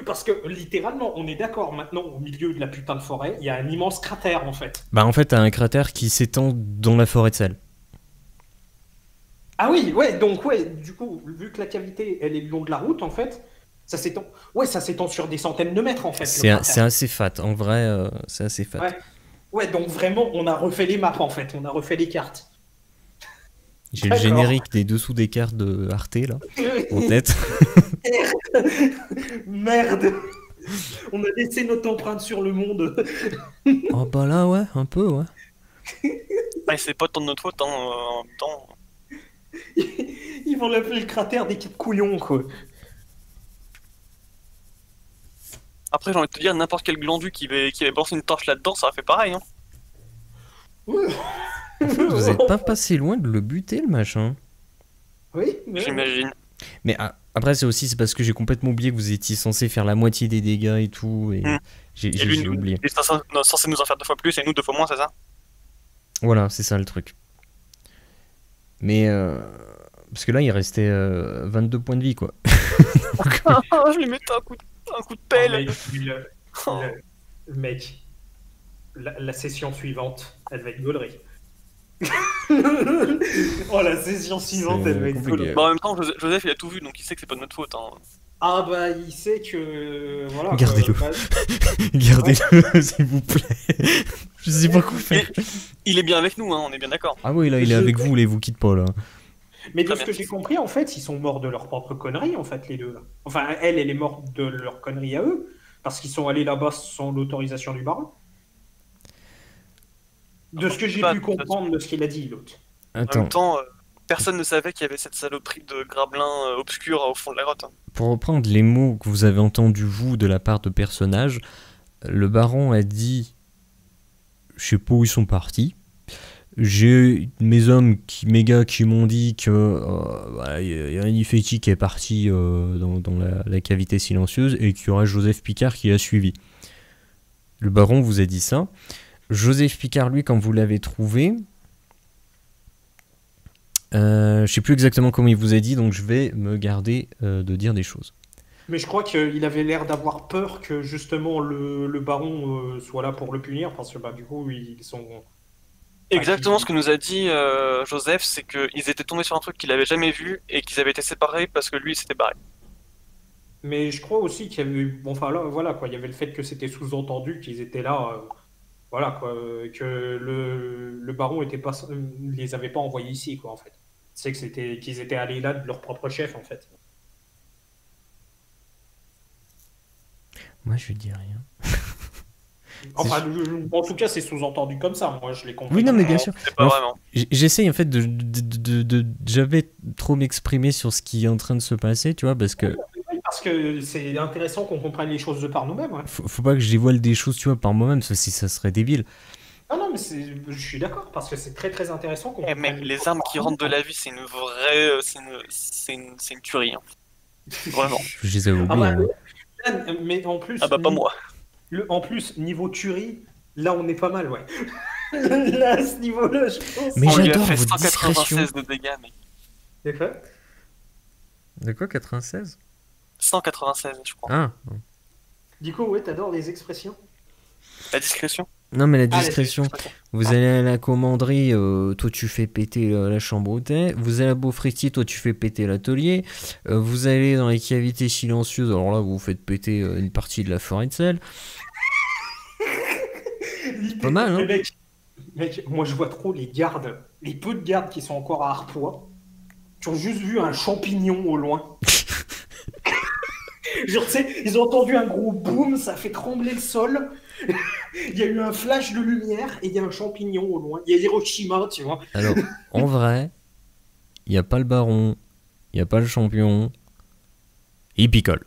Parce que littéralement, on est d'accord, maintenant, au milieu de la putain de forêt, il y a un immense cratère en fait. Bah en fait, t'as un cratère qui s'étend dans la forêt de sel. Ah oui, ouais, donc ouais, du coup, vu que la cavité, elle est le long de la route en fait, ça s'étend. Ouais, ça s'étend sur des centaines de mètres en fait, le C'est cratère. assez fat, en vrai, c'est assez fat. Ouais. Ouais, donc vraiment, on a refait les maps en fait, on a refait les cartes. J'ai le D'accord. générique des dessous des cartes de Arte là, en tête. Merde, on a laissé notre empreinte sur le monde. Oh bah là, ouais, un peu, ouais. Ouais, c'est pas tant de notre faute, hein, en même temps. Ils vont l'appeler le cratère des petits couillons, quoi. Après, j'ai envie de te dire, n'importe quel glandu qui avait balancé une torche là-dedans, ça aurait fait pareil, hein. En fait, vous êtes pas passé loin de le buter, le machin. Oui, J'imagine. Mais après, c'est parce que j'ai complètement oublié que vous étiez censé faire la moitié des dégâts et tout, et Hmm. j'ai Et lui, oublié. il est censé nous en faire 2 fois plus et nous 2 fois moins, c'est ça? Voilà, c'est ça le truc. Mais parce que là, il restait 22 points de vie, quoi. Je lui mettais un coup de pelle. Mec, la session suivante, elle va être gaulerie. Oh, la session suivante, elle va être compliqué. gaulerie. Bah, en même temps, Joseph, il a tout vu, donc il sait que c'est pas de notre faute, hein. Ah bah, il sait que... Voilà. Gardez-le. Bah, Gardez-le, s'il vous plaît. Je sais pas quoi faire. Il est bien avec nous, hein, on est bien d'accord. Ah oui, là, il est avec vous, il vous quitte pas, là. mais de Très ce bien. que j'ai compris, en fait, ils sont morts de leur propre connerie, en fait, les deux. Là. Enfin, elle est morte de leur connerie à eux, parce qu'ils sont allés là-bas sans l'autorisation du baron. De ce que j'ai Pas, pu de toute façon. comprendre de ce qu'il a dit, l'autre. En Attends, même temps, personne ne savait qu'il y avait cette saloperie de grablin obscur au fond de la grotte, hein. pour reprendre les mots que vous avez entendus, vous, de la part de personnages, le baron a dit, je sais pas où ils sont partis. J'ai mes gars qui m'ont dit que voilà, y a un Ifeti qui est parti dans la cavité silencieuse et qu'il y aurait Joseph Picard qui l'a suivi. Le baron vous a dit ça. Joseph Picard, lui, quand vous l'avez trouvé, je sais plus exactement comment il vous a dit, donc je vais me garder de dire des choses. Mais je crois qu'il avait l'air d'avoir peur que justement le baron soit là pour le punir, parce que bah, du coup, ils sont. Exactement ce que nous a dit Joseph, c'est qu'ils étaient tombés sur un truc qu'il avait jamais vu et qu'ils avaient été séparés parce que lui il s'était barré. Mais je crois aussi qu'il y avait. Bon, enfin, là, voilà, quoi. Il y avait le fait que c'était sous-entendu qu'ils étaient là. Voilà, quoi. Que le baron était pas, les avait pas envoyés ici, quoi, en fait. C'est que qu'ils étaient allés là de leur propre chef, en fait. Moi, je dis rien. Enfin, en tout cas, c'est sous-entendu comme ça. Moi, je l'ai compris. Oui, non, mais bien sûr. C'est pas Mais vraiment. j'essaye en fait de jamais trop m'exprimer sur ce qui est en train de se passer, tu vois, parce que Parce que c'est intéressant qu'on comprenne les choses de par nous-mêmes. Ouais. faut pas que je dévoile des choses, tu vois, par moi-même, si ça serait débile. Ah non, mais je suis d'accord, parce que c'est très très intéressant qu'on Eh mec, comprenne les choses armes par qui nous-mêmes. rentrent de la vie, c'est une vraie, c'est une tuerie, hein. Vraiment. Je les avais Ah oubliés. bah, Hein. mais en plus, Ah bah pas moi. en plus, niveau tuerie, là on est pas mal, ouais. Là, à ce niveau-là, je pense. Mais On lui a j'adore fait votre discrétion. 196 de dégâts, mec. C'est fait. De quoi, 96? 196, je crois. Ah. Du coup, ouais, t'adores les expressions. La discrétion. Non, mais la Ah, discrétion. Ok. Vous allez à la commanderie, toi tu fais péter la chambre où t'es. Vous allez à Beaufretti, toi tu fais péter l'atelier. Vous allez dans les cavités silencieuses, alors là vous faites péter une partie de la forêt de sel. Pas mal, hein. Mais mec, moi je vois trop les gardes, les peu de gardes qui sont encore à Arpois, qui ont juste vu un champignon au loin. Genre, tu sais, ils ont entendu un gros boom, ça a fait trembler le sol. Il y a eu un flash de lumière et il y a un champignon au loin. Il y a Hiroshima, tu vois. Alors, en vrai, il n'y a pas le baron, il n'y a pas le champion, il picole.